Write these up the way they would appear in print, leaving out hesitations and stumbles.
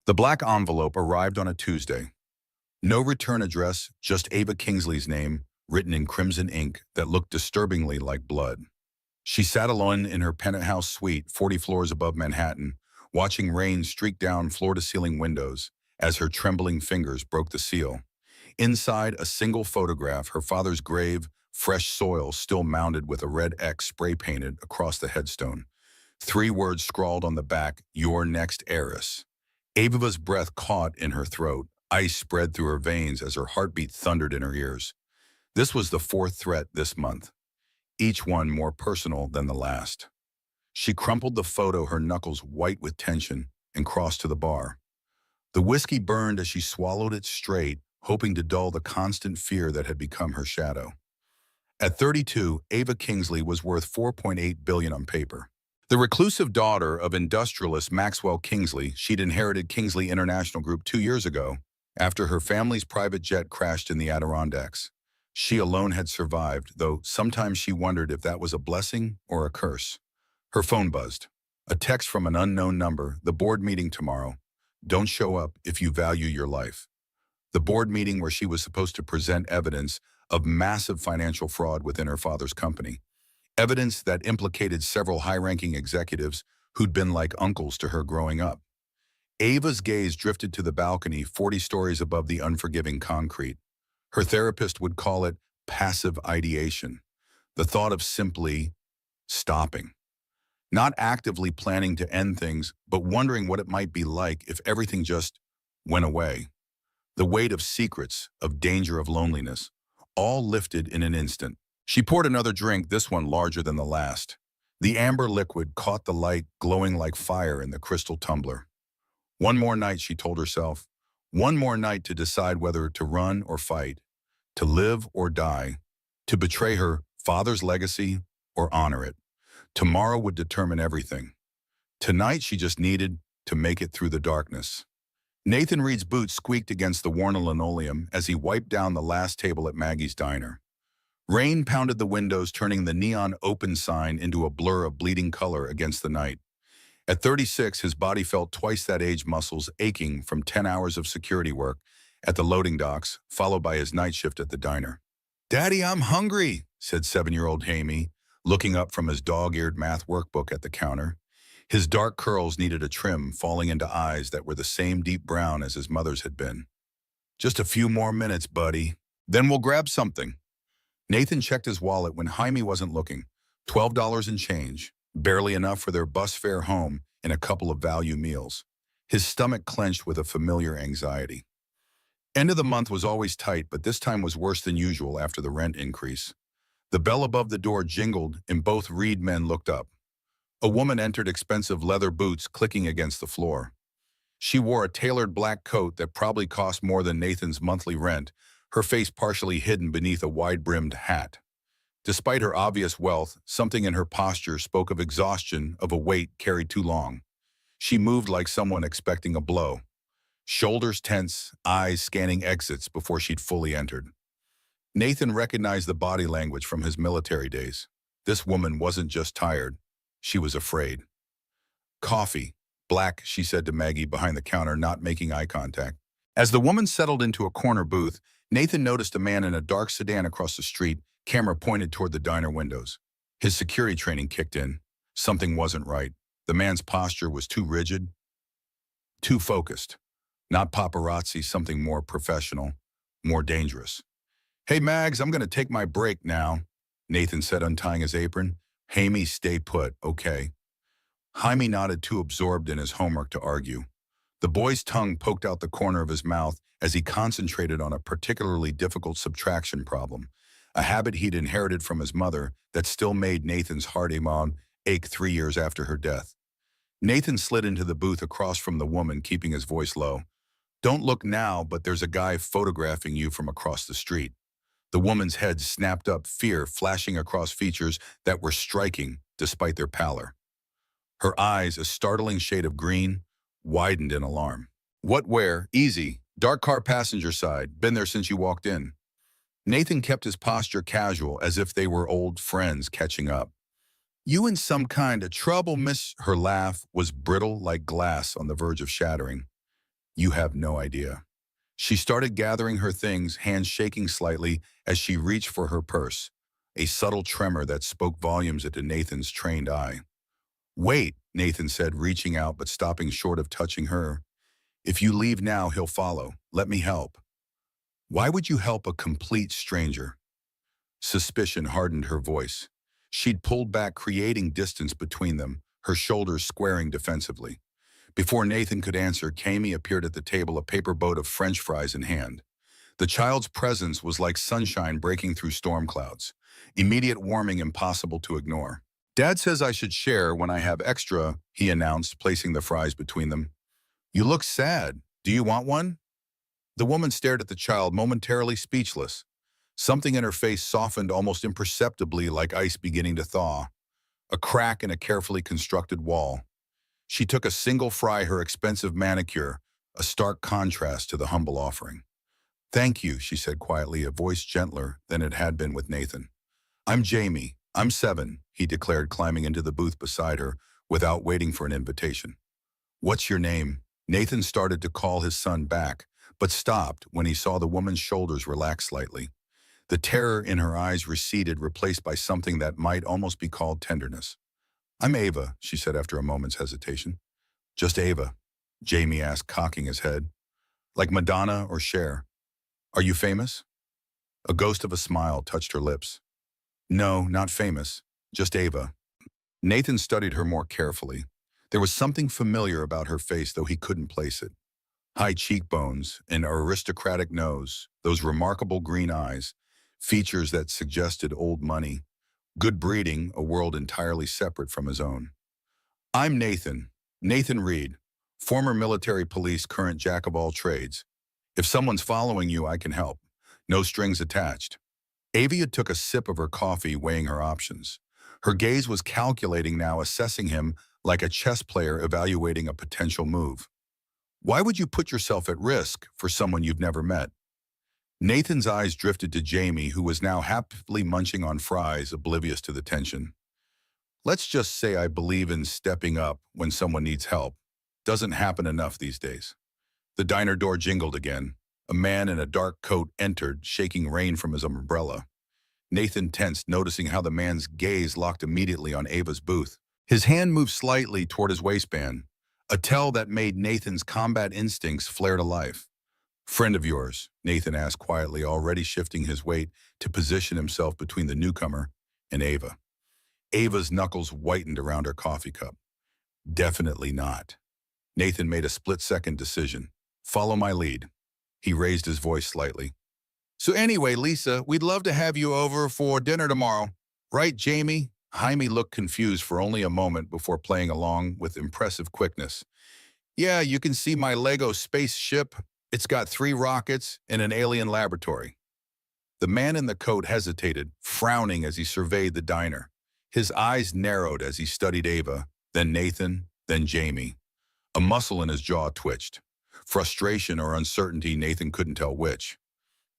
The black envelope arrived on a Tuesday. No return address, just Ava Kingsley's name, written in crimson ink that looked disturbingly like blood. She sat alone in her penthouse suite, 40 floors above Manhattan, watching rain streak down floor-to-ceiling windows as her trembling fingers broke the seal. Inside, a single photograph, her father's grave, fresh soil still mounded with a red X spray-painted across the headstone. 3 words scrawled on the back, "Your next heiress." Ava's breath caught in her throat. Ice spread through her veins as her heartbeat thundered in her ears. This was the 4th threat this month, each one more personal than the last. She crumpled the photo, her knuckles white with tension, and crossed to the bar. The whiskey burned as she swallowed it straight, hoping to dull the constant fear that had become her shadow. At 32, Ava Kingsley was worth $4.8 billion on paper. The reclusive daughter of industrialist Maxwell Kingsley, she'd inherited Kingsley International Group 2 years ago, after her family's private jet crashed in the Adirondacks. She alone had survived, though sometimes she wondered if that was a blessing or a curse. Her phone buzzed. A text from an unknown number, "The board meeting tomorrow. Don't show up if you value your life." The board meeting where she was supposed to present evidence of massive financial fraud within her father's company. Evidence that implicated several high-ranking executives who'd been like uncles to her growing up. Ava's gaze drifted to the balcony 40 stories above the unforgiving concrete. Her therapist would call it passive ideation, the thought of simply stopping. Not actively planning to end things, but wondering what it might be like if everything just went away. The weight of secrets, of danger, of loneliness, all lifted in an instant. She poured another drink, this one larger than the last. The amber liquid caught the light, glowing like fire in the crystal tumbler. One more night, she told herself. One more night to decide whether to run or fight, to live or die, to betray her father's legacy or honor it. Tomorrow would determine everything. Tonight, she just needed to make it through the darkness. Nathan Reed's boots squeaked against the worn linoleum as he wiped down the last table at Maggie's diner. Rain pounded the windows, turning the neon open sign into a blur of bleeding color against the night. At 36, his body felt twice that age, muscles aching from 10 hours of security work at the loading docks, followed by his night shift at the diner. "Daddy, I'm hungry," said 7-year-old Hamey, looking up from his dog-eared math workbook at the counter. His dark curls needed a trim, falling into eyes that were the same deep brown as his mother's had been. "Just a few more minutes, buddy. Then we'll grab something." Nathan checked his wallet when Jaime wasn't looking. $12 in change, barely enough for their bus fare home and a couple of value meals. His stomach clenched with a familiar anxiety. End of the month was always tight, but this time was worse than usual after the rent increase. The bell above the door jingled, and both Reed men looked up. A woman entered, expensive leather boots clicking against the floor. She wore a tailored black coat that probably cost more than Nathan's monthly rent, her face partially hidden beneath a wide-brimmed hat. Despite her obvious wealth, something in her posture spoke of exhaustion, of a weight carried too long. She moved like someone expecting a blow. Shoulders tense, eyes scanning exits before she'd fully entered. Nathan recognized the body language from his military days. This woman wasn't just tired, she was afraid. "Coffee. Black," she said to Maggie behind the counter, not making eye contact. As the woman settled into a corner booth, Nathan noticed a man in a dark sedan across the street, camera pointed toward the diner windows. His security training kicked in. Something wasn't right. The man's posture was too rigid, too focused. Not paparazzi, something more professional, more dangerous. "Hey, Mags, I'm going to take my break now," Nathan said, untying his apron. "Hamey, stay put, okay?" Jaime nodded, too absorbed in his homework to argue. The boy's tongue poked out the corner of his mouth as he concentrated on a particularly difficult subtraction problem, a habit he'd inherited from his mother that still made Nathan's heart ache 3 years after her death. Nathan slid into the booth across from the woman, keeping his voice low. "Don't look now, but there's a guy photographing you from across the street." The woman's head snapped up, fear flashing across features that were striking despite their pallor. Her eyes, a startling shade of green, widened in alarm. "What, where? Easy. Dark car passenger side. Been there since you walked in." Nathan kept his posture casual, as if they were old friends catching up. "You in some kind of trouble, miss?" Her laugh was brittle like glass on the verge of shattering. You have no idea. She started gathering her things, hands shaking slightly as she reached for her purse, a subtle tremor that spoke volumes into Nathan's trained eye. Wait, Nathan said, reaching out but stopping short of touching her. If you leave now, he'll follow. Let me help. Why would you help a complete stranger? Suspicion hardened her voice. She'd pulled back, creating distance between them, her shoulders squaring defensively. Before Nathan could answer, Kami appeared at the table, a paper boat of French fries in hand. The child's presence was like sunshine breaking through storm clouds. Immediate warming impossible to ignore. Dad says I should share when I have extra, he announced, placing the fries between them. You look sad. Do you want one? The woman stared at the child, momentarily speechless. Something in her face softened almost imperceptibly, like ice beginning to thaw. A crack in a carefully constructed wall. She took a single fry, her expensive manicure, a stark contrast to the humble offering. Thank you, she said quietly, a voice gentler than it had been with Nathan. I'm Jamie. I'm 7, he declared, climbing into the booth beside her without waiting for an invitation. What's your name? Nathan started to call his son back, but stopped when he saw the woman's shoulders relax slightly. The terror in her eyes receded, replaced by something that might almost be called tenderness. I'm Ava, she said after a moment's hesitation. Just Ava, Jamie asked, cocking his head. Like Madonna or Cher. Are you famous? A ghost of a smile touched her lips. No, not famous. Just Ava. Nathan studied her more carefully. There was something familiar about her face, though he couldn't place it. High cheekbones, an aristocratic nose, those remarkable green eyes, features that suggested old money, good breeding, a world entirely separate from his own. I'm Nathan Reed, former military police, current jack of all trades. If someone's following you, I can help. No strings attached. Avia took a sip of her coffee, weighing her options. Her gaze was calculating now, assessing him like a chess player evaluating a potential move. Why would you put yourself at risk for someone you've never met? Nathan's eyes drifted to Jamie, who was now happily munching on fries, oblivious to the tension. Let's just say I believe in stepping up when someone needs help. Doesn't happen enough these days. The diner door jingled again. A man in a dark coat entered, shaking rain from his umbrella. Nathan tensed, noticing how the man's gaze locked immediately on Ava's booth. His hand moved slightly toward his waistband, a tell that made Nathan's combat instincts flare to life. Friend of yours? Nathan asked quietly, already shifting his weight to position himself between the newcomer and Ava. Ava's knuckles whitened around her coffee cup. Definitely not. Nathan made a split-second decision. Follow my lead. He raised his voice slightly. So anyway, Lisa, we'd love to have you over for dinner tomorrow. Right, Jamie? Jaime looked confused for only a moment before playing along with impressive quickness. Yeah, you can see my Lego spaceship. It's got 3 rockets and an alien laboratory. The man in the coat hesitated, frowning as he surveyed the diner. His eyes narrowed as he studied Ava, then Nathan, then Jamie. A muscle in his jaw twitched. Frustration or uncertainty, Nathan couldn't tell which.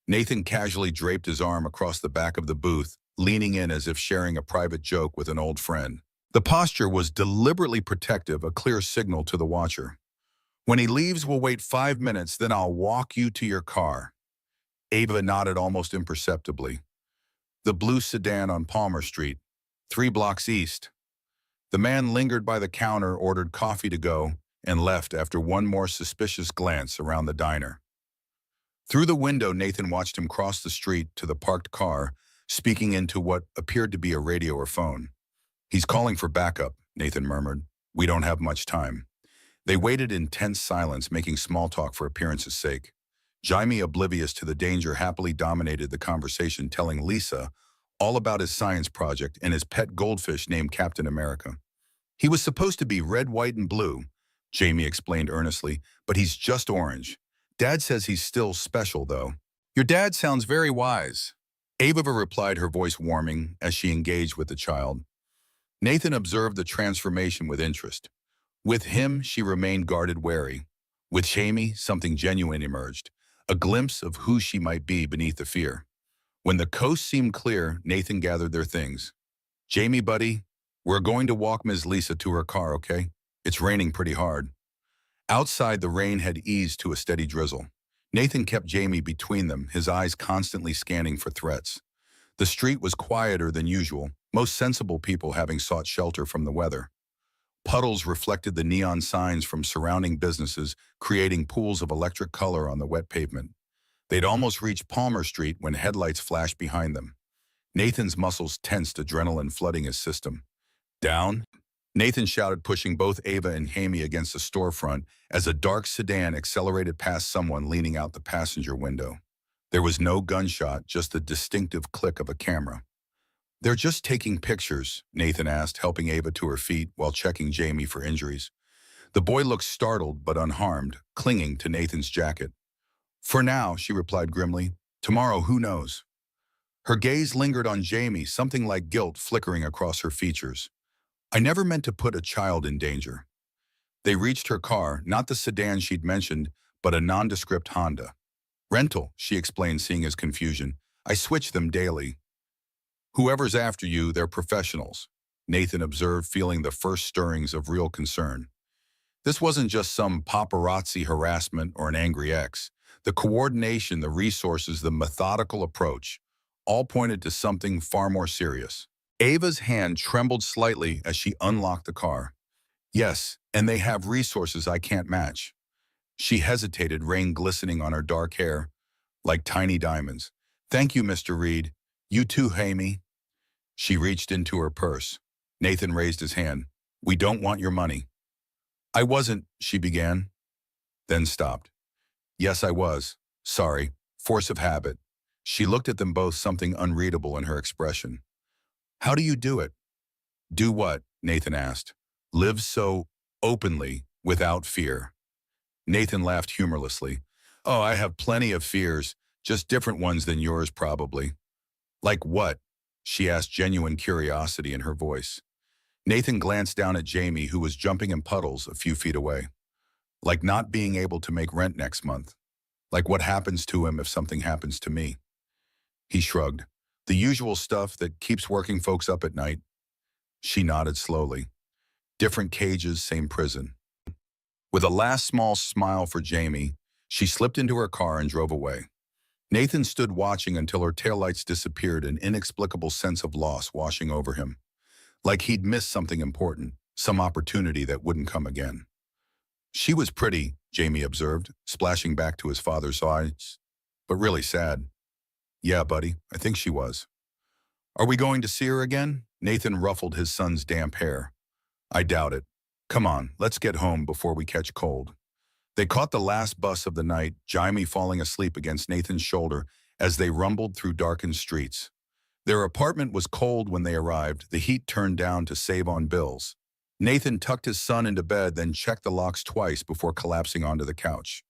Nathan casually draped his arm across the back of the booth, leaning in as if sharing a private joke with an old friend. The posture was deliberately protective, a clear signal to the watcher. When he leaves, we'll wait 5 minutes, then I'll walk you to your car. Ava nodded almost imperceptibly. The blue sedan on Palmer Street, 3 blocks east. The man lingered by the counter, ordered coffee to go, and left after one more suspicious glance around the diner. Through the window, Nathan watched him cross the street to the parked car, speaking into what appeared to be a radio or phone. He's calling for backup, Nathan murmured. We don't have much time. They waited in tense silence, making small talk for appearance's sake. Jaime, oblivious to the danger, happily dominated the conversation, telling Lisa all about his science project and his pet goldfish named Captain America. He was supposed to be red, white, and blue, Jamie explained earnestly, but he's just orange. Dad says he's still special, though. Your dad sounds very wise. Ava replied, her voice warming as she engaged with the child. Nathan observed the transformation with interest. With him, she remained guarded, wary. With Jamie, something genuine emerged, a glimpse of who she might be beneath the fear. When the coast seemed clear, Nathan gathered their things. Jamie, buddy, we're going to walk Ms. Lisa to her car, okay? It's raining pretty hard. Outside, the rain had eased to a steady drizzle. Nathan kept Jamie between them, his eyes constantly scanning for threats. The street was quieter than usual, most sensible people having sought shelter from the weather. Puddles reflected the neon signs from surrounding businesses, creating pools of electric color on the wet pavement. They'd almost reached Palmer Street when headlights flashed behind them. Nathan's muscles tensed, adrenaline flooding his system. Down? Nathan shouted, pushing both Ava and Hammy against the storefront as a dark sedan accelerated past someone leaning out the passenger window. There was no gunshot, just the distinctive click of a camera. "They're just taking pictures," Nathan asked, helping Ava to her feet while checking Jamie for injuries. The boy looked startled but unharmed, clinging to Nathan's jacket. "For now," she replied grimly. "Tomorrow, who knows?" Her gaze lingered on Jamie, something like guilt flickering across her features. "I never meant to put a child in danger." They reached her car, not the sedan she'd mentioned, but a nondescript Honda. "Rental," she explained, seeing his confusion. "I switch them daily." "Whoever's after you, they're professionals," Nathan observed, feeling the first stirrings of real concern. This wasn't just some paparazzi harassment or an angry ex. The coordination, the resources, the methodical approach, all pointed to something far more serious. Ava's hand trembled slightly as she unlocked the car. "Yes, and they have resources I can't match." She hesitated, rain glistening on her dark hair, like tiny diamonds. "Thank you, Mr. Reed. You too, Hammy." She reached into her purse. Nathan raised his hand. "We don't want your money." "I wasn't," she began, then stopped. "Yes, I was. Sorry. Force of habit." She looked at them both, something unreadable in her expression. "How do you do it?" "Do what?" Nathan asked. "Live so openly, without fear." Nathan laughed humorlessly. "Oh, I have plenty of fears, just different ones than yours, probably." "Like what?" she asked, genuine curiosity in her voice. Nathan glanced down at Jamie, who was jumping in puddles a few feet away. "Like not being able to make rent next month. Like what happens to him if something happens to me." He shrugged. "The usual stuff that keeps working folks up at night." She nodded slowly. "Different cages, same prison." With a last small smile for Jamie, she slipped into her car and drove away. Nathan stood watching until her taillights disappeared, an inexplicable sense of loss washing over him. Like he'd missed something important, some opportunity that wouldn't come again. "She was pretty," Jamie observed, splashing back to his father's eyes, "but really sad." "Yeah, buddy, I think she was." "Are we going to see her again?" Nathan ruffled his son's damp hair. "I doubt it. Come on, let's get home before we catch cold." They caught the last bus of the night, Jamie falling asleep against Nathan's shoulder as they rumbled through darkened streets. Their apartment was cold when they arrived, the heat turned down to save on bills. Nathan tucked his son into bed, then checked the locks twice before collapsing onto the couch.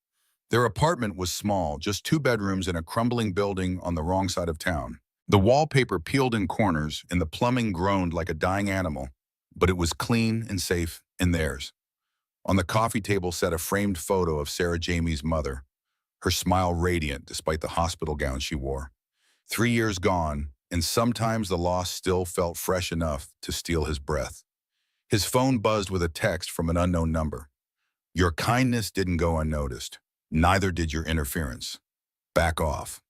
Their apartment was small, just 2 bedrooms in a crumbling building on the wrong side of town. The wallpaper peeled in corners, and the plumbing groaned like a dying animal, but it was clean and safe in theirs. On the coffee table sat a framed photo of Sarah Jamie's mother, her smile radiant despite the hospital gown she wore. 3 years gone, and sometimes the loss still felt fresh enough to steal his breath. His phone buzzed with a text from an unknown number. "Your kindness didn't go unnoticed. Neither did your interference. Back off."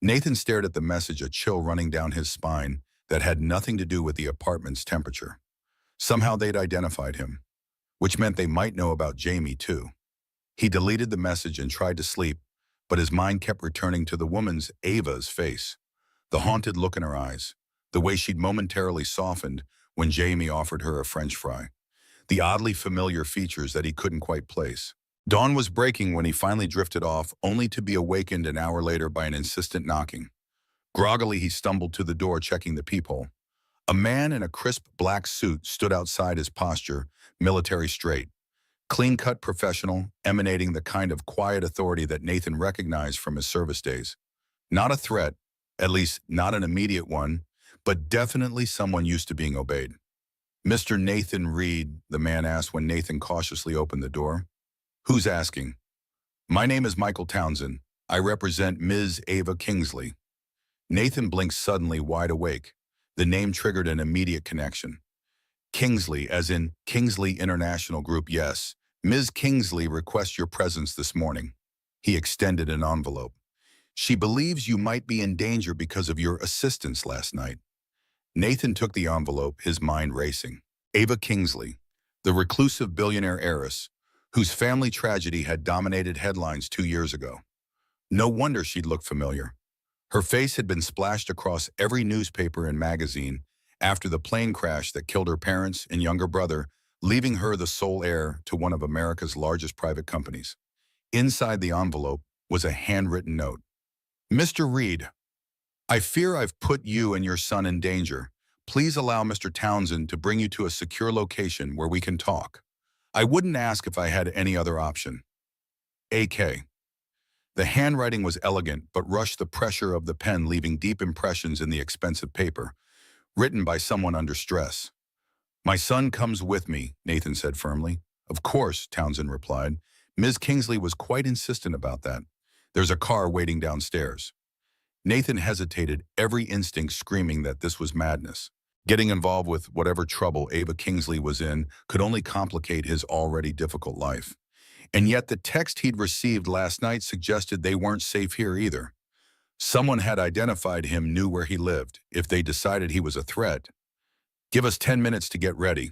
Nathan stared at the message, a chill running down his spine that had nothing to do with the apartment's temperature. Somehow they'd identified him, which meant they might know about Jamie too. He deleted the message and tried to sleep, but his mind kept returning to the woman's, Ava's, face. The haunted look in her eyes, the way she'd momentarily softened when Jamie offered her a French fry, the oddly familiar features that he couldn't quite place. Dawn was breaking when he finally drifted off, only to be awakened an hour later by an insistent knocking. Groggily, he stumbled to the door, checking the peephole. A man in a crisp black suit stood outside, his posture military straight, clean-cut professional, emanating the kind of quiet authority that Nathan recognized from his service days. Not a threat, at least not an immediate one, but definitely someone used to being obeyed. "Mr. Nathan Reed," the man asked when Nathan cautiously opened the door. "Who's asking?" "My name is Michael Townsend. I represent Ms. Ava Kingsley." Nathan blinked, suddenly wide awake. The name triggered an immediate connection. Kingsley, as in Kingsley International Group, yes. Ms. Kingsley requests your presence this morning. He extended an envelope. She believes you might be in danger because of your assistance last night. Nathan took the envelope, his mind racing. Ava Kingsley, the reclusive billionaire heiress, whose family tragedy had dominated headlines 2 years ago. No wonder she'd look familiar. Her face had been splashed across every newspaper and magazine after the plane crash that killed her parents and younger brother, leaving her the sole heir to one of America's largest private companies. Inside the envelope was a handwritten note. Mr. Reed, I fear I've put you and your son in danger. Please allow Mr. Townsend to bring you to a secure location where we can talk. I wouldn't ask if I had any other option. A.K. The handwriting was elegant but rushed the pressure of the pen, leaving deep impressions in the expensive paper, written by someone under stress. My son comes with me, Nathan said firmly. Of course, Townsend replied. Ms. Kingsley was quite insistent about that. There's a car waiting downstairs. Nathan hesitated, every instinct screaming that this was madness. Getting involved with whatever trouble Ava Kingsley was in could only complicate his already difficult life. And yet the text he'd received last night suggested they weren't safe here either. Someone had identified him, knew where he lived. If they decided he was a threat, give us 10 minutes to get ready.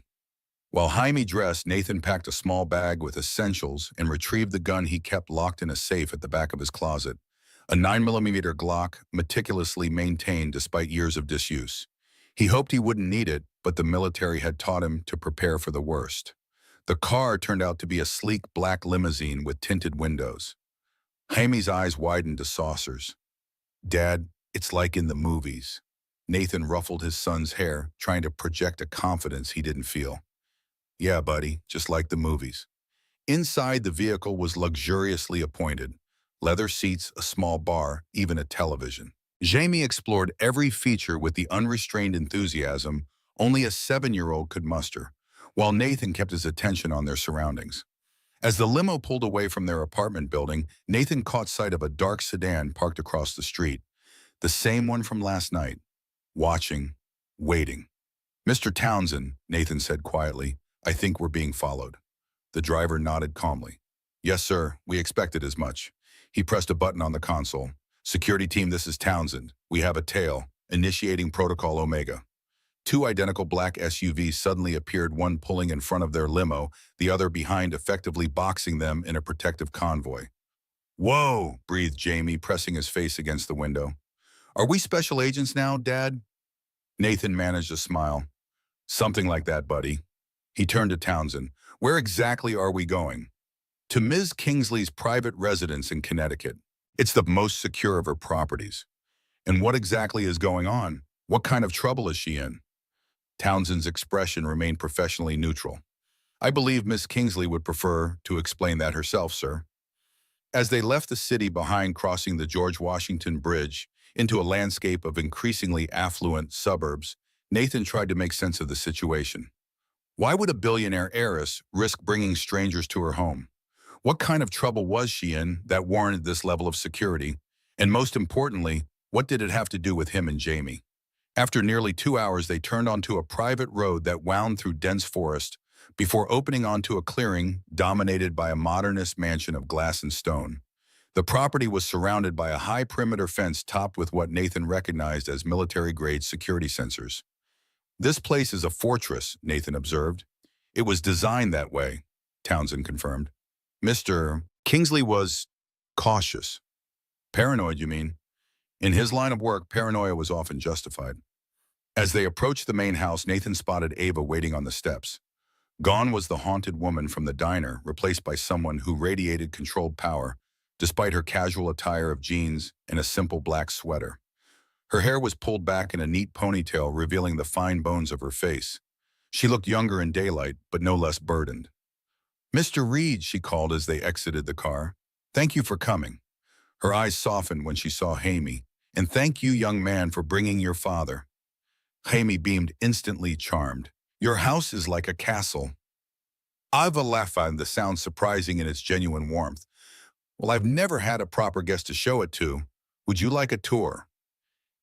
While Jaime dressed, Nathan packed a small bag with essentials and retrieved the gun he kept locked in a safe at the back of his closet, a 9mm Glock meticulously maintained despite years of disuse. He hoped he wouldn't need it, but the military had taught him to prepare for the worst. The car turned out to be a sleek black limousine with tinted windows. Jaime's eyes widened to saucers. Dad, it's like in the movies. Nathan ruffled his son's hair, trying to project a confidence he didn't feel. Yeah, buddy, just like the movies. Inside, the vehicle was luxuriously appointed. Leather seats, a small bar, even a television. Jaime explored every feature with the unrestrained enthusiasm only a 7-year-old could muster, while Nathan kept his attention on their surroundings. As the limo pulled away from their apartment building, Nathan caught sight of a dark sedan parked across the street. The same one from last night. Watching, waiting. Mr. Townsend, Nathan said quietly, I think we're being followed. The driver nodded calmly. Yes, sir, we expected as much. He pressed a button on the console. Security team, this is Townsend. We have a tail. Initiating Protocol Omega. 2 identical black SUVs suddenly appeared, one pulling in front of their limo, the other behind, effectively boxing them in a protective convoy. Whoa, breathed Jaime, pressing his face against the window. Are we special agents now, Dad? Nathan managed a smile. Something like that, buddy. He turned to Townsend. Where exactly are we going? To Ms. Kingsley's private residence in Connecticut. It's the most secure of her properties. And what exactly is going on? What kind of trouble is she in? Townsend's expression remained professionally neutral. I believe Miss Kingsley would prefer to explain that herself, sir. As they left the city behind, crossing the George Washington Bridge into a landscape of increasingly affluent suburbs, Nathan tried to make sense of the situation. Why would a billionaire heiress risk bringing strangers to her home? What kind of trouble was she in that warranted this level of security? And most importantly, what did it have to do with him and Jaime? After nearly 2 hours, they turned onto a private road that wound through dense forest before opening onto a clearing dominated by a modernist mansion of glass and stone. The property was surrounded by a high perimeter fence topped with what Nathan recognized as military-grade security sensors. This place is a fortress, Nathan observed. It was designed that way, Townsend confirmed. Mr. Kingsley was cautious. Paranoid, you mean? In his line of work, paranoia was often justified. As they approached the main house, Nathan spotted Ava waiting on the steps. Gone was the haunted woman from the diner, replaced by someone who radiated controlled power, despite her casual attire of jeans and a simple black sweater. Her hair was pulled back in a neat ponytail, revealing the fine bones of her face. She looked younger in daylight, but no less burdened. Mr. Reed, she called as they exited the car. Thank you for coming. Her eyes softened when she saw Jaime. And thank you, young man, for bringing your father. Jaime beamed, instantly charmed. Your house is like a castle. Ava laughed, the sound surprising in its genuine warmth. Well, I've never had a proper guest to show it to. Would you like a tour?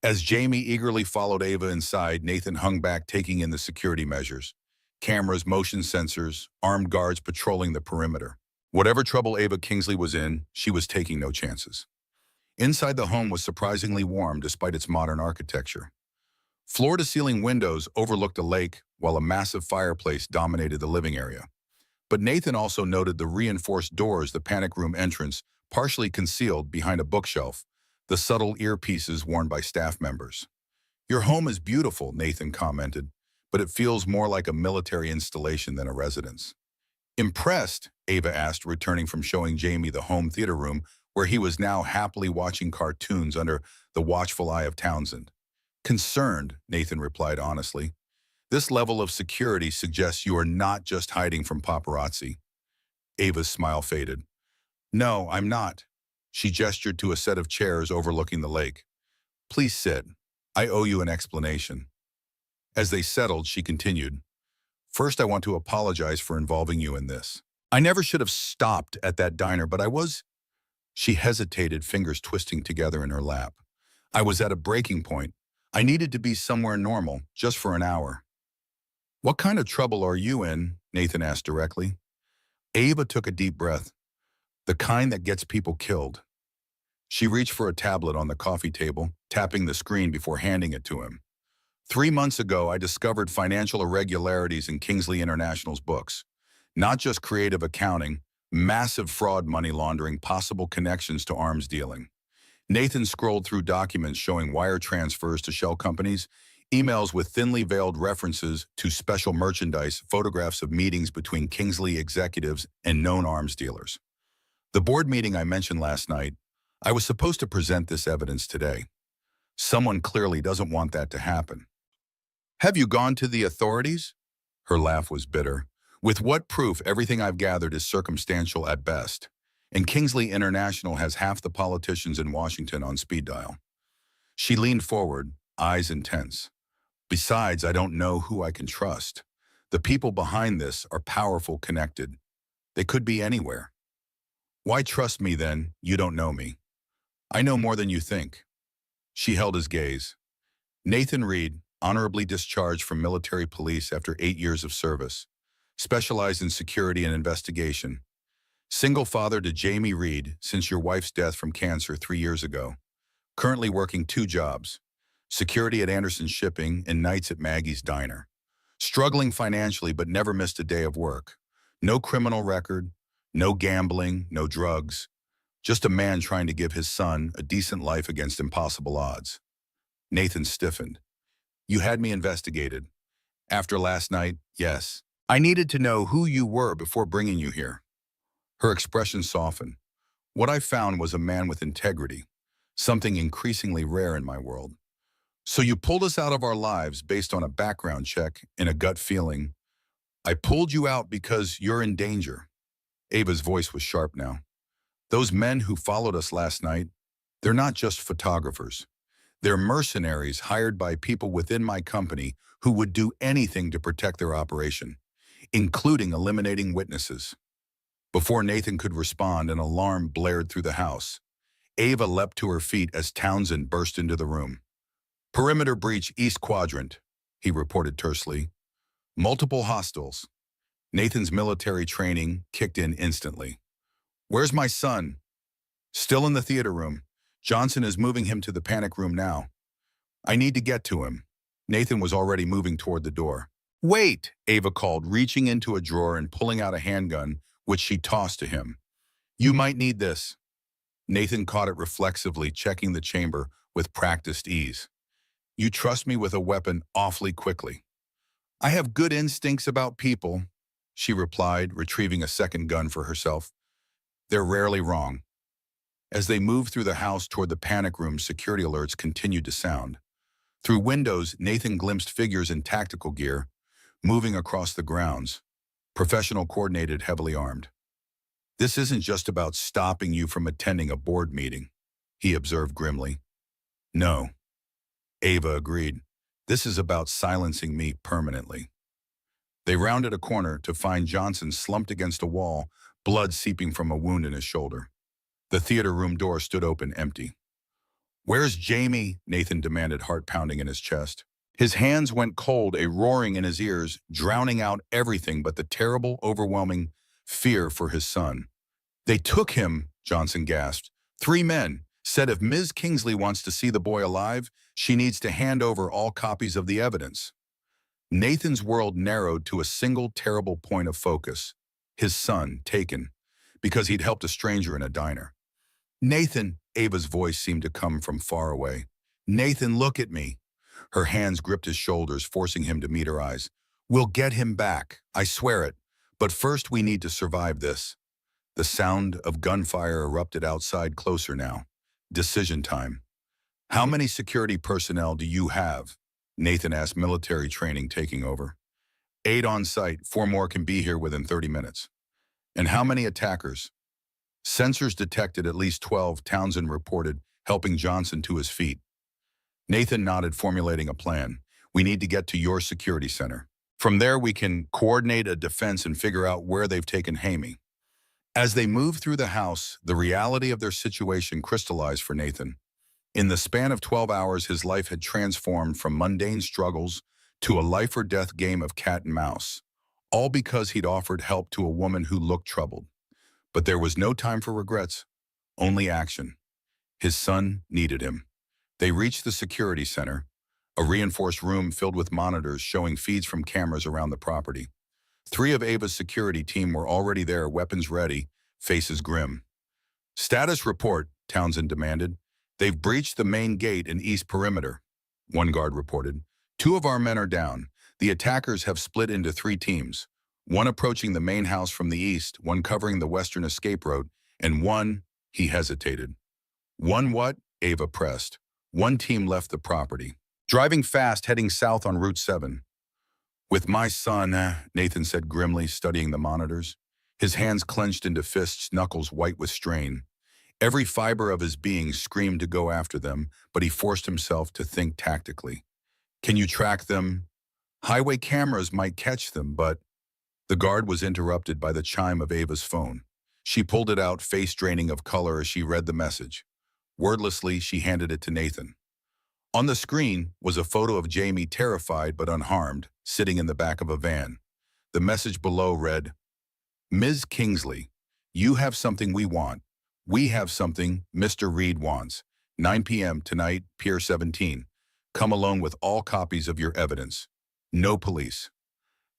As Jaime eagerly followed Ava inside, Nathan hung back, taking in the security measures. Cameras, motion sensors, armed guards patrolling the perimeter. Whatever trouble Ava Kingsley was in, she was taking no chances. Inside the home was surprisingly warm despite its modern architecture. Floor-to-ceiling windows overlooked a lake, while a massive fireplace dominated the living area. But Nathan also noted the reinforced doors, the panic room entrance, partially concealed behind a bookshelf, the subtle earpieces worn by staff members. "Your home is beautiful," Nathan commented, "but it feels more like a military installation than a residence." Impressed, Ava asked, returning from showing Jamie the home theater room, where he was now happily watching cartoons under the watchful eye of Townsend. "Concerned," Nathan replied honestly. "This level of security suggests you are not just hiding from paparazzi." Ava's smile faded. "No, I'm not." She gestured to a set of chairs overlooking the lake. "Please sit. I owe you an explanation." As they settled, she continued, "First, I want to apologize for involving you in this. I never should have stopped at that diner, but I was—" She hesitated, fingers twisting together in her lap. "I was at a breaking point. I needed to be somewhere normal, just for an hour." "What kind of trouble are you in?" Nathan asked directly. Ava took a deep breath. "The kind that gets people killed." She reached for a tablet on the coffee table, tapping the screen before handing it to him. "3 months ago, I discovered financial irregularities in Kingsley International's books. Not just creative accounting, massive fraud, money laundering, possible connections to arms dealing." Nathan scrolled through documents showing wire transfers to shell companies, emails with thinly veiled references to special merchandise, photographs of meetings between Kingsley executives and known arms dealers. "The board meeting I mentioned last night, I was supposed to present this evidence today. Someone clearly doesn't want that to happen." "Have you gone to the authorities?" Her laugh was bitter. "With what proof? Everything I've gathered is circumstantial at best. And Kingsley International has half the politicians in Washington on speed dial." She leaned forward, eyes intense. "Besides, I don't know who I can trust. The people behind this are powerful, connected. They could be anywhere." "Why trust me then? You don't know me." "I know more than you think." She held his gaze. "Nathan Reed, honorably discharged from military police after 8 years of service. Specialized in security and investigation. Single father to Jamie Reed since your wife's death from cancer 3 years ago. Currently working 2 jobs. Security at Anderson Shipping and nights at Maggie's Diner. Struggling financially but never missed a day of work. No criminal record, no gambling, no drugs. Just a man trying to give his son a decent life against impossible odds." Nathan stiffened. "You had me investigated. After last night, yes. I needed to know who you were before bringing you here." Her expression softened. "What I found was a man with integrity, something increasingly rare in my world. So you pulled us out of our lives based on a background check and a gut feeling. I pulled you out because you're in danger." Ava's voice was sharp now. "Those men who followed us last night, they're not just photographers. They're mercenaries hired by people within my company who would do anything to protect their operation, including eliminating witnesses." Before Nathan could respond, an alarm blared through the house. Ava leapt to her feet as Townsend burst into the room. "Perimeter breach, East Quadrant," he reported tersely. "Multiple hostiles." Nathan's military training kicked in instantly. "Where's my son?" "Still in the theater room. Johnson is moving him to the panic room now." "I need to get to him." Nathan was already moving toward the door. "Wait," Ava called, reaching into a drawer and pulling out a handgun, which she tossed to him. "You might need this." Nathan caught it reflexively, checking the chamber with practiced ease. "You trust me with a weapon awfully quickly." "I have good instincts about people," she replied, retrieving a second gun for herself. "They're rarely wrong." As they moved through the house toward the panic room, security alerts continued to sound. Through windows, Nathan glimpsed figures in tactical gear, moving across the grounds, professional, coordinated, heavily armed. "This isn't just about stopping you from attending a board meeting," he observed grimly. "No," Ava agreed. "This is about silencing me permanently." They rounded a corner to find Johnson slumped against a wall, blood seeping from a wound in his shoulder. The theater room door stood open, empty. "Where's Jamie?" Nathan demanded, heart pounding in his chest. His hands went cold, a roaring in his ears, drowning out everything but the terrible, overwhelming fear for his son. "They took him," Johnson gasped. "Three men said if Ms. Kingsley wants to see the boy alive, she needs to hand over all copies of the evidence." Nathan's world narrowed to a single terrible point of focus. His son, taken, because he'd helped a stranger in a diner. "Nathan," Ava's voice seemed to come from far away. "Nathan, look at me." Her hands gripped his shoulders, forcing him to meet her eyes. "We'll get him back, I swear it. But first we need to survive this." The sound of gunfire erupted outside, closer now. Decision time. "How many security personnel do you have?" Nathan asked, military training taking over. 8 on site, 4 more can be here within 30 minutes. "And how many attackers?" "Sensors detected at least 12, Townsend reported, helping Johnson to his feet. Nathan nodded, formulating a plan. "We need to get to your security center. From there we can coordinate a defense and figure out where they've taken Hamey." As they moved through the house, the reality of their situation crystallized for Nathan. In the span of 12 hours, his life had transformed from mundane struggles to a life-or-death game of cat and mouse, all because he'd offered help to a woman who looked troubled. But there was no time for regrets, only action. His son needed him. They reached the security center, a reinforced room filled with monitors showing feeds from cameras around the property. 3 of Ava's security team were already there, weapons ready, faces grim. "Status report," Townsend demanded. "They've breached the main gate and east perimeter," one guard reported. "2 of our men are down. The attackers have split into 3 teams, one approaching the main house from the east, one covering the western escape road, and one," he hesitated. "One what?" Ava pressed. "One team left the property, driving fast, heading south on Route 7. "With my son," Nathan said grimly, studying the monitors. His hands clenched into fists, knuckles white with strain. Every fiber of his being screamed to go after them, but he forced himself to think tactically. "Can you track them? Highway cameras might catch them, but—" The guard was interrupted by the chime of Ava's phone. She pulled it out, face draining of color as she read the message. Wordlessly, she handed it to Nathan. On the screen was a photo of Jamie, terrified but unharmed, sitting in the back of a van. The message below read, "Ms. Kingsley, you have something we want. We have something Mr. Reed wants. 9 p.m. tonight, Pier 17. Come alone with all copies of your evidence. No police."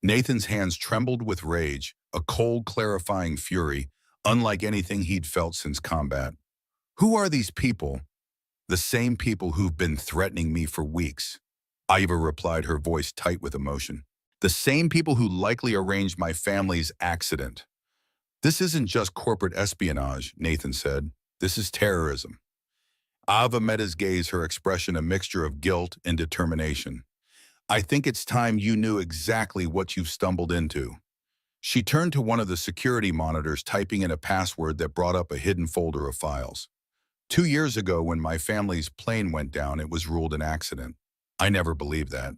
Nathan's hands trembled with rage, a cold, clarifying fury, unlike anything he'd felt since combat. "Who are these people?" "The same people who've been threatening me for weeks," Iva replied, her voice tight with emotion. "The same people who likely arranged my family's accident." "This isn't just corporate espionage," Nathan said. "This is terrorism." Ava met his gaze, her expression a mixture of guilt and determination. "I think it's time you knew exactly what you've stumbled into." She turned to one of the security monitors, typing in a password that brought up a hidden folder of files. 2 years ago, when my family's plane went down, it was ruled an accident. I never believed that."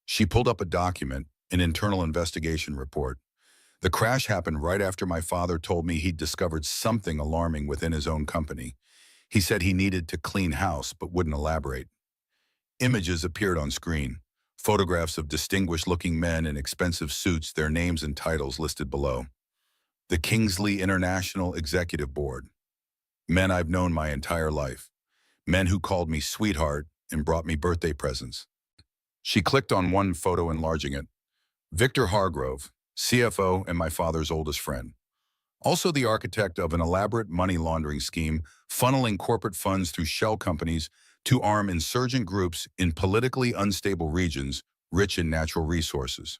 She pulled up a document, an internal investigation report. "The crash happened right after my father told me he'd discovered something alarming within his own company. He said he needed to clean house, but wouldn't elaborate." Images appeared on screen. Photographs of distinguished-looking men in expensive suits, their names and titles listed below. "The Kingsley International Executive Board. Men I've known my entire life. Men who called me sweetheart and brought me birthday presents." She clicked on one photo, enlarging it. "Victor Hargrove, CFO and my father's oldest friend. Also the architect of an elaborate money laundering scheme, funneling corporate funds through shell companies to arm insurgent groups in politically unstable regions, rich in natural resources."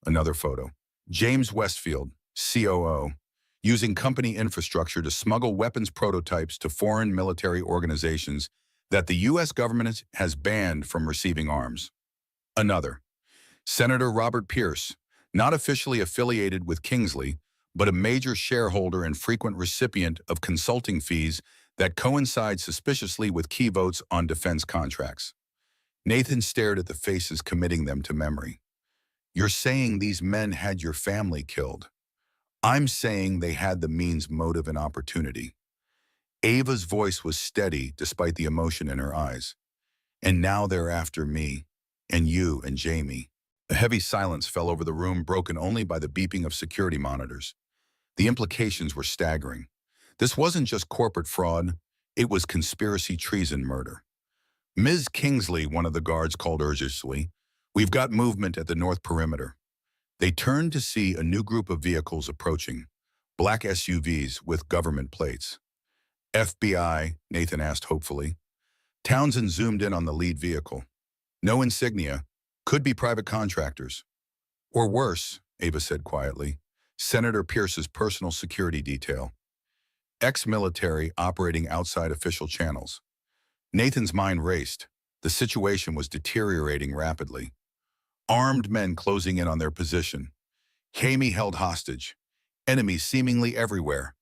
Another photo. "James Westfield, COO, using company infrastructure to smuggle weapons prototypes to foreign military organizations that the U.S. government has banned from receiving arms." Another. "Senator Robert Pierce, not officially affiliated with Kingsley, but a major shareholder and frequent recipient of consulting fees that coincide suspiciously with key votes on defense contracts." Nathan stared at the faces, committing them to memory. "You're saying these men had your family killed. I'm saying they had the means, motive, and opportunity." Ava's voice was steady despite the emotion in her eyes. "And now they're after me." And you and Jamie. A heavy silence fell over the room, broken only by the beeping of security monitors. The implications were staggering. This wasn't just corporate fraud, it was conspiracy, treason, murder. Ms. Kingsley, one of the guards called urgently, "We've got movement at the north perimeter." They turned to see a new group of vehicles approaching, black SUVs with government plates. FBI, Nathan asked hopefully. Townsend zoomed in on the lead vehicle. No insignia, could be private contractors. Or worse, Ava said quietly, Senator Pierce's personal security detail. Ex-military operating outside official channels. Nathan's mind raced. The situation was deteriorating rapidly. Armed men closing in on their position. Jamie held hostage. Enemies seemingly everywhere.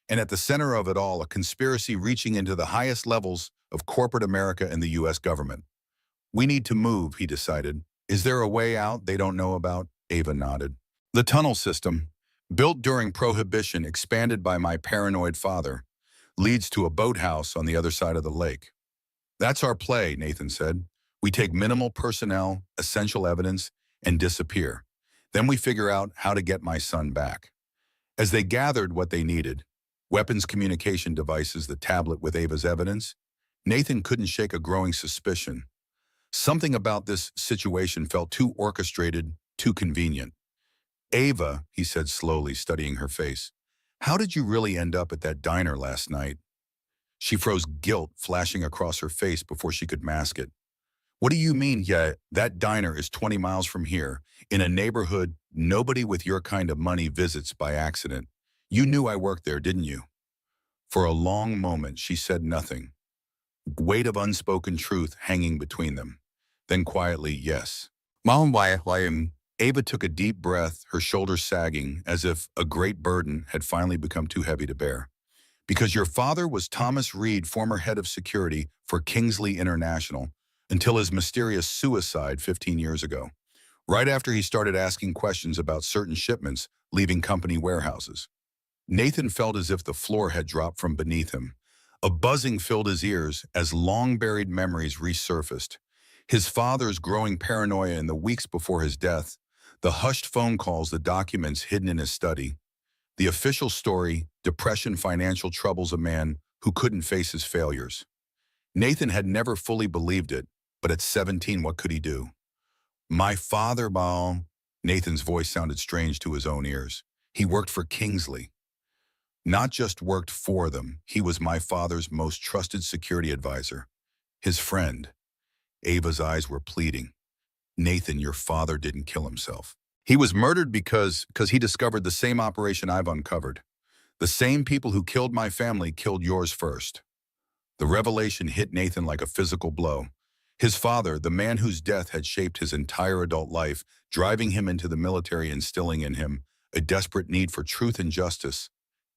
And at the center of it all, a conspiracy reaching into the highest levels of corporate America and the U.S. government. We need to move, he decided. Is there a way out they don't know about? Ava nodded. The tunnel system, built during Prohibition, expanded by my paranoid father, leads to a boathouse on the other side of the lake. That's our play, Nathan said. We take minimal personnel, essential evidence, and disappear. Then we figure out how to get my son back. As they gathered what they needed, weapons, communication devices, the tablet with Ava's evidence, Nathan couldn't shake a growing suspicion. Something about this situation felt too orchestrated, too convenient. Ava, he said slowly, studying her face, how did you really end up at that diner last night? She froze, guilt flashing across her face before she could mask it. What do you mean? Yeah, that diner is 20 miles from here, in a neighborhood nobody with your kind of money visits by accident. You knew I worked there, didn't you? For a long moment, she said nothing. Weight of unspoken truth hanging between them. Then quietly, yes. Ava took a deep breath, her shoulders sagging, as if a great burden had finally become too heavy to bear. Because your father was Thomas Reed, former head of security for Kingsley International, until his mysterious suicide 15 years ago, right after he started asking questions about certain shipments leaving company warehouses. Nathan felt as if the floor had dropped from beneath him. A buzzing filled his ears as long-buried memories resurfaced. His father's growing paranoia in the weeks before his death, the hushed phone calls, the documents hidden in his study, the official story, depression, financial troubles, a man who couldn't face his failures. Nathan had never fully believed it, but at 17, what could he do? My father, Nathan's voice sounded strange to his own ears. He worked for Kingsley. Not just worked for them, he was my father's most trusted security advisor, his friend. Ava's eyes were pleading. Nathan, your father didn't kill himself. He was murdered because he discovered the same operation I've uncovered. The same people who killed my family killed yours first. The revelation hit Nathan like a physical blow. His father, the man whose death had shaped his entire adult life, driving him into the military, instilling in him a desperate need for truth and justice,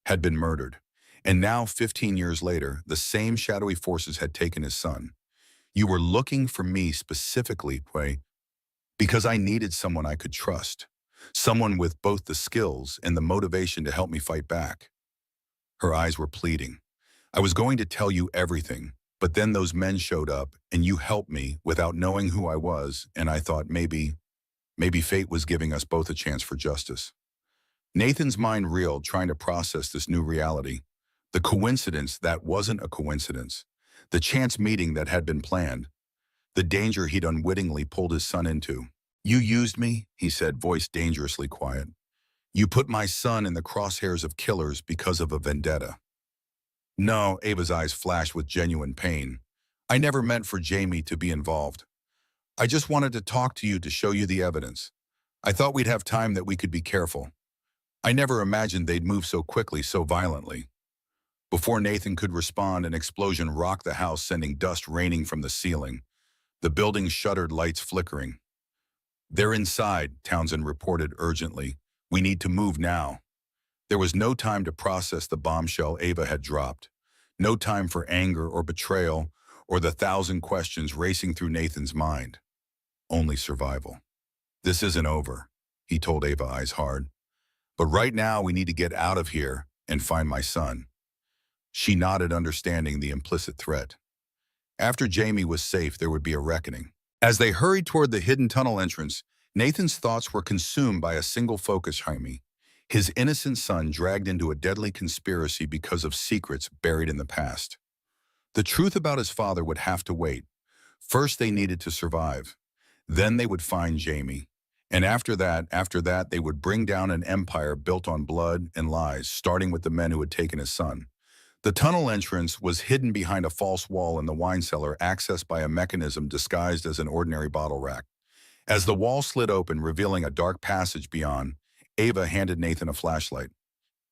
had been murdered. And now, 15 years later, the same shadowy forces had taken his son. You were looking for me specifically, Pui, because I needed someone I could trust, someone with both the skills and the motivation to help me fight back. Her eyes were pleading. I was going to tell you everything, but then those men showed up and you helped me without knowing who I was, and I thought maybe fate was giving us both a chance for justice. Nathan's mind reeled, trying to process this new reality. The coincidence that wasn't a coincidence. The chance meeting that had been planned. The danger he'd unwittingly pulled his son into. You used me, he said, voice dangerously quiet. You put my son in the crosshairs of killers because of a vendetta. No, Ava's eyes flashed with genuine pain. I never meant for Jamie to be involved. I just wanted to talk to you to show you the evidence. I thought we'd have time that we could be careful. I never imagined they'd move so quickly, so violently. Before Nathan could respond, an explosion rocked the house, sending dust raining from the ceiling. The building shuddered, lights flickering. They're inside, Townsend reported urgently. We need to move now. There was no time to process the bombshell Ava had dropped. No time for anger or betrayal or the 1,000 questions racing through Nathan's mind. Only survival. This isn't over, he told Ava, eyes hard. But right now we need to get out of here and find my son. She nodded, understanding the implicit threat. After Jamie was safe, there would be a reckoning. As they hurried toward the hidden tunnel entrance, Nathan's thoughts were consumed by a single focus, Jaime. His innocent son dragged into a deadly conspiracy because of secrets buried in the past. The truth about his father would have to wait. First, they needed to survive. Then they would find Jamie. And after that, they would bring down an empire built on blood and lies, starting with the men who had taken his son. The tunnel entrance was hidden behind a false wall in the wine cellar, accessed by a mechanism disguised as an ordinary bottle rack. As the wall slid open, revealing a dark passage beyond, Ava handed Nathan a flashlight.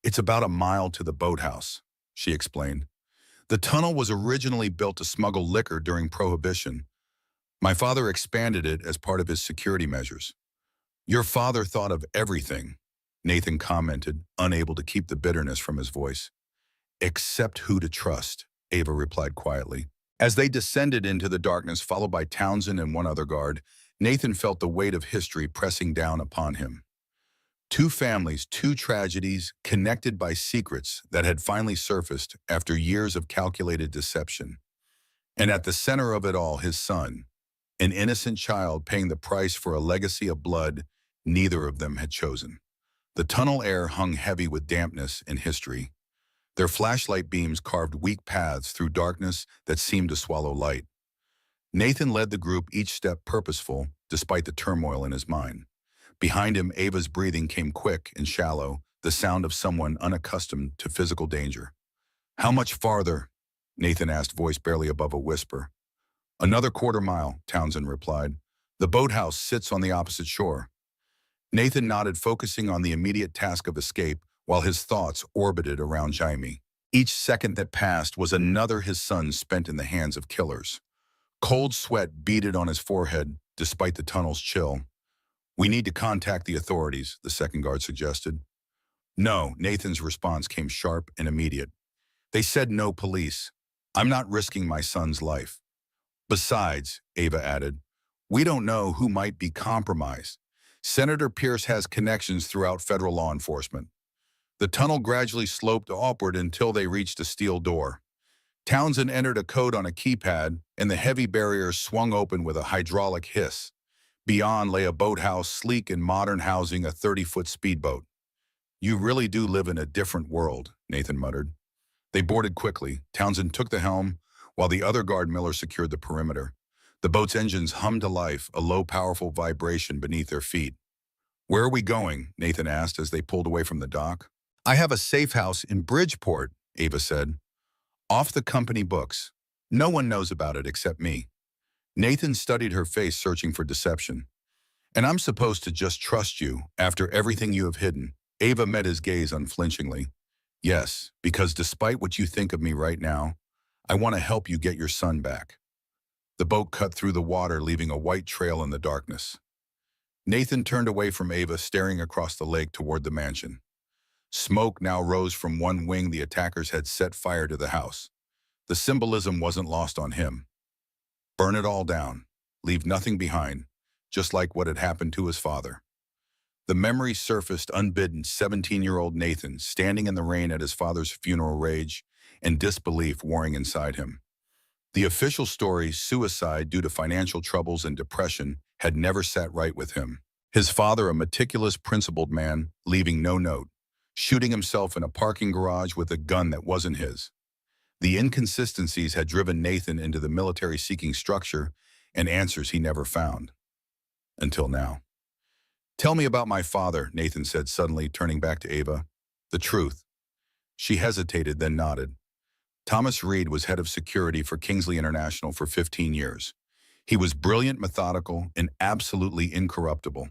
"It's about a mile to the boathouse," she explained. "The tunnel was originally built to smuggle liquor during Prohibition. My father expanded it as part of his security measures." "Your father thought of everything," Nathan commented, unable to keep the bitterness from his voice. "Except who to trust," Ava replied quietly. As they descended into the darkness, followed by Townsend and one other guard, Nathan felt the weight of history pressing down upon him. Two families, two tragedies, connected by secrets that had finally surfaced after years of calculated deception. And at the center of it all, his son, an innocent child paying the price for a legacy of blood neither of them had chosen. The tunnel air hung heavy with dampness and history. Their flashlight beams carved weak paths through darkness that seemed to swallow light. Nathan led the group, each step purposeful, despite the turmoil in his mind. Behind him, Ava's breathing came quick and shallow, the sound of someone unaccustomed to physical danger. "How much farther?" Nathan asked, voice barely above a whisper. "Another quarter-mile," Townsend replied. "The boathouse sits on the opposite shore." Nathan nodded, focusing on the immediate task of escape, while his thoughts orbited around Jaime. Each second that passed was another his son spent in the hands of killers. Cold sweat beaded on his forehead, despite the tunnel's chill. "We need to contact the authorities," the second guard suggested. "No," Nathan's response came sharp and immediate. "They said no police. I'm not risking my son's life." "Besides," Ava added, "we don't know who might be compromised. Senator Pierce has connections throughout federal law enforcement." The tunnel gradually sloped upward until they reached a steel door. Townsend entered a code on a keypad, and the heavy barrier swung open with a hydraulic hiss. Beyond lay a boathouse, sleek and modern, housing a 30-foot speedboat. "You really do live in a different world," Nathan muttered. They boarded quickly. Townsend took the helm, while the other guard Miller secured the perimeter. The boat's engines hummed to life, a low, powerful vibration beneath their feet. "Where are we going?" Nathan asked as they pulled away from the dock. "I have a safe house in Bridgeport," Ava said. "Off the company books. No one knows about it except me." Nathan studied her face, searching for deception. "And I'm supposed to just trust you after everything you have hidden?" Ava met his gaze unflinchingly. "Yes, because despite what you think of me right now, I want to help you get your son back." The boat cut through the water, leaving a white trail in the darkness. Nathan turned away from Ava, staring across the lake toward the mansion. Smoke now rose from one wing. The attackers had set fire to the house. The symbolism wasn't lost on him. Burn it all down. Leave nothing behind, just like what had happened to his father. The memory surfaced unbidden. 17-year-old Nathan, standing in the rain at his father's funeral, rage and disbelief warring inside him. The official story, suicide due to financial troubles and depression, had never sat right with him. His father, a meticulous, principled man, leaving no note, shooting himself in a parking garage with a gun that wasn't his. The inconsistencies had driven Nathan into the military-seeking structure and answers he never found. Until now. "Tell me about my father," Nathan said, suddenly turning back to Ava. "The truth." She hesitated, then nodded. "Thomas Reed was head of security for Kingsley International for 15 years. He was brilliant, methodical, and absolutely incorruptible.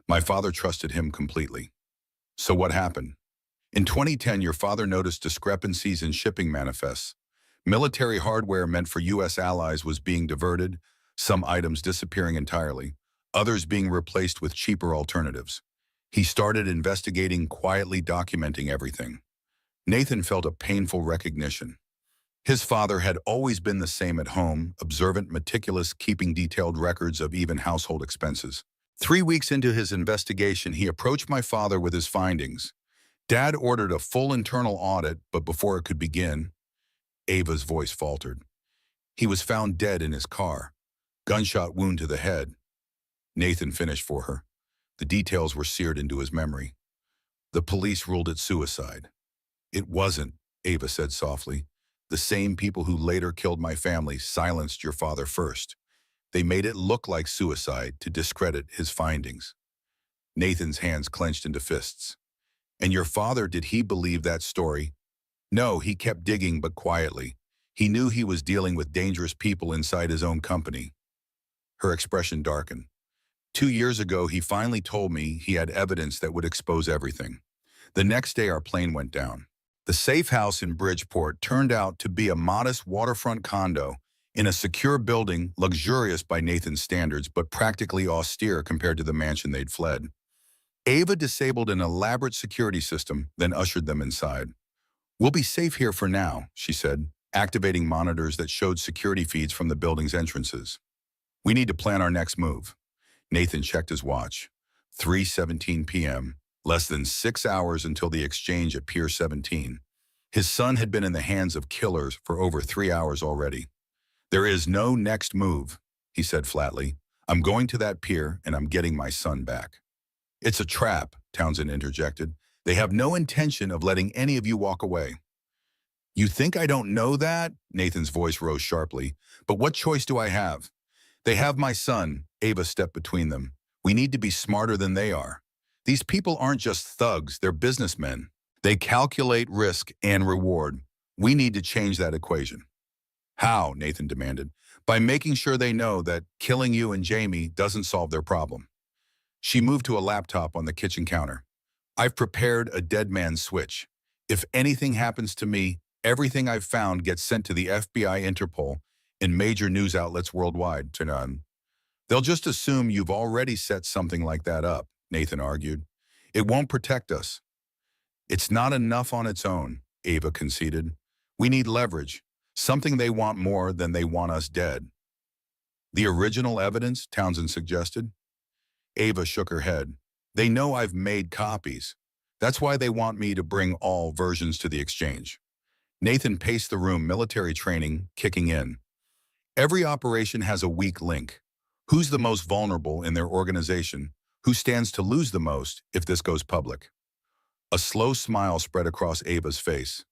My father trusted him completely." "So what happened?" "In 2010, your father noticed discrepancies in shipping manifests. Military hardware meant for U.S. allies was being diverted, some items disappearing entirely, others being replaced with cheaper alternatives. He started investigating, quietly documenting everything." Nathan felt a painful recognition. His father had always been the same at home, observant, meticulous, keeping detailed records of even household expenses. 3 weeks into his investigation, he approached my father with his findings. Dad ordered a full internal audit, but before it could begin, Ava's voice faltered. He was found dead in his car. Gunshot wound to the head. Nathan finished for her. The details were seared into his memory. The police ruled it suicide. It wasn't, Ava said softly. The same people who later killed my family silenced your father first. They made it look like suicide to discredit his findings. Nathan's hands clenched into fists. And your father, did he believe that story? No, he kept digging, but quietly. He knew he was dealing with dangerous people inside his own company. Her expression darkened. 2 years ago, he finally told me he had evidence that would expose everything. The next day, our plane went down. The safe house in Bridgeport turned out to be a modest waterfront condo in a secure building, luxurious by Nathan's standards, but practically austere compared to the mansion they'd fled. Ava disabled an elaborate security system, then ushered them inside. We'll be safe here for now, she said, activating monitors that showed security feeds from the building's entrances. We need to plan our next move. Nathan checked his watch. 3:17 p.m., less than 6 hours until the exchange at Pier 17. His son had been in the hands of killers for over 3 hours already. There is no next move, he said flatly. I'm going to that pier and I'm getting my son back. It's a trap, Townsend interjected. They have no intention of letting any of you walk away. You think I don't know that? Nathan's voice rose sharply. But what choice do I have? They have my son. Ava stepped between them. We need to be smarter than they are. These people aren't just thugs, they're businessmen. They calculate risk and reward. We need to change that equation. How? Nathan demanded. By making sure they know that killing you and Jamie doesn't solve their problem. She moved to a laptop on the kitchen counter. I've prepared a dead man's switch. If anything happens to me, everything I've found gets sent to the FBI, Interpol, and major news outlets worldwide. They'll just assume you've already set something like that up, Nathan argued. It won't protect us. It's not enough on its own, Ava conceded. We need leverage, something they want more than they want us dead. The original evidence, Townsend suggested. Ava shook her head. They know I've made copies. That's why they want me to bring all versions to the exchange. Nathan paced the room, military training kicking in. Every operation has a weak link. Who's the most vulnerable in their organization? Who stands to lose the most if this goes public? A slow smile spread across Ava's face.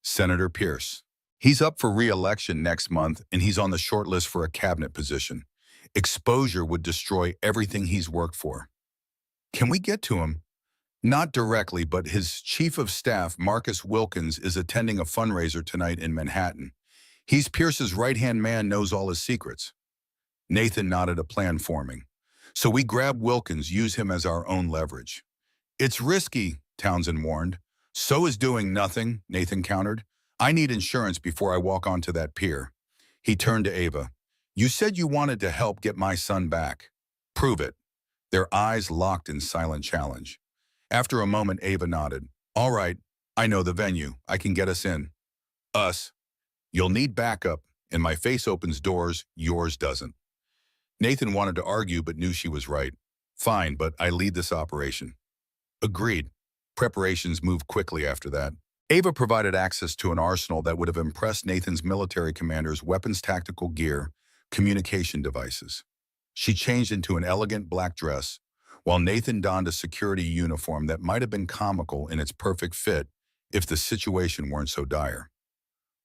Senator Pierce. He's up for re-election next month, and he's on the short list for a cabinet position. Exposure would destroy everything he's worked for. Can we get to him? Not directly, but his chief of staff, Marcus Wilkins, is attending a fundraiser tonight in Manhattan. He's Pierce's right-hand man, knows all his secrets. Nathan nodded, a plan forming. So we grab Wilkins, use him as our own leverage. It's risky, Townsend warned. So is doing nothing, Nathan countered. I need insurance before I walk onto that pier. He turned to Ava. You said you wanted to help get my son back. Prove it. Their eyes locked in silent challenge. After a moment, Ava nodded. All right, I know the venue. I can get us in. Us. You'll need backup, and my face opens doors, yours doesn't. Nathan wanted to argue but knew she was right. Fine, but I lead this operation. Agreed. Preparations moved quickly after that. Ava provided access to an arsenal that would have impressed Nathan's military commanders, weapons, tactical gear, communication devices. She changed into an elegant black dress, while Nathan donned a security uniform that might have been comical in its perfect fit if the situation weren't so dire.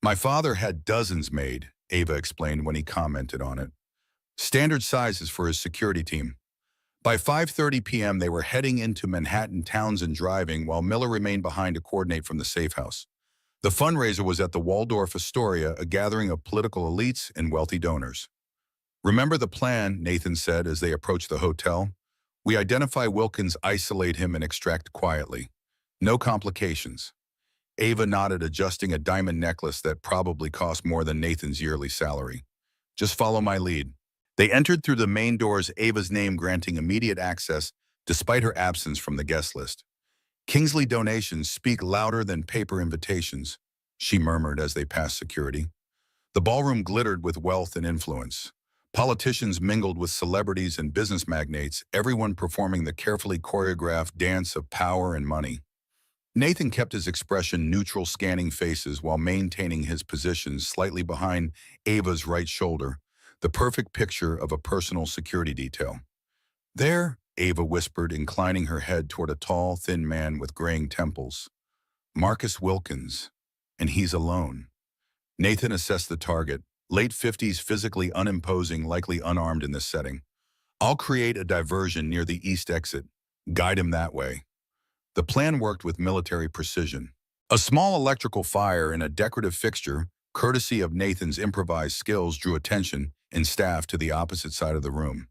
My father had dozens made, Ava explained when he commented on it. Standard sizes for his security team. By 5:30 p.m., they were heading into Manhattan, Townsend driving, while Miller remained behind to coordinate from the safe house. The fundraiser was at the Waldorf Astoria, a gathering of political elites and wealthy donors. Remember the plan, Nathan said as they approached the hotel. We identify Wilkins, isolate him, and extract quietly. No complications. Ava nodded, adjusting a diamond necklace that probably cost more than Nathan's yearly salary. Just follow my lead. They entered through the main doors, Ava's name granting immediate access despite her absence from the guest list. Kingsley donations speak louder than paper invitations, she murmured as they passed security. The ballroom glittered with wealth and influence. Politicians mingled with celebrities and business magnates, everyone performing the carefully choreographed dance of power and money. Nathan kept his expression neutral, scanning faces while maintaining his position slightly behind Ava's right shoulder. the perfect picture of a personal security detail. There, Ava whispered, inclining her head toward a tall, thin man with graying temples. Marcus Wilkins. And he's alone. Nathan assessed the target, late 50s, physically unimposing, likely unarmed in this setting. I'll create a diversion near the east exit. Guide him that way. The plan worked with military precision. A small electrical fire in a decorative fixture, courtesy of Nathan's improvised skills, drew attention and staff to the opposite side of the room.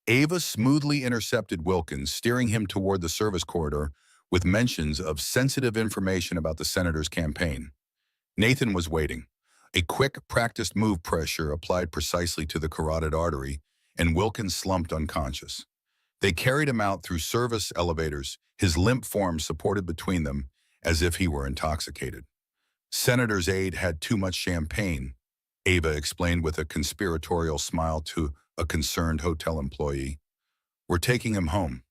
Ava smoothly intercepted Wilkins, steering him toward the service corridor with mentions of sensitive information about the senator's campaign. Nathan was waiting. A quick, practiced move pressure applied precisely to the carotid artery, and Wilkins slumped unconscious. They carried him out through service elevators, his limp form supported between them, as if he were intoxicated. Senator's aide had too much champagne, Ava explained with a conspiratorial smile to a concerned hotel employee. We're taking him home.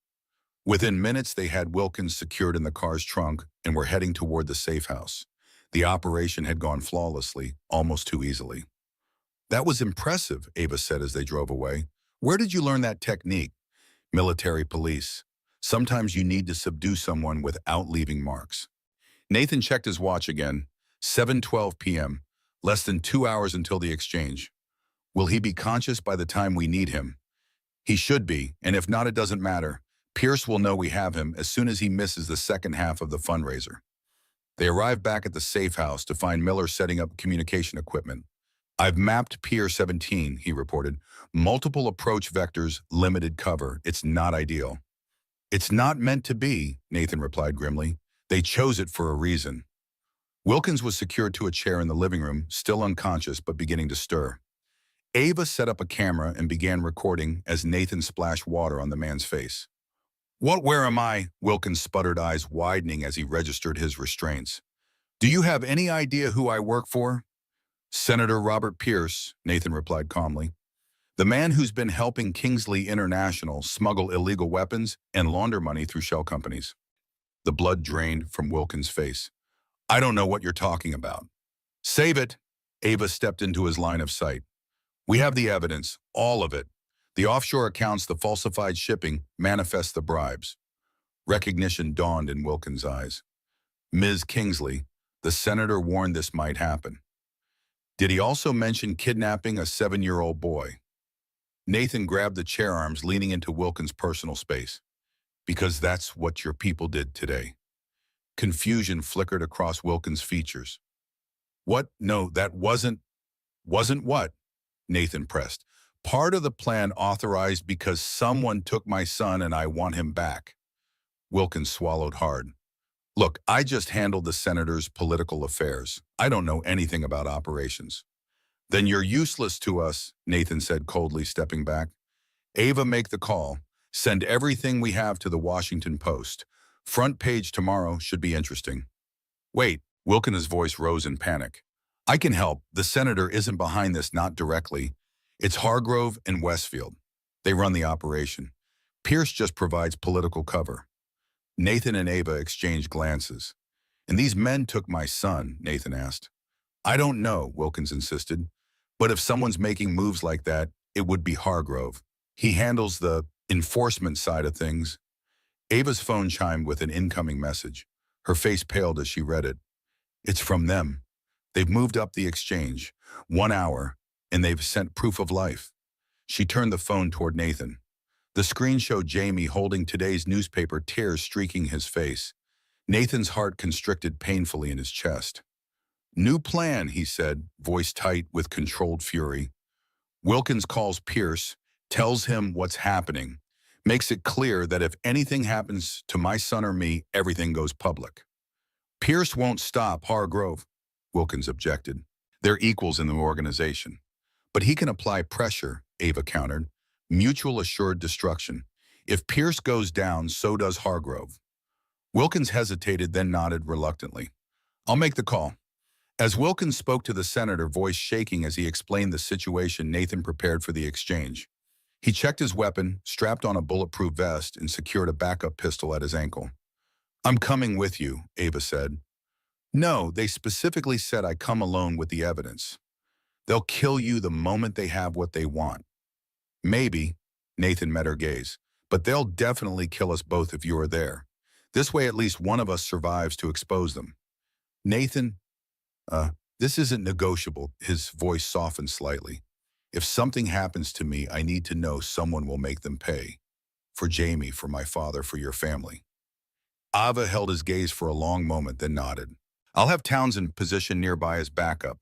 Within minutes, they had Wilkins secured in the car's trunk and were heading toward the safe house. The operation had gone flawlessly, almost too easily. That was impressive, Ava said as they drove away. Where did you learn that technique? Military police. Sometimes you need to subdue someone without leaving marks. Nathan checked his watch again. 7:12 p.m. Less than 2 hours until the exchange. Will he be conscious by the time we need him? He should be, and if not, it doesn't matter. Pierce will know we have him as soon as he misses the second half of the fundraiser. They arrived back at the safe house to find Miller setting up communication equipment. I've mapped Pier 17, he reported. Multiple approach vectors, limited cover. It's not ideal. It's not meant to be, Nathan replied grimly. They chose it for a reason. Wilkins was secured to a chair in the living room, still unconscious but beginning to stir. Ava set up a camera and began recording as Nathan splashed water on the man's face. Where am I? Wilkins sputtered, eyes widening as he registered his restraints. Do you have any idea who I work for? Senator Robert Pierce, Nathan replied calmly. The man who's been helping Kingsley International smuggle illegal weapons and launder money through shell companies. The blood drained from Wilkins' face. I don't know what you're talking about. Save it. Ava stepped into his line of sight. We have the evidence, all of it. The offshore accounts, the falsified shipping, manifest the bribes. Recognition dawned in Wilkins' eyes. Ms. Kingsley, the senator warned this might happen. Did he also mention kidnapping a 7-year-old boy? Nathan grabbed the chair arms, leaning into Wilkins' personal space. Because that's what your people did today. Confusion flickered across Wilkins' features. What? No, that wasn't what? Nathan pressed. Part of the plan authorized because someone took my son and I want him back. Wilkins swallowed hard. Look, I just handled the senator's political affairs. I don't know anything about operations. Then you're useless to us, Nathan said coldly, stepping back. Ava, make the call. Send everything we have to the Washington Post. Front page tomorrow should be interesting. Wait, Wilkins' voice rose in panic. I can help. The senator isn't behind this, not directly. It's Hargrove and Westfield. They run the operation. Pierce just provides political cover. Nathan and Ava exchanged glances. And these men took my son, Nathan asked. I don't know, Wilkins insisted. But if someone's making moves like that, it would be Hargrove. He handles the enforcement side of things. Ava's phone chimed with an incoming message. Her face paled as she read it. It's from them. They've moved up the exchange. 1 hour. And they've sent proof of life. She turned the phone toward Nathan. The screen showed Jamie holding today's newspaper, tears streaking his face. Nathan's heart constricted painfully in his chest. New plan, he said, voice tight with controlled fury. Wilkins calls Pierce, tells him what's happening, makes it clear that if anything happens to my son or me, everything goes public. Pierce won't stop Hargrove, Wilkins objected. They're equals in the organization. But he can apply pressure, Ava countered. Mutual assured destruction. If Pierce goes down, so does Hargrove. Wilkins hesitated, then nodded reluctantly. I'll make the call. As Wilkins spoke to the senator, voice shaking as he explained the situation, Nathan prepared for the exchange. He checked his weapon, strapped on a bulletproof vest, and secured a backup pistol at his ankle. I'm coming with you, Ava said. No, they specifically said I come alone with the evidence. They'll kill you the moment they have what they want. Maybe, Nathan met her gaze, but they'll definitely kill us both if you are there. This way at least one of us survives to expose them. Nathan, uh, this isn't negotiable. His voice softened slightly. If something happens to me, I need to know someone will make them pay. For Jamie, for my father, for your family. Ava held his gaze for a long moment, then nodded. I'll have Townsend positioned nearby as backup,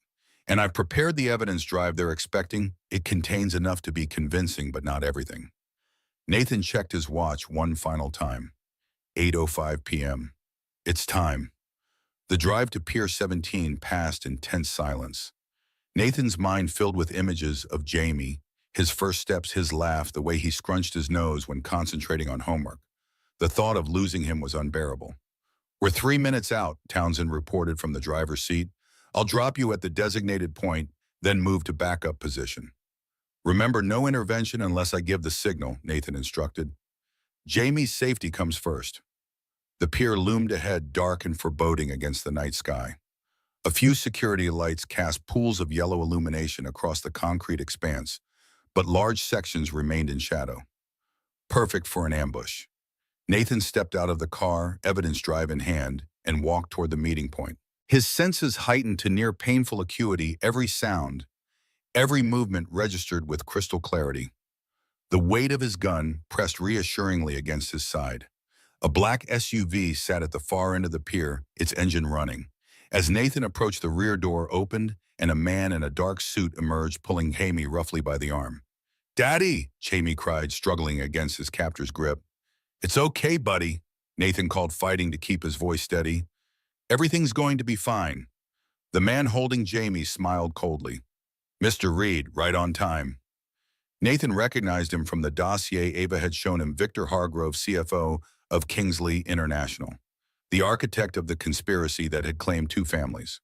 and I've prepared the evidence drive they're expecting. It contains enough to be convincing, but not everything. Nathan checked his watch one final time. 8:05 p.m. It's time. The drive to Pier 17 passed in tense silence. Nathan's mind filled with images of Jamie, his first steps, his laugh, the way he scrunched his nose when concentrating on homework. The thought of losing him was unbearable. We're 3 minutes out, Townsend reported from the driver's seat. I'll drop you at the designated point, then move to backup position. Remember, no intervention unless I give the signal, Nathan instructed. Jamie's safety comes first. The pier loomed ahead, dark and foreboding against the night sky. A few security lights cast pools of yellow illumination across the concrete expanse, but large sections remained in shadow. Perfect for an ambush. Nathan stepped out of the car, evidence drive in hand, and walked toward the meeting point. His senses heightened to near painful acuity, every sound, every movement registered with crystal clarity. The weight of his gun pressed reassuringly against his side. A black SUV sat at the far end of the pier, its engine running. As Nathan approached, the rear door opened, and a man in a dark suit emerged, pulling Jamie roughly by the arm. "Daddy!" Jamie cried, struggling against his captor's grip. "It's okay, buddy," Nathan called, fighting to keep his voice steady. "Everything's going to be fine." The man holding Jamie smiled coldly. "Mr. Reed, right on time." Nathan recognized him from the dossier Ava had shown him, Victor Hargrove, CFO of Kingsley International, the architect of the conspiracy that had claimed two families.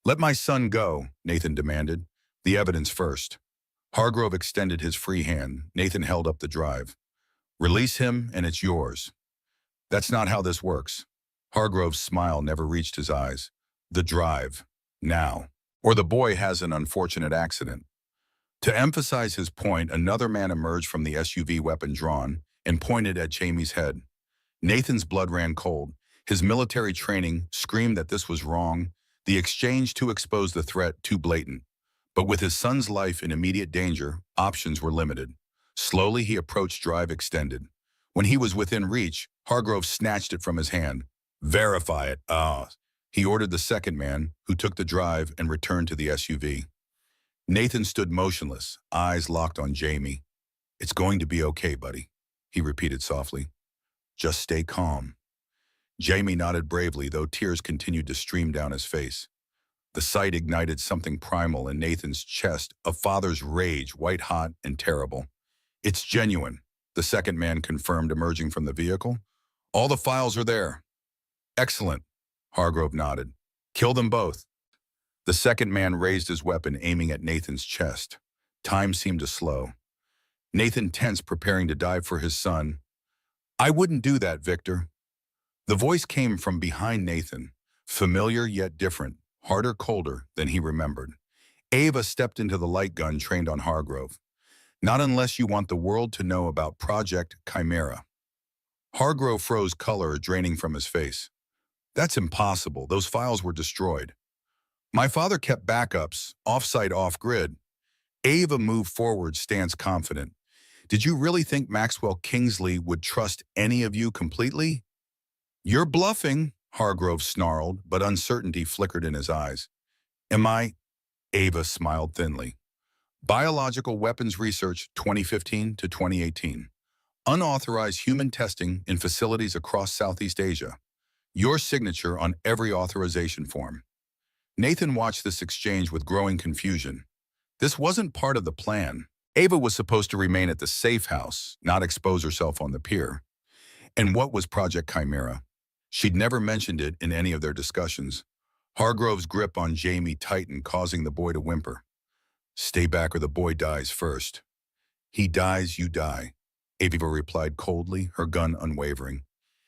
"Let my son go," Nathan demanded. "The evidence first." Hargrove extended his free hand. Nathan held up the drive. "Release him, and it's yours." "That's not how this works." Hargrove's smile never reached his eyes. "The drive. Now. Or the boy has an unfortunate accident." To emphasize his point, another man emerged from the SUV, weapon drawn, and pointed at Jamie's head. Nathan's blood ran cold. His military training screamed that this was wrong, the exchange to expose the threat too blatant. But with his son's life in immediate danger, options were limited. Slowly he approached, drive extended. When he was within reach, Hargrove snatched it from his hand. "Verify it." He ordered the second man, who took the drive and returned to the SUV. Nathan stood motionless, eyes locked on Jamie. "It's going to be okay, buddy," he repeated softly. "Just stay calm." Jamie nodded bravely, though tears continued to stream down his face. The sight ignited something primal in Nathan's chest, a father's rage, white-hot and terrible. "It's genuine," the second man confirmed, emerging from the vehicle. "All the files are there." "Excellent," Hargrove nodded. "Kill them both." The second man raised his weapon, aiming at Nathan's chest. Time seemed to slow. Nathan tensed, preparing to dive for his son. "I wouldn't do that, Victor." The voice came from behind Nathan, familiar yet different, harder, colder than he remembered. Ava stepped into the light gun trained on Hargrove. "Not unless you want the world to know about Project Chimera." Hargrove froze, color draining from his face. "That's impossible. Those files were destroyed." "My father kept backups, off-site, off-grid." Ava moved forward, stance confident. "Did you really think Maxwell Kingsley would trust any of you completely?" "You're bluffing," Hargrove snarled, but uncertainty flickered in his eyes. "Am I?" Ava smiled thinly. "Biological Weapons Research 2015 to 2018. Unauthorized human testing in facilities across Southeast Asia. Your signature on every authorization form." Nathan watched this exchange with growing confusion. This wasn't part of the plan. Ava was supposed to remain at the safe house, not expose herself on the pier. And what was Project Chimera? She'd never mentioned it in any of their discussions. Hargrove's grip on Jamie tightened, causing the boy to whimper. "Stay back or the boy dies first." "He dies, you die," Ava replied coldly, her gun unwavering.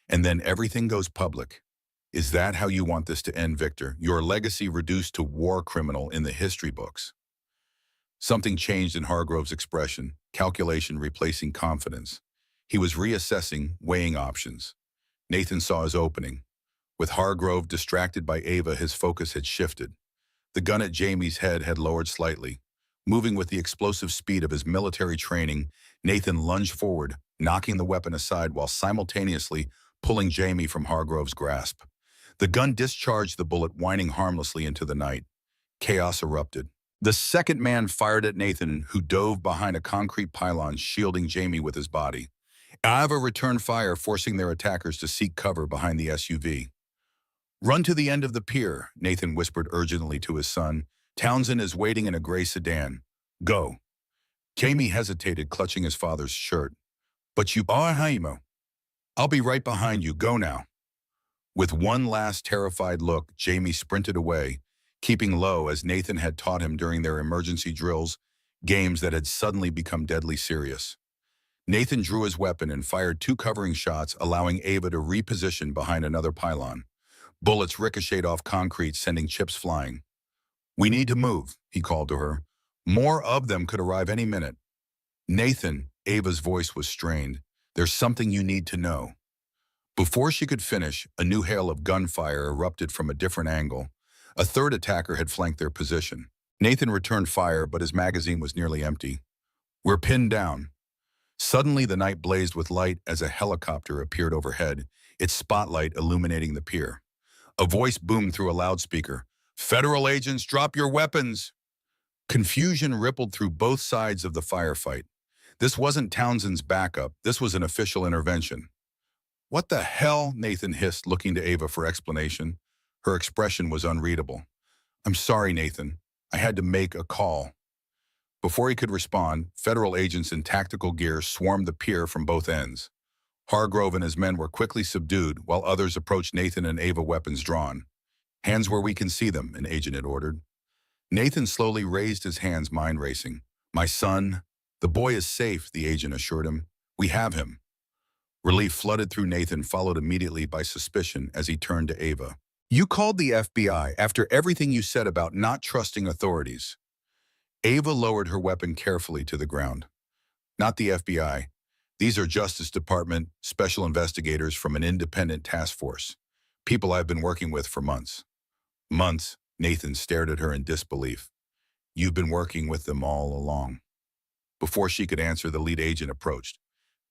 "And then everything goes public. Is that how you want this to end, Victor? Your legacy reduced to war criminal in the history books?" Something changed in Hargrove's expression, calculation replacing confidence. He was reassessing, weighing options. Nathan saw his opening. With Hargrove distracted by Ava, his focus had shifted. The gun at Jamie's head had lowered slightly. Moving with the explosive speed of his military training, Nathan lunged forward, knocking the weapon aside while simultaneously pulling Jamie from Hargrove's grasp. The gun discharged the bullet, whining harmlessly into the night. Chaos erupted. The second man fired at Nathan, who dove behind a concrete pylon, shielding Jamie with his body. Ava returned fire, forcing their attackers to seek cover behind the SUV. "Run to the end of the pier," Nathan whispered urgently to his son. "Townsend is waiting in a gray sedan. Go." Jamie hesitated, clutching his father's shirt. "But you are Haimo. I'll be right behind you. Go now." With one last terrified look, Jamie sprinted away, keeping low as Nathan had taught him during their emergency drills, games that had suddenly become deadly serious. Nathan drew his weapon and fired 2 covering shots, allowing Ava to reposition behind another pylon. Bullets ricocheted off concrete, sending chips flying. "We need to move," he called to her. "More of them could arrive any minute." "Nathan," Ava's voice was strained, "there's something you need to know." Before she could finish, a new hail of gunfire erupted from a different angle. A third attacker had flanked their position. Nathan returned fire, but his magazine was nearly empty. "We're pinned down." Suddenly, the night blazed with light as a helicopter appeared overhead, its spotlight illuminating the pier. A voice boomed through a loudspeaker. "Federal agents, drop your weapons!" Confusion rippled through both sides of the firefight. This wasn't Townsend's backup. This was an official intervention. "What the hell?" Nathan hissed, looking to Ava for explanation. Her expression was unreadable. "I'm sorry, Nathan. I had to make a call." Before he could respond, federal agents in tactical gear swarmed the pier from both ends. Hargrove and his men were quickly subdued, while others approached Nathan and Ava, weapons drawn. "Hands where we can see them," an agent had ordered. Nathan slowly raised his hands, mind racing. "My son." "The boy is safe," the agent assured him. "We have him." Relief flooded through Nathan, followed immediately by suspicion as he turned to Ava. "You called the FBI after everything you said about not trusting authorities." Ava lowered her weapon carefully to the ground. "Not the FBI. These are Justice Department special investigators from an independent task force. People I've been working with for months." "Months?" Nathan stared at her in disbelief. "You've been working with them all along." Before she could answer, the lead agent approached.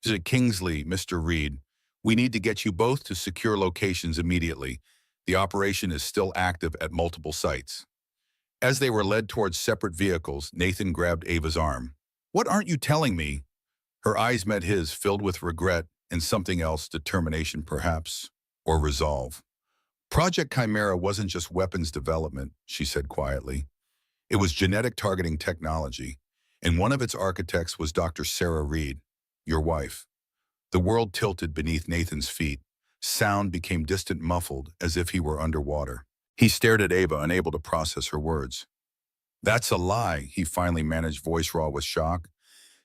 "Is it Kingsley, Mr. Reed? We need to get you both to secure locations immediately. The operation is still active at multiple sites." As they were led towards separate vehicles, Nathan grabbed Ava's arm. "What aren't you telling me?" Her eyes met his, filled with regret and something else, determination perhaps, or resolve. "Project Chimera wasn't just weapons development," she said quietly. "It was genetic targeting technology, and one of its architects was Dr. Sarah Reed, your wife." The world tilted beneath Nathan's feet. Sound became distant, muffled, as if he were underwater. He stared at Ava, unable to process her words. "That's a lie," he finally managed, voice raw with shock.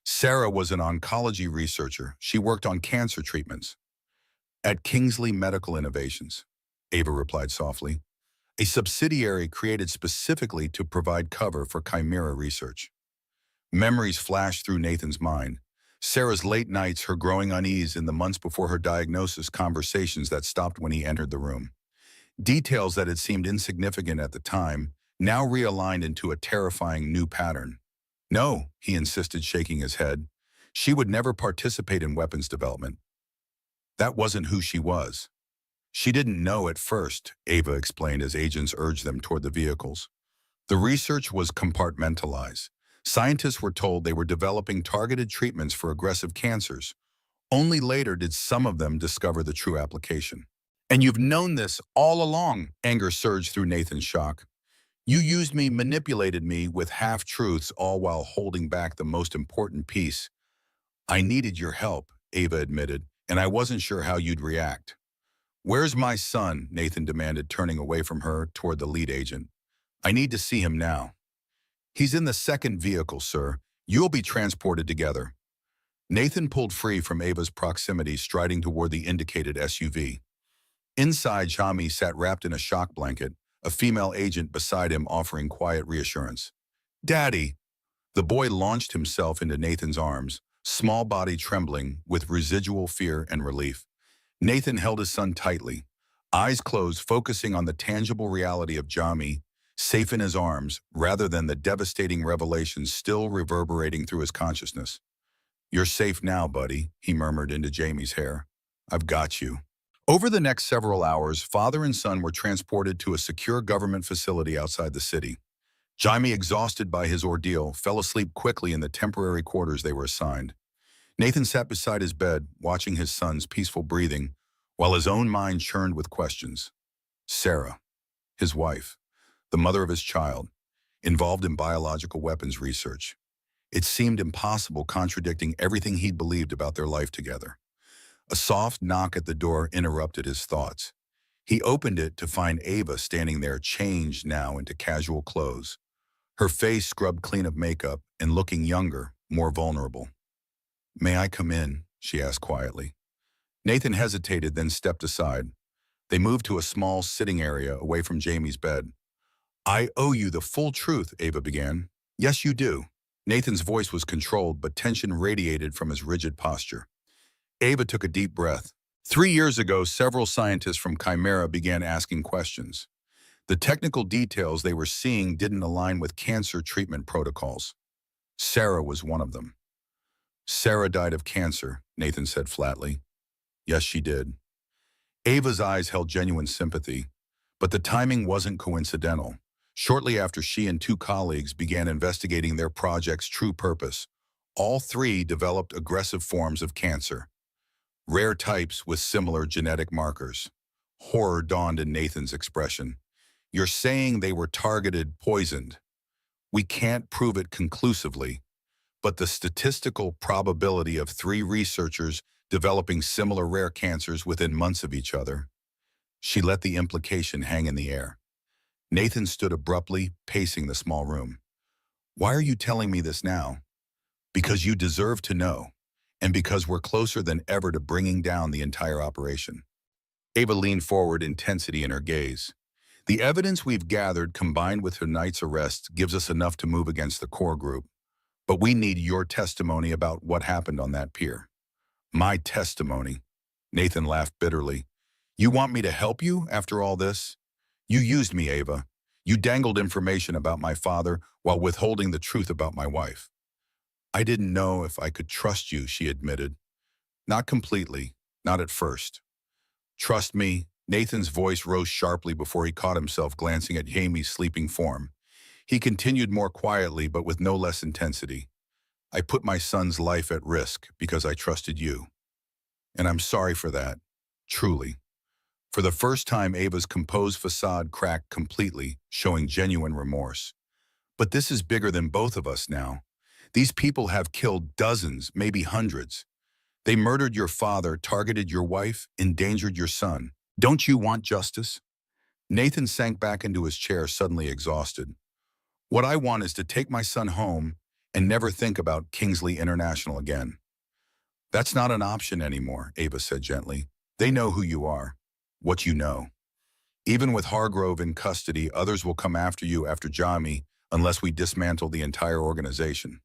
"Sarah was an oncology researcher. She worked on cancer treatments." "At Kingsley Medical Innovations," Ava replied softly. "A subsidiary created specifically to provide cover for Chimera research." Memories flashed through Nathan's mind. Sarah's late nights, her growing unease in the months before her diagnosis, conversations that stopped when he entered the room. Details that had seemed insignificant at the time now realigned into a terrifying new pattern. "No," he insisted, shaking his head. "She would never participate in weapons development. That wasn't who she was." "She didn't know at first," Ava explained as agents urged them toward the vehicles. "The research was compartmentalized. Scientists were told they were developing targeted treatments for aggressive cancers. Only later did some of them discover the true application." "And you've known this all along," anger surged through Nathan's shock. "You used me, manipulated me with half-truths, all while holding back the most important piece." "I needed your help," Ava admitted, "and I wasn't sure how you'd react." "Where's my son?" Nathan demanded, turning away from her toward the lead agent. "I need to see him now." "He's in the second vehicle, sir. You'll be transported together." Nathan pulled free from Ava's proximity, striding toward the indicated SUV. Inside, Jami sat wrapped in a shock blanket, a female agent beside him offering quiet reassurance. "Daddy." The boy launched himself into Nathan's arms, small body trembling with residual fear and relief. Nathan held his son tightly, eyes closed, focusing on the tangible reality of Jami, safe in his arms, rather than the devastating revelations still reverberating through his consciousness. "You're safe now, buddy," he murmured into Jamie's hair. "I've got you." Over the next several hours, father and son were transported to a secure government facility outside the city. Jaime, exhausted by his ordeal, fell asleep quickly in the temporary quarters they were assigned. Nathan sat beside his bed, watching his son's peaceful breathing, while his own mind churned with questions. Sarah, his wife, the mother of his child, involved in biological weapons research. It seemed impossible, contradicting everything he'd believed about their life together. A soft knock at the door interrupted his thoughts. He opened it to find Ava standing there, changed now into casual clothes, her face scrubbed clean of makeup and looking younger, more vulnerable. "May I come in?" she asked quietly. Nathan hesitated, then stepped aside. They moved to a small sitting area away from Jamie's bed. "I owe you the full truth," Ava began. "Yes, you do." Nathan's voice was controlled, but tension radiated from his rigid posture. Ava took a deep breath. 3 years ago, several scientists from Chimera began asking questions. The technical details they were seeing didn't align with cancer treatment protocols. Sarah was one of them. "Sarah died of cancer," Nathan said flatly. "Yes, she did." Ava's eyes held genuine sympathy, but the timing wasn't coincidental. Shortly after she and two colleagues began investigating their project's true purpose, all three developed aggressive forms of cancer, rare types with similar genetic markers. Horror dawned in Nathan's expression. "You're saying they were targeted, poisoned. We can't prove it conclusively, but the statistical probability of three researchers developing similar rare cancers within months of each other." She let the implication hang in the air. Nathan stood abruptly, pacing the small room. "Why are you telling me this now?" "Because you deserve to know, and because we're closer than ever to bringing down the entire operation." Ava leaned forward, intensity in her gaze. "The evidence we've gathered, combined with tonight's arrest, gives us enough to move against the core group. But we need your testimony about what happened on that pier." "My testimony?" Nathan laughed bitterly. "You want me to help you after all this? You used me, Ava. You dangled information about my father while withholding the truth about my wife." "I didn't know if I could trust you," she admitted. "Not completely, not at first." "Trust me." Nathan's voice rose sharply before he caught himself glancing at Jamie's sleeping form. He continued more quietly, but with no less intensity. "I put my son's life at risk because I trusted you. And I'm sorry for that, truly." For the first time, Ava's composed facade cracked completely, showing genuine remorse. "But this is bigger than both of us now. These people have killed dozens, maybe hundreds. They murdered your father, targeted your wife, endangered your son. Don't you want justice?" Nathan sank back into his chair, suddenly exhausted. "What I want is to take my son home and never think about Kingsley International again." "That's not an option anymore," Ava said gently. "They know who you are, what you know. Even with Hargrove in custody, others will come after you after Jami unless we dismantle the entire organization."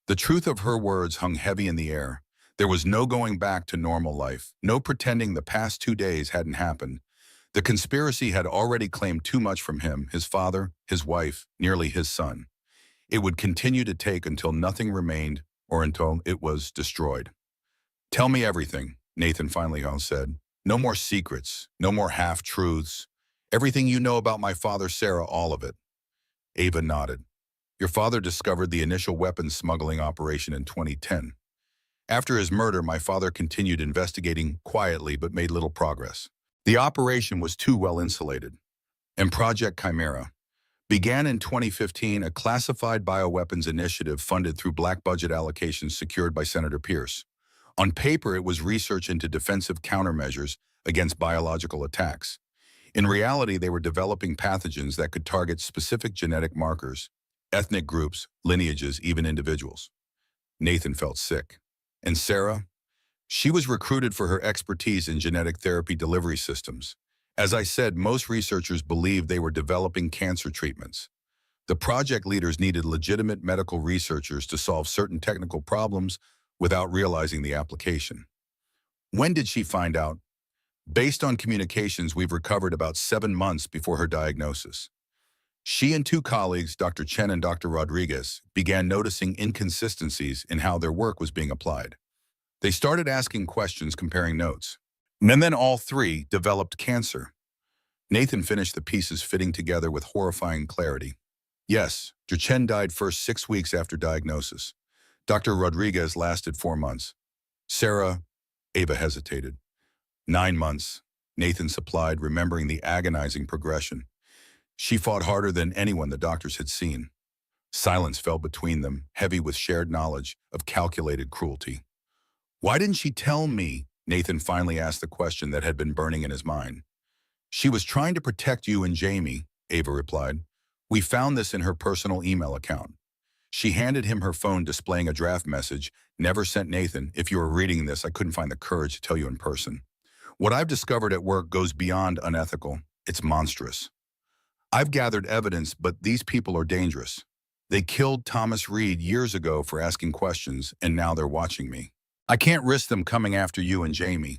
The truth of her words hung heavy in the air. There was no going back to normal life, no pretending the past 2 days hadn't happened. The conspiracy had already claimed too much from him, his father, his wife, nearly his son. It would continue to take until nothing remained or until it was destroyed. "Tell me everything," Nathan finally said. "No more secrets, no more half-truths. Everything you know about my father, Sarah, all of it." Ava nodded. "Your father discovered the initial weapons smuggling operation in 2010. After his murder, my father continued investigating quietly but made little progress. The operation was too well insulated. And Project Chimera began in 2015, a classified bioweapons initiative funded through black budget allocations secured by Senator Pierce. On paper, it was research into defensive countermeasures against biological attacks. In reality, they were developing pathogens that could target specific genetic markers, ethnic groups, lineages, even individuals." Nathan felt sick. "And Sarah? She was recruited for her expertise in genetic therapy delivery systems. As I said, most researchers believed they were developing cancer treatments. The project leaders needed legitimate medical researchers to solve certain technical problems without realizing the application. When did she find out? Based on communications we've recovered about 7 months before her diagnosis. She and two colleagues, Dr. Chen and Dr. Rodriguez, began noticing inconsistencies in how their work was being applied. They started asking questions, comparing notes. And then all three developed cancer. Nathan finished the pieces fitting together with horrifying clarity. Yes, Chen died first 6 weeks after diagnosis. Dr. Rodriguez lasted 4 months. Sarah, Ava hesitated. 9 months, Nathan supplied, remembering the agonizing progression. She fought harder than anyone the doctors had seen. Silence fell between them, heavy with shared knowledge of calculated cruelty. Why didn't she tell me? Nathan finally asked the question that had been burning in his mind. She was trying to protect you and Jamie, Ava replied. We found this in her personal email account. She handed him her phone displaying a draft message. Never sent Nathan. If you were reading this, I couldn't find the courage to tell you in person. What I've discovered at work goes beyond unethical. It's monstrous. I've gathered evidence, but these people are dangerous. They killed Thomas Reed years ago for asking questions, and now they're watching me. I can't risk them coming after you and Jamie.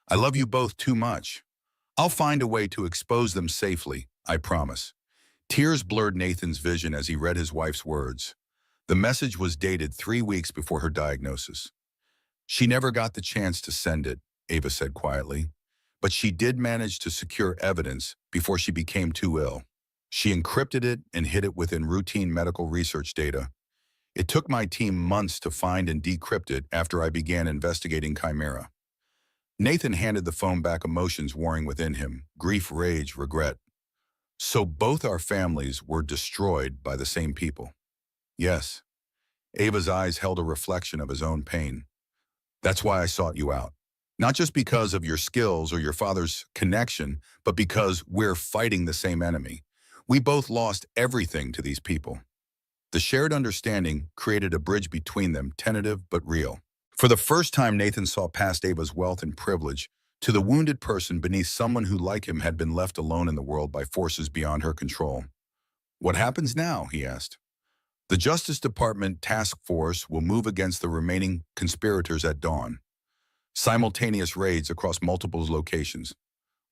I love you both too much. I'll find a way to expose them safely, I promise. Tears blurred Nathan's vision as he read his wife's words. The message was dated 3 weeks before her diagnosis. She never got the chance to send it, Ava said quietly, but she did manage to secure evidence before she became too ill. She encrypted it and hid it within routine medical research data. It took my team months to find and decrypt it after I began investigating Chimera. Nathan handed the phone back, emotions warring within him, grief, rage, regret. So both our families were destroyed by the same people. Yes. Ava's eyes held a reflection of his own pain. That's why I sought you out. Not just because of your skills or your father's connection, but because we're fighting the same enemy. We both lost everything to these people. The shared understanding created a bridge between them, tentative but real. For the first time, Nathan saw past Ava's wealth and privilege to the wounded person beneath someone who, like him, had been left alone in the world by forces beyond her control. What happens now? He asked. The Justice Department task force will move against the remaining conspirators at dawn. Simultaneous raids across multiple locations.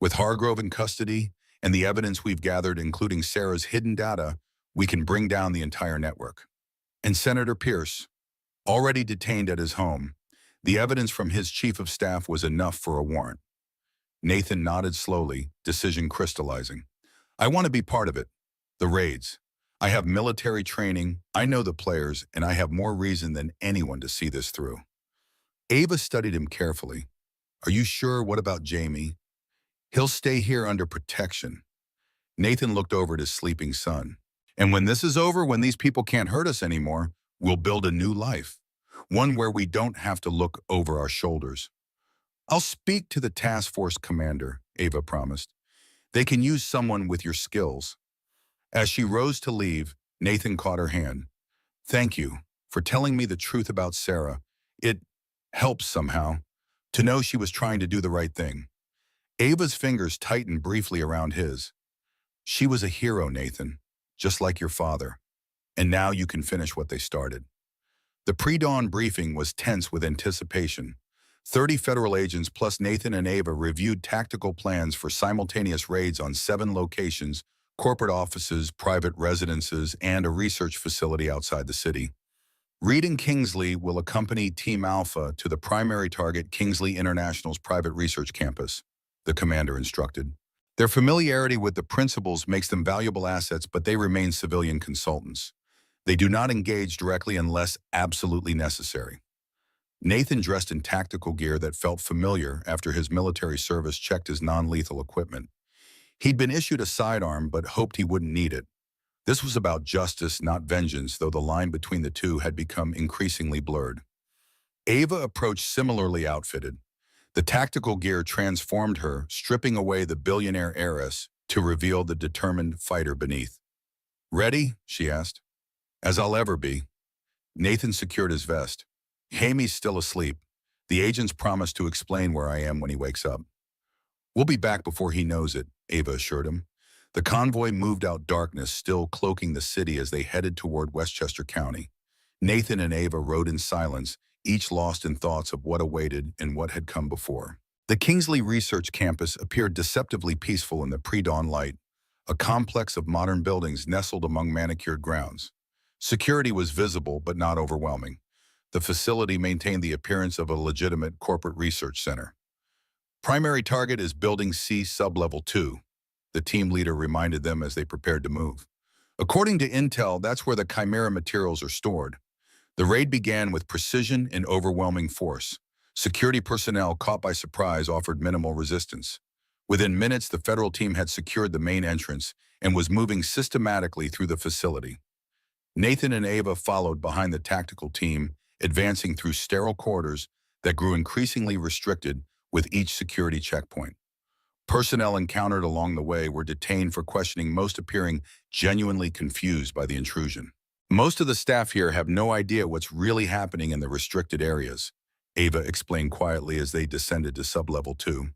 With Hargrove in custody and the evidence we've gathered, including Sarah's hidden data, we can bring down the entire network. And Senator Pierce, already detained at his home, the evidence from his chief of staff was enough for a warrant. Nathan nodded slowly, decision crystallizing. I want to be part of it. The raids. I have military training, I know the players, and I have more reason than anyone to see this through. Ava studied him carefully. Are you sure? What about Jamie? He'll stay here under protection. Nathan looked over at his sleeping son. And when this is over, when these people can't hurt us anymore, we'll build a new life. One where we don't have to look over our shoulders. I'll speak to the task force commander, Ava promised. They can use someone with your skills. As she rose to leave, Nathan caught her hand. Thank you for telling me the truth about Sarah. It helps somehow to know she was trying to do the right thing. Ava's fingers tightened briefly around his. She was a hero, Nathan, just like your father. And now you can finish what they started. The pre-dawn briefing was tense with anticipation. 30 federal agents plus Nathan and Ava reviewed tactical plans for simultaneous raids on 7 locations, corporate offices, private residences, and a research facility outside the city. Reed and Kingsley will accompany Team Alpha to the primary target, Kingsley International's private research campus, the commander instructed. Their familiarity with the principals makes them valuable assets, but they remain civilian consultants. They do not engage directly unless absolutely necessary. Nathan, dressed in tactical gear that felt familiar after his military service, checked his non-lethal equipment. He'd been issued a sidearm but hoped he wouldn't need it. This was about justice, not vengeance, though the line between the two had become increasingly blurred. Ava approached similarly outfitted. The tactical gear transformed her, stripping away the billionaire heiress to reveal the determined fighter beneath. Ready? She asked. As I'll ever be. Nathan secured his vest. Amy's still asleep. The agents promised to explain where I am when he wakes up. We'll be back before he knows it, Ava assured him. The convoy moved out darkness, still cloaking the city as they headed toward Westchester County. Nathan and Ava rode in silence, each lost in thoughts of what awaited and what had come before. The Kingsley Research Campus appeared deceptively peaceful in the pre-dawn light, a complex of modern buildings nestled among manicured grounds. Security was visible but not overwhelming. The facility maintained the appearance of a legitimate corporate research center. Primary target is Building C Sublevel 2, the team leader reminded them as they prepared to move. According to intel, that's where the Chimera materials are stored. The raid began with precision and overwhelming force. Security personnel caught by surprise offered minimal resistance. Within minutes, the federal team had secured the main entrance and was moving systematically through the facility. Nathan and Ava followed behind the tactical team, advancing through sterile corridors that grew increasingly restricted with each security checkpoint. Personnel encountered along the way were detained for questioning, most appearing genuinely confused by the intrusion. Most of the staff here have no idea what's really happening in the restricted areas, Ava explained quietly as they descended to Sublevel 2.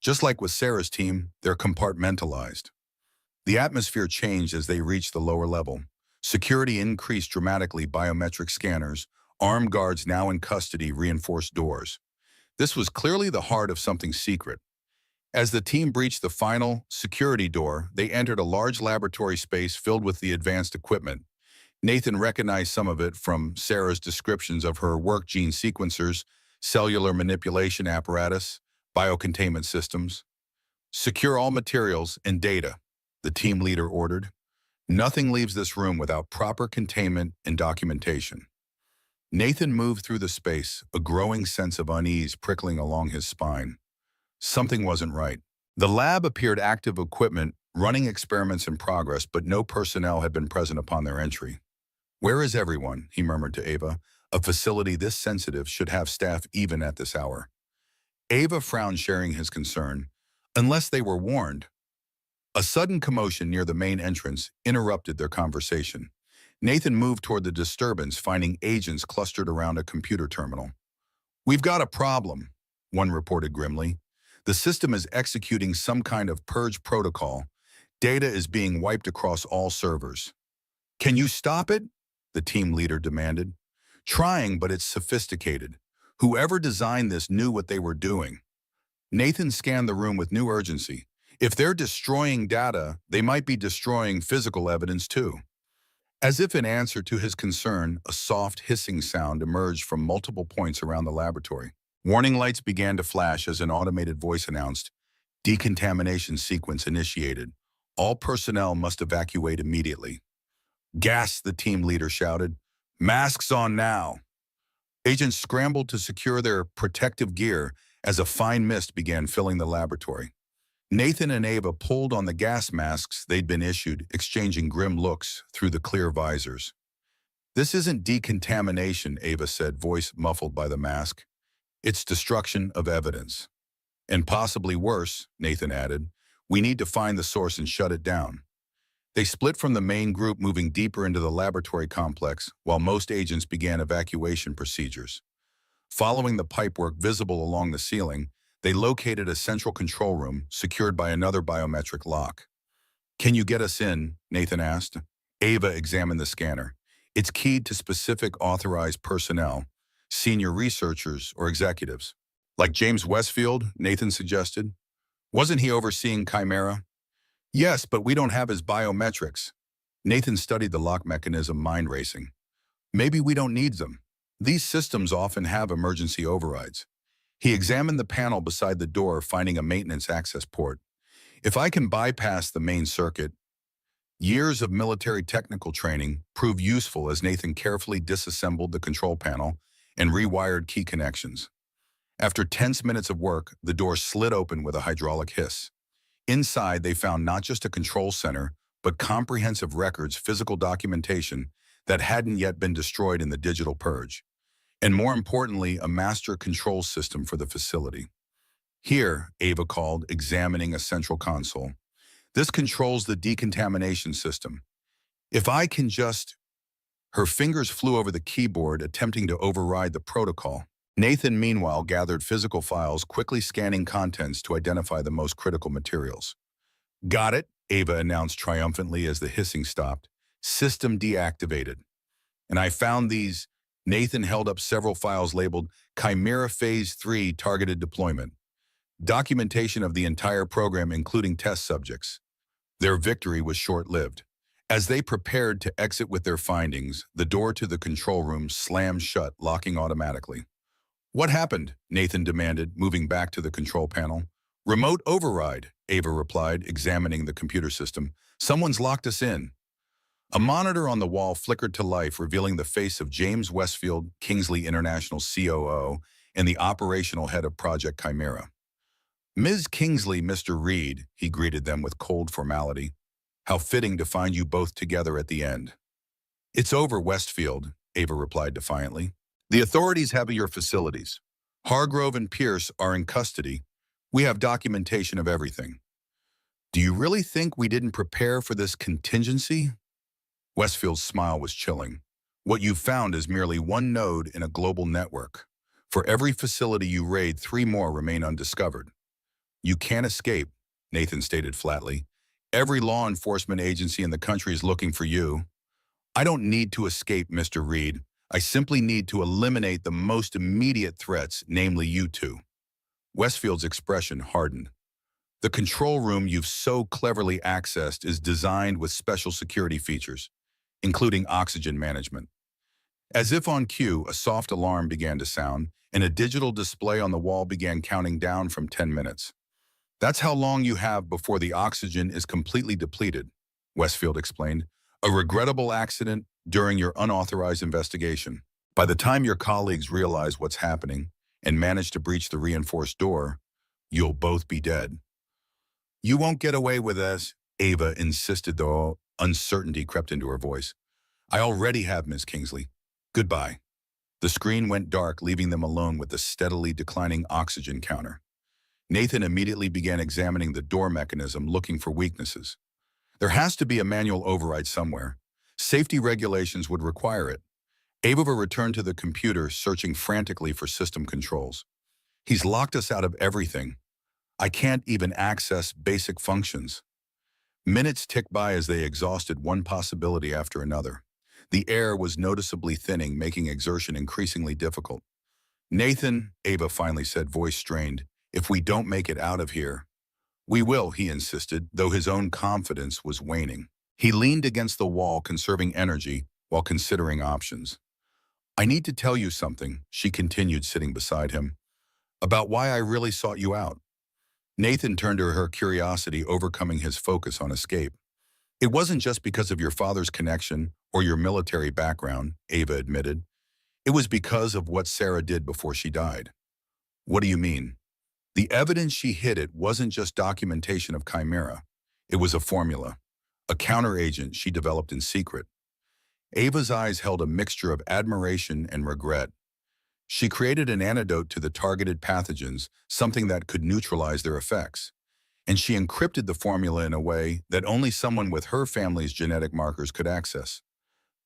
Just like with Sarah's team, they're compartmentalized. The atmosphere changed as they reached the lower level. Security increased dramatically, biometric scanners, armed guards now in custody, reinforced doors. This was clearly the heart of something secret. As the team breached the final security door, they entered a large laboratory space filled with the advanced equipment. Nathan recognized some of it from Sarah's descriptions of her work: gene sequencers, cellular manipulation apparatus, biocontainment systems. Secure all materials and data, the team leader ordered. Nothing leaves this room without proper containment and documentation. Nathan moved through the space, a growing sense of unease prickling along his spine. Something wasn't right. The lab appeared active, equipment running, experiments in progress, but no personnel had been present upon their entry. "Where is everyone?" he murmured to Ava. "A facility this sensitive should have staff even at this hour." Ava frowned, sharing his concern. Unless they were warned. A sudden commotion near the main entrance interrupted their conversation. Nathan moved toward the disturbance, finding agents clustered around a computer terminal. "We've got a problem," one reported grimly. "The system is executing some kind of purge protocol. Data is being wiped across all servers." "Can you stop it?" the team leader demanded. "Trying, but it's sophisticated. Whoever designed this knew what they were doing." Nathan scanned the room with new urgency. If they're destroying data, they might be destroying physical evidence too. As if in answer to his concern, a soft hissing sound emerged from multiple points around the laboratory. Warning lights began to flash as an automated voice announced, "Decontamination sequence initiated. All personnel must evacuate immediately." "Gas!" the team leader shouted. "Masks on now!" Agents scrambled to secure their protective gear as a fine mist began filling the laboratory. Nathan and Ava pulled on the gas masks they'd been issued, exchanging grim looks through the clear visors. "This isn't decontamination," Ava said, voice muffled by the mask. "It's destruction of evidence." "And possibly worse," Nathan added. "We need to find the source and shut it down." They split from the main group, moving deeper into the laboratory complex, while most agents began evacuation procedures. Following the pipework visible along the ceiling, they located a central control room secured by another biometric lock. "Can you get us in?" Nathan asked. Ava examined the scanner. "It's keyed to specific authorized personnel, senior researchers or executives." "Like James Westfield," Nathan suggested. "Wasn't he overseeing Chimera?" "Yes, but we don't have his biometrics." Nathan studied the lock mechanism, mind racing. "Maybe we don't need them. These systems often have emergency overrides." He examined the panel beside the door, finding a maintenance access port. "If I can bypass the main circuit." Years of military technical training proved useful as Nathan carefully disassembled the control panel and rewired key connections. After tense minutes of work, the door slid open with a hydraulic hiss. Inside, they found not just a control center, but comprehensive records, physical documentation that hadn't yet been destroyed in the digital purge. And more importantly, a master control system for the facility. "Here," Ava called, examining a central console. "This controls the decontamination system. If I can just—" Her fingers flew over the keyboard, attempting to override the protocol. Nathan, meanwhile, gathered physical files, quickly scanning contents to identify the most critical materials. "Got it," Ava announced triumphantly as the hissing stopped. System deactivated. And I found these. Nathan held up several files labeled Chimera Phase 3 Targeted Deployment. Documentation of the entire program, including test subjects. Their victory was short-lived. As they prepared to exit with their findings, the door to the control room slammed shut, locking automatically. What happened? Nathan demanded, moving back to the control panel. Remote override, Ava replied, examining the computer system. Someone's locked us in. A monitor on the wall flickered to life, revealing the face of James Westfield, Kingsley International COO, and the operational head of Project Chimera. Ms. Kingsley, Mr. Reed, he greeted them with cold formality. How fitting to find you both together at the end. It's over, Westfield, Ava replied defiantly. The authorities have your facilities. Hargrove and Pierce are in custody. We have documentation of everything. Do you really think we didn't prepare for this contingency? Westfield's smile was chilling. What you found is merely one node in a global network. For every facility you raid, 3 more remain undiscovered. You can't escape, Nathan stated flatly. Every law enforcement agency in the country is looking for you. I don't need to escape, Mr. Reed. I simply need to eliminate the most immediate threats, namely you two. Westfield's expression hardened. The control room you've so cleverly accessed is designed with special security features, including oxygen management. As if on cue, a soft alarm began to sound, and a digital display on the wall began counting down from 10 minutes. That's how long you have before the oxygen is completely depleted, Westfield explained. A regrettable accident during your unauthorized investigation. By the time your colleagues realize what's happening and manage to breach the reinforced door, you'll both be dead. You won't get away with this, Ava insisted, though uncertainty crept into her voice. I already have, Miss Kingsley. Goodbye. The screen went dark, leaving them alone with the steadily declining oxygen counter. Nathan immediately began examining the door mechanism, looking for weaknesses. There has to be a manual override somewhere. Safety regulations would require it. Ava returned to the computer, searching frantically for system controls. He's locked us out of everything. I can't even access basic functions. Minutes ticked by as they exhausted one possibility after another. The air was noticeably thinning, making exertion increasingly difficult. Nathan, Ava finally said, voice strained, if we don't make it out of here. We will, he insisted, though his own confidence was waning. He leaned against the wall, conserving energy while considering options. I need to tell you something, she continued, sitting beside him, about why I really sought you out. Nathan turned to her, curiosity overcoming his focus on escape. It wasn't just because of your father's connection or your military background, Ava admitted. It was because of what Sarah did before she died. What do you mean? The evidence she hid wasn't just documentation of Chimera. It was a formula, a counteragent she developed in secret. Ava's eyes held a mixture of admiration and regret. She created an antidote to the targeted pathogens, something that could neutralize their effects. And she encrypted the formula in a way that only someone with her family's genetic markers could access.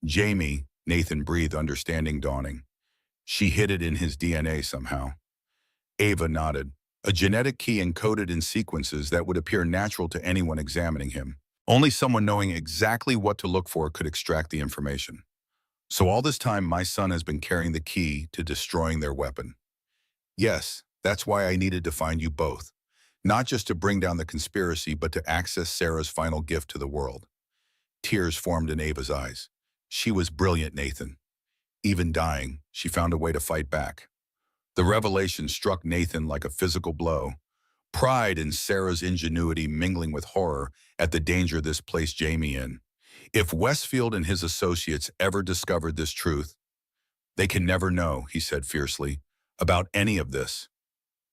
Jamie, Nathan breathed, understanding dawning. She hid it in his DNA somehow. Ava nodded. A genetic key encoded in sequences that would appear natural to anyone examining him. Only someone knowing exactly what to look for could extract the information. So all this time, my son has been carrying the key to destroying their weapon. Yes, that's why I needed to find you both. Not just to bring down the conspiracy, but to access Sarah's final gift to the world. Tears formed in Ava's eyes. She was brilliant, Nathan. Even dying, she found a way to fight back. The revelation struck Nathan like a physical blow. Pride in Sarah's ingenuity mingling with horror at the danger this placed Jamie in. If Westfield and his associates ever discovered this truth, they can never know, he said fiercely, about any of this.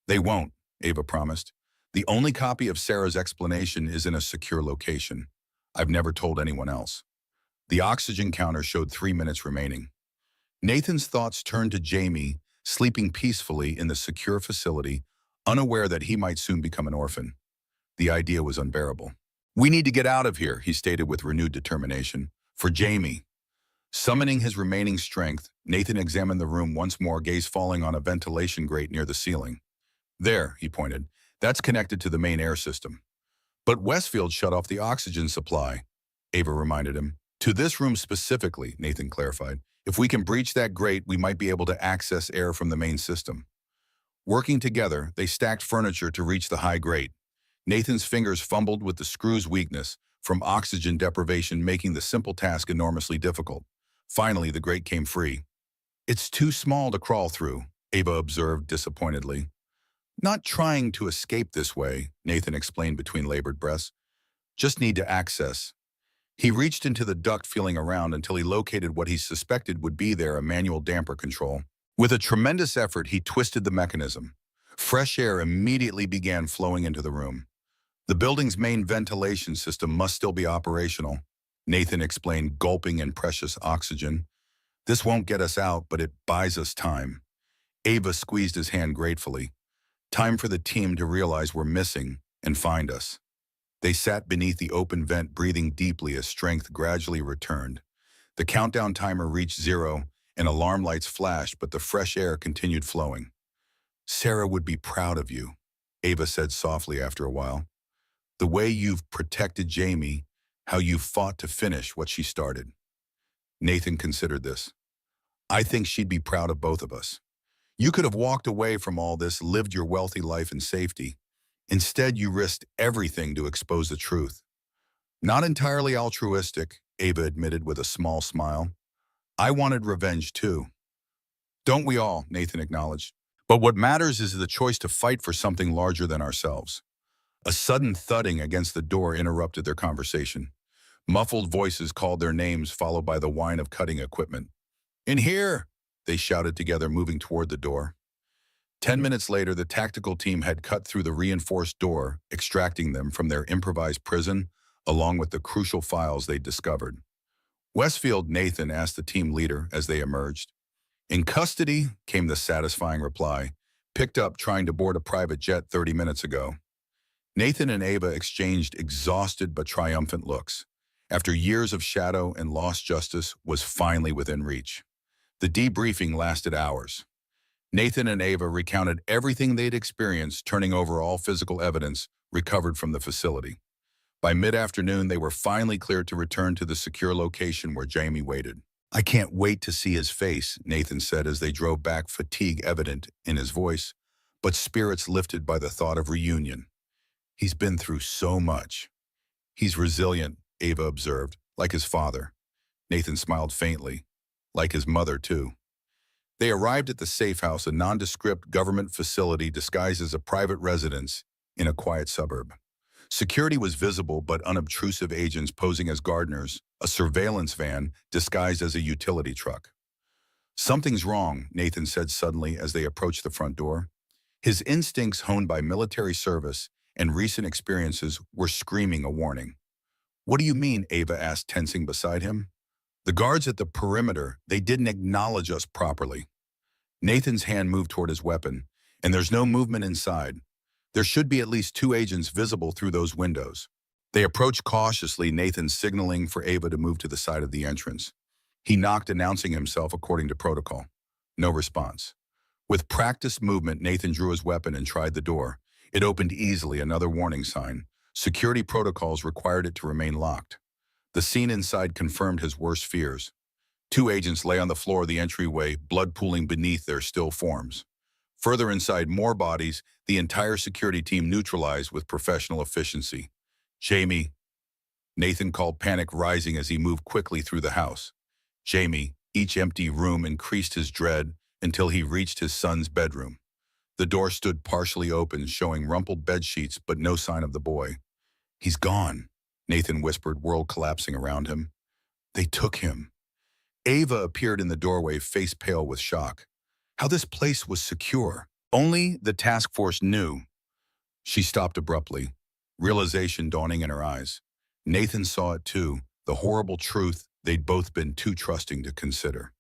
They won't, Ava promised. The only copy of Sarah's explanation is in a secure location. I've never told anyone else. The oxygen counter showed 3 minutes remaining. Nathan's thoughts turned to Jamie, sleeping peacefully in the secure facility, unaware that he might soon become an orphan. The idea was unbearable. We need to get out of here, he stated with renewed determination. For Jamie. Summoning his remaining strength, Nathan examined the room once more, gaze falling on a ventilation grate near the ceiling. There, he pointed. That's connected to the main air system. But Westfield shut off the oxygen supply, Ava reminded him. To this room specifically, Nathan clarified. If we can breach that grate, we might be able to access air from the main system. Working together, they stacked furniture to reach the high grate. Nathan's fingers fumbled with the screw's weakness from oxygen deprivation, making the simple task enormously difficult. Finally, the grate came free. It's too small to crawl through, Ava observed disappointedly. Not trying to escape this way, Nathan explained between labored breaths. Just need to access. He reached into the duct, feeling around until he located what he suspected would be there, a manual damper control. With a tremendous effort, he twisted the mechanism. Fresh air immediately began flowing into the room. The building's main ventilation system must still be operational, Nathan explained, gulping in precious oxygen. This won't get us out, but it buys us time. Ava squeezed his hand gratefully. Time for the team to realize we're missing and find us. They sat beneath the open vent, breathing deeply as strength gradually returned. The countdown timer reached 0, and alarm lights flashed, but the fresh air continued flowing. Sarah would be proud of you, Ava said softly after a while. The way you've protected Jamie, how you fought to finish what she started. Nathan considered this. I think she'd be proud of both of us. You could have walked away from all this, lived your wealthy life in safety. Instead, you risked everything to expose the truth. Not entirely altruistic, Ava admitted with a small smile. I wanted revenge too. Don't we all, Nathan acknowledged. But what matters is the choice to fight for something larger than ourselves. A sudden thudding against the door interrupted their conversation. Muffled voices called their names, followed by the whine of cutting equipment. In here, they shouted together, moving toward the door. 10 minutes later, the tactical team had cut through the reinforced door, extracting them from their improvised prison, along with the crucial files they'd discovered. Westfield, Nathan asked the team leader as they emerged. In custody, came the satisfying reply. Picked up trying to board a private jet 30 minutes ago. Nathan and Ava exchanged exhausted but triumphant looks. After years of shadow and lost, justice was finally within reach. The debriefing lasted hours. Nathan and Ava recounted everything they'd experienced, turning over all physical evidence recovered from the facility. By mid-afternoon, they were finally cleared to return to the secure location where Jamie waited. I can't wait to see his face, Nathan said as they drove back, fatigue evident in his voice, but spirits lifted by the thought of reunion. He's been through so much. He's resilient, Ava observed, like his father. Nathan smiled faintly. Like his mother, too. They arrived at the Safe House, a nondescript government facility disguised as a private residence in a quiet suburb. Security was visible, but unobtrusive agents posing as gardeners, a surveillance van disguised as a utility truck. Something's wrong, Nathan said suddenly as they approached the front door. His instincts, honed by military service and recent experiences, were screaming a warning. What do you mean? Ava asked, tensing beside him. The guards at the perimeter, they didn't acknowledge us properly. Nathan's hand moved toward his weapon, and there's no movement inside. There should be at least 2 agents visible through those windows. They approached cautiously, Nathan signaling for Ava to move to the side of the entrance. He knocked, announcing himself according to protocol. No response. With practiced movement, Nathan drew his weapon and tried the door. It opened easily, another warning sign. Security protocols required it to remain locked. The scene inside confirmed his worst fears. 2 agents lay on the floor of the entryway, blood pooling beneath their still forms. Further inside, more bodies, the entire security team neutralized with professional efficiency. Jamie, Nathan called, panic rising as he moved quickly through the house. Jamie, each empty room increased his dread until he reached his son's bedroom. The door stood partially open, showing rumpled bedsheets, but no sign of the boy. He's gone, Nathan whispered, world collapsing around him. They took him. Ava appeared in the doorway, face pale with shock. How this place was secure. Only the task force knew. She stopped abruptly, realization dawning in her eyes. Nathan saw it too, the horrible truth they'd both been too trusting to consider.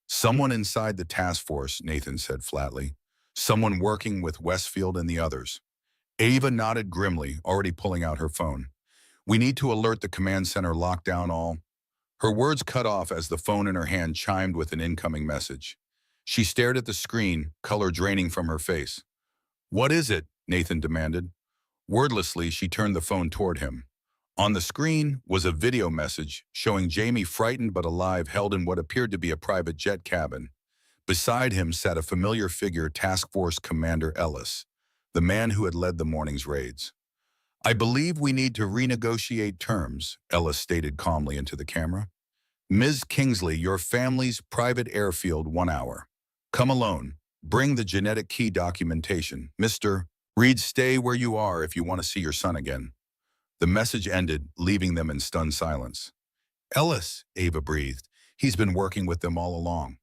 Someone inside the task force, Nathan said flatly. Someone working with Westfield and the others. Ava nodded grimly, already pulling out her phone. We need to alert the command center, lock down all. Her words cut off as the phone in her hand chimed with an incoming message. She stared at the screen, color draining from her face. What is it? Nathan demanded. Wordlessly, she turned the phone toward him. On the screen was a video message showing Jamie frightened but alive, held in what appeared to be a private jet cabin. Beside him sat a familiar figure, Task Force Commander Ellis, the man who had led the morning's raids. "I believe we need to renegotiate terms," Ellis stated calmly into the camera. "Ms. Kingsley, your family's private airfield, 1 hour. Come alone. Bring the genetic key documentation. Mr. Reed, stay where you are if you want to see your son again." The message ended, leaving them in stunned silence. "Ellis," Ava breathed. "He's been working with them all along."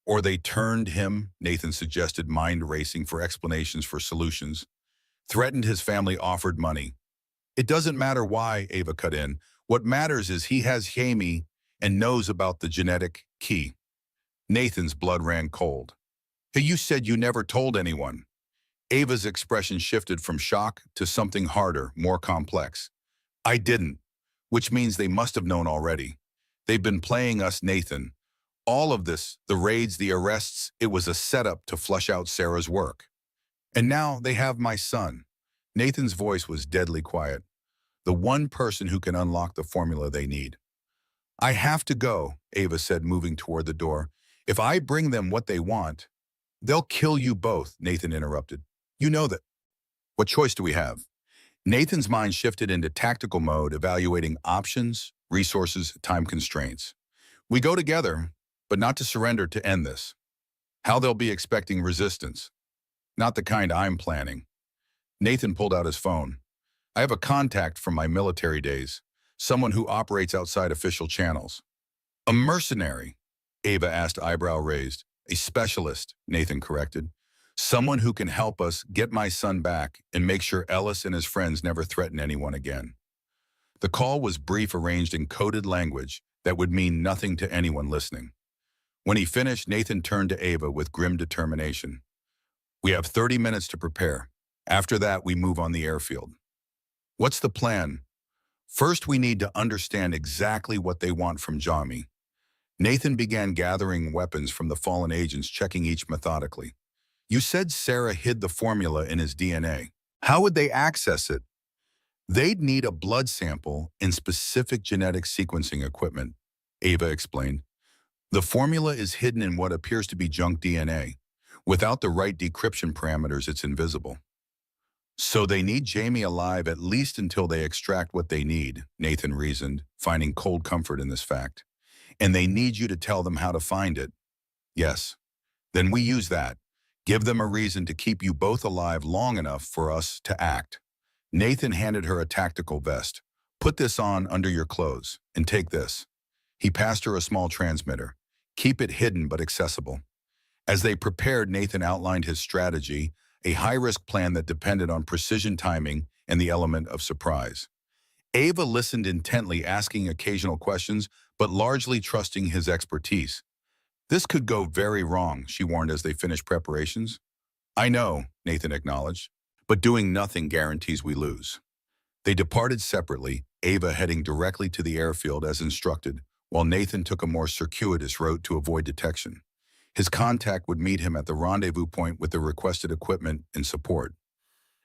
"Or they turned him," Nathan suggested, mind racing for explanations for solutions. "Threatened his family, offered money." "It doesn't matter why," Ava cut in. "What matters is he has Jamie and knows about the genetic key." Nathan's blood ran cold. "Hey, you said you never told anyone." Ava's expression shifted from shock to something harder, more complex. "I didn't, which means they must have known already. They've been playing us, Nathan. All of this, the raids, the arrests, it was a setup to flush out Sarah's work. And now they have my son." Nathan's voice was deadly quiet. "The one person who can unlock the formula they need." "I have to go," Ava said, moving toward the door. "If I bring them what they want—" "They'll kill you both," Nathan interrupted. "You know that." "What choice do we have?" Nathan's mind shifted into tactical mode, evaluating options, resources, time constraints. "We go together, but not to surrender to end this." "How they'll be expecting resistance." "Not the kind I'm planning." Nathan pulled out his phone. "I have a contact from my military days, someone who operates outside official channels." "A mercenary?" Ava asked, eyebrow raised. "A specialist," Nathan corrected. "Someone who can help us get my son back and make sure Ellis and his friends never threaten anyone again." The call was brief, arranged in coded language that would mean nothing to anyone listening. When he finished, Nathan turned to Ava with grim determination. "We have 30 minutes to prepare. After that, we move on the airfield." "What's the plan?" "First, we need to understand exactly what they want from Jamie." Nathan began gathering weapons from the fallen agents, checking each methodically. "You said Sarah hid the formula in his DNA. How would they access it?" "They'd need a blood sample and specific genetic sequencing equipment," Ava explained. "The formula is hidden in what appears to be junk DNA. Without the right decryption parameters, it's invisible." "So they need Jamie alive at least until they extract what they need," Nathan reasoned, finding cold comfort in this fact. "And they need you to tell them how to find it." "Yes. Then we use that. Give them a reason to keep you both alive long enough for us to act." Nathan handed her a tactical vest. "Put this on under your clothes, and take this." He passed her a small transmitter. "Keep it hidden but accessible." As they prepared, Nathan outlined his strategy, a high-risk plan that depended on precision timing and the element of surprise. Ava listened intently, asking occasional questions, but largely trusting his expertise. "This could go very wrong," she warned as they finished preparations. "I know," Nathan acknowledged, "but doing nothing guarantees we lose." They departed separately, Ava heading directly to the airfield as instructed, while Nathan took a more circuitous route to avoid detection. His contact would meet him at the rendezvous point with the requested equipment and support.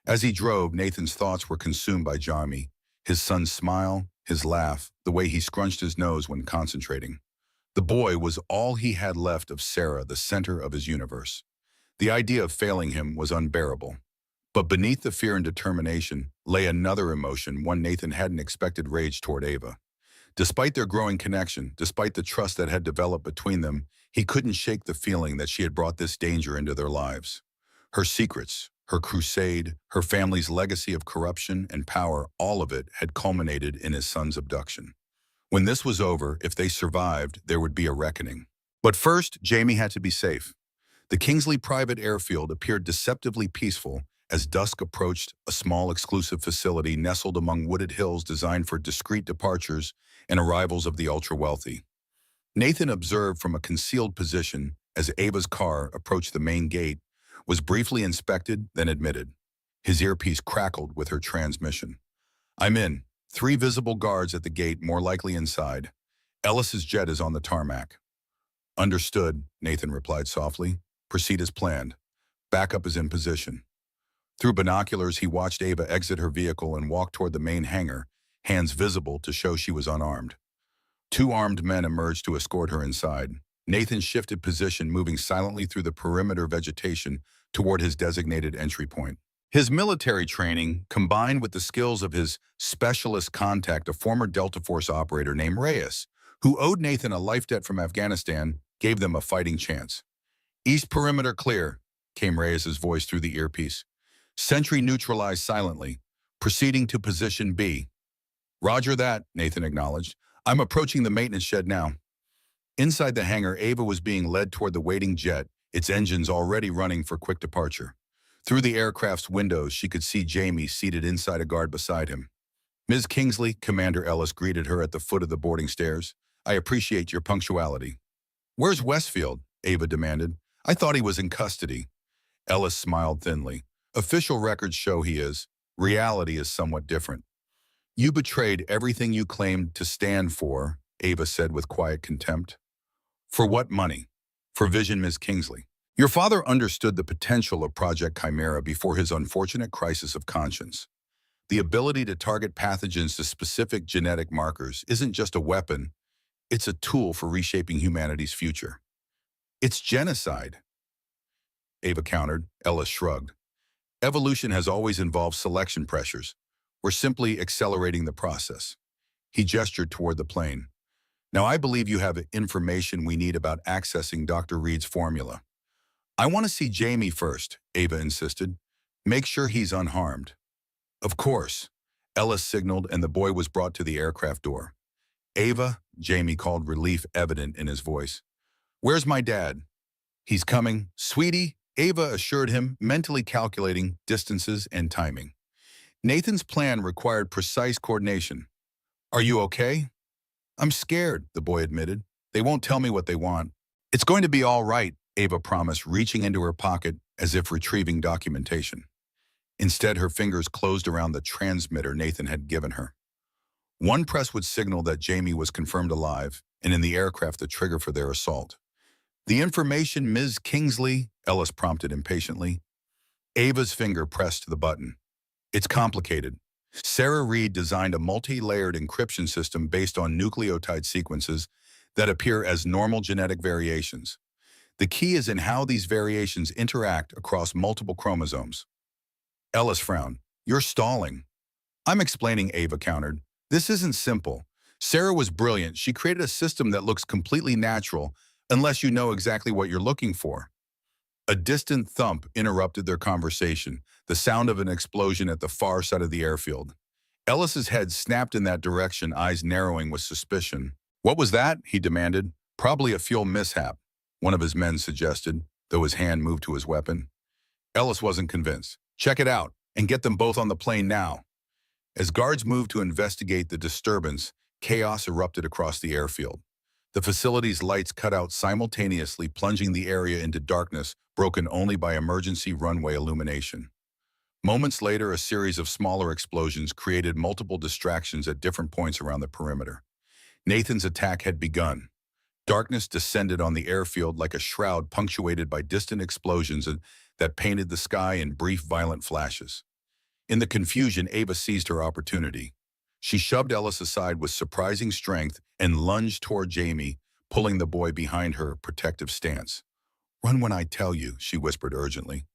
As he drove, Nathan's thoughts were consumed by Jamie, his son's smile, his laugh, the way he scrunched his nose when concentrating. The boy was all he had left of Sarah, the center of his universe. The idea of failing him was unbearable. But beneath the fear and determination lay another emotion, one Nathan hadn't expected: rage toward Ava. Despite their growing connection, despite the trust that had developed between them, he couldn't shake the feeling that she had brought this danger into their lives. Her secrets, her crusade, her family's legacy of corruption and power, all of it had culminated in his son's abduction. When this was over, if they survived, there would be a reckoning. But first, Jamie had to be safe. The Kingsley private airfield appeared deceptively peaceful as dusk approached, a small exclusive facility nestled among wooded hills designed for discreet departures and arrivals of the ultra-wealthy. Nathan observed from a concealed position as Ava's car approached the main gate, was briefly inspected, then admitted. His earpiece crackled with her transmission. "I'm in. 3 visible guards at the gate, more likely inside. Ellis's jet is on the tarmac." "Understood," Nathan replied softly. "Proceed as planned. Backup is in position." Through binoculars, he watched Ava exit her vehicle and walk toward the main hangar, hands visible to show she was unarmed. Two armed men emerged to escort her inside. Nathan shifted position, moving silently through the perimeter vegetation toward his designated entry point. His military training, combined with the skills of his specialist contact, a former Delta Force operator named Reyes, who owed Nathan a life debt from Afghanistan, gave them a fighting chance. "East perimeter clear," came Reyes's voice through the earpiece. "Sentry neutralized silently. Proceeding to position B." "Roger that," Nathan acknowledged. "I'm approaching the maintenance shed now." Inside the hangar, Ava was being led toward the waiting jet, its engines already running for quick departure. Through the aircraft's windows, she could see Jamie seated inside a guard beside him. "Ms. Kingsley," Commander Ellis greeted her at the foot of the boarding stairs. "I appreciate your punctuality." "Where's Westfield?" Ava demanded. "I thought he was in custody." Ellis smiled thinly. "Official records show he is. Reality is somewhat different." "You betrayed everything you claimed to stand for," Ava said with quiet contempt. "For what money?" "For vision, Ms. Kingsley. Your father understood the potential of Project Chimera before his unfortunate crisis of conscience. The ability to target pathogens to specific genetic markers isn't just a weapon, it's a tool for reshaping humanity's future." "It's genocide," Ava countered. Ellis shrugged. "Evolution has always involved selection pressures. We're simply accelerating the process." He gestured toward the plane. "Now I believe you have information we need about accessing Dr. Reed's formula." "I want to see Jamie first," Ava insisted. "Make sure he's unharmed." "Of course," Ellis signaled, and the boy was brought to the aircraft door. "Ava," Jamie called, relief evident in his voice. "Where's my dad?" "He's coming, sweetie," Ava assured him, mentally calculating distances and timing. Nathan's plan required precise coordination. "Are you okay?" "I'm scared," the boy admitted. "They won't tell me what they want." "It's going to be all right," Ava promised, reaching into her pocket as if retrieving documentation. Instead, her fingers closed around the transmitter Nathan had given her. One press would signal that Jamie was confirmed alive, and in the aircraft the trigger for their assault. "The information, Ms. Kingsley," Ellis prompted impatiently. Ava's finger pressed the button. "It's complicated. Sarah Reed designed a multi-layered encryption system based on nucleotide sequences that appear as normal genetic variations. The key is in how these variations interact across multiple chromosomes." Ellis frowned. "You're stalling." "I'm explaining," Ava countered. "This isn't simple. Sarah was brilliant. She created a system that looks completely natural, unless you know exactly what you're looking for." A distant thump interrupted their conversation, the sound of an explosion at the far side of the airfield. Ellis's head snapped in that direction, eyes narrowing with suspicion. "What was that?" he demanded. "Probably a fuel mishap," one of his men suggested, though his hand moved to his weapon. Ellis wasn't convinced. "Check it out, and get them both on the plane now." As guards moved to investigate the disturbance, chaos erupted across the airfield. The facility's lights cut out simultaneously, plunging the area into darkness, broken only by emergency runway illumination. Moments later, a series of smaller explosions created multiple distractions at different points around the perimeter. Nathan's attack had begun. Darkness descended on the airfield like a shroud punctuated by distant explosions that painted the sky in brief, violent flashes. In the confusion, Ava seized her opportunity. She shoved Ellis aside with surprising strength and lunged toward Jamie, pulling the boy behind her protective stance. "Run when I tell you," she whispered urgently.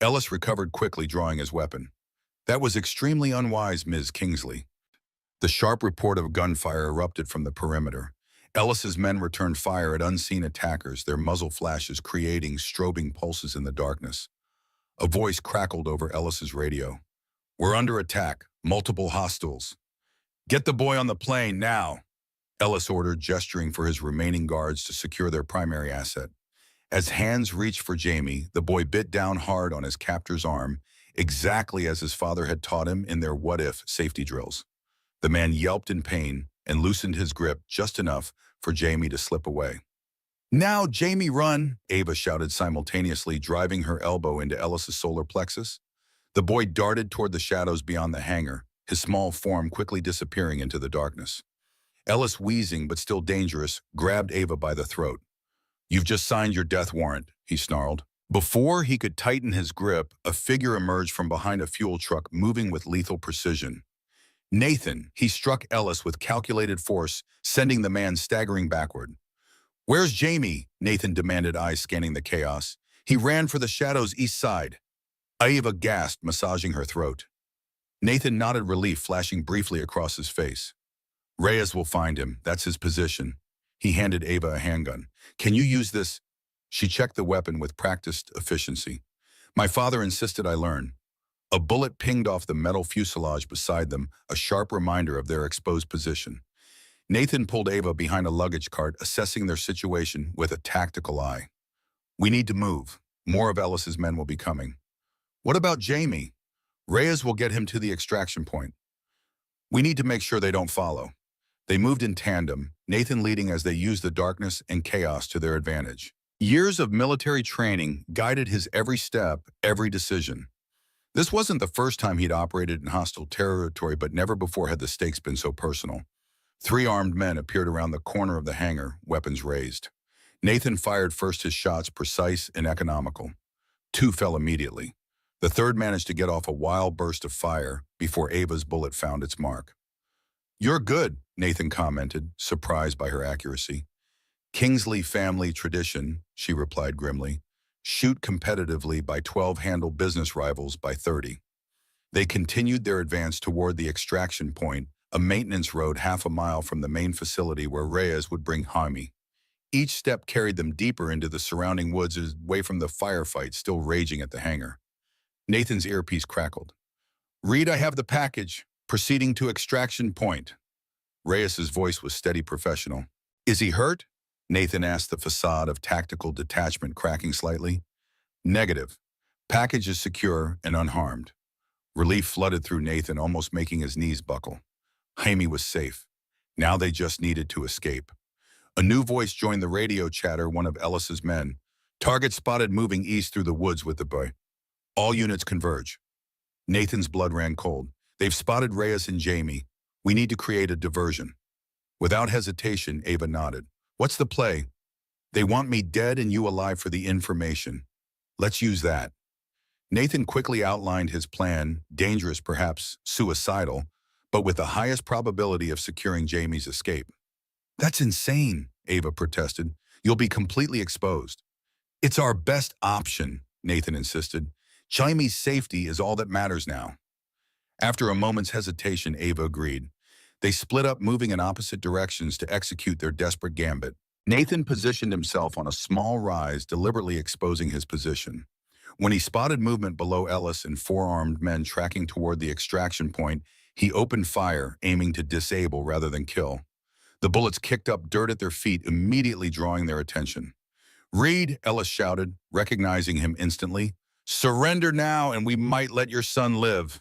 Ellis recovered quickly, drawing his weapon. "That was extremely unwise, Ms. Kingsley." The sharp report of gunfire erupted from the perimeter. Ellis's men returned fire at unseen attackers, their muzzle flashes creating strobing pulses in the darkness. A voice crackled over Ellis's radio. "We're under attack. Multiple hostiles." "Get the boy on the plane, now," Ellis ordered, gesturing for his remaining guards to secure their primary asset. As hands reached for Jamie, the boy bit down hard on his captor's arm, exactly as his father had taught him in their what-if safety drills. The man yelped in pain and loosened his grip just enough for Jamie to slip away. "Now, Jamie, run!" Ava shouted simultaneously, driving her elbow into Ellis's solar plexus. The boy darted toward the shadows beyond the hangar, his small form quickly disappearing into the darkness. Ellis, wheezing but still dangerous, grabbed Ava by the throat. "You've just signed your death warrant," he snarled. Before he could tighten his grip, a figure emerged from behind a fuel truck, moving with lethal precision. Nathan, he struck Ellis with calculated force, sending the man staggering backward. "Where's Jamie?" Nathan demanded, eyes scanning the chaos. "He ran for the shadow's east side." Ava gasped, massaging her throat. Nathan nodded, relief flashing briefly across his face. "Reyes will find him. That's his position." He handed Ava a handgun. "Can you use this?" She checked the weapon with practiced efficiency. "My father insisted I learn." A bullet pinged off the metal fuselage beside them, a sharp reminder of their exposed position. Nathan pulled Ava behind a luggage cart, assessing their situation with a tactical eye. "We need to move. More of Ellis's men will be coming." "What about Jamie?" "Reyes will get him to the extraction point." "We need to make sure they don't follow." They moved in tandem, Nathan leading as they used the darkness and chaos to their advantage. Years of military training guided his every step, every decision. This wasn't the first time he'd operated in hostile territory, but never before had the stakes been so personal. 3 armed men appeared around the corner of the hangar, weapons raised. Nathan fired first, his shots precise and economical. 2 fell immediately. The third managed to get off a wild burst of fire before Ava's bullet found its mark. "You're good," Nathan commented, surprised by her accuracy. "Kingsley family tradition," she replied grimly. "Shoot competitively by 12, handle business rivals by 30. They continued their advance toward the extraction point, a maintenance road half a mile from the main facility where Reyes would bring Jaime. Each step carried them deeper into the surrounding woods, away from the firefight still raging at the hangar. Nathan's earpiece crackled. "Reed, I have the package. Proceeding to extraction point." Reyes's voice was steady, professional. "Is he hurt?" Nathan asked, the facade of tactical detachment cracking slightly. "Negative. Package is secure and unharmed." Relief flooded through Nathan, almost making his knees buckle. Jaime was safe. Now they just needed to escape. A new voice joined the radio chatter, one of Ellis's men. "Target spotted moving east through the woods with the boy. All units converge." Nathan's blood ran cold. "They've spotted Reyes and Jamie. We need to create a diversion." Without hesitation, Ava nodded. "What's the play?" "They want me dead and you alive for the information. Let's use that." Nathan quickly outlined his plan, dangerous perhaps, suicidal, but with the highest probability of securing Jamie's escape. "That's insane," Ava protested. "You'll be completely exposed." "It's our best option," Nathan insisted. "Jamie's safety is all that matters now." After a moment's hesitation, Ava agreed. They split up, moving in opposite directions to execute their desperate gambit. Nathan positioned himself on a small rise, deliberately exposing his position. When he spotted movement below Ellis and 4 armed men tracking toward the extraction point, he opened fire, aiming to disable rather than kill. The bullets kicked up dirt at their feet, immediately drawing their attention. "Reed," Ellis shouted, recognizing him instantly. "Surrender now and we might let your son live."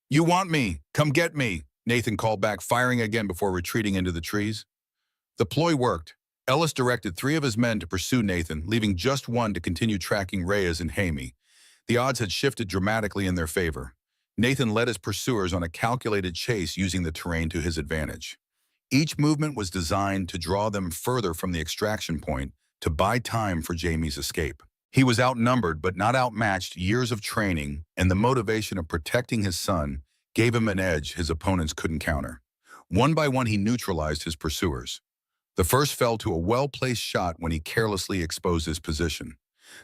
"You want me? Come get me," Nathan called back, firing again before retreating into the trees. The ploy worked. Ellis directed 3 of his men to pursue Nathan, leaving just 1 to continue tracking Reyes and Jaime. The odds had shifted dramatically in their favor. Nathan led his pursuers on a calculated chase, using the terrain to his advantage. Each movement was designed to draw them further from the extraction point, to buy time for Jamie's escape. He was outnumbered but not outmatched. Years of training and the motivation of protecting his son gave him an edge his opponents couldn't counter. One by one, he neutralized his pursuers. The first fell to a well-placed shot when he carelessly exposed his position.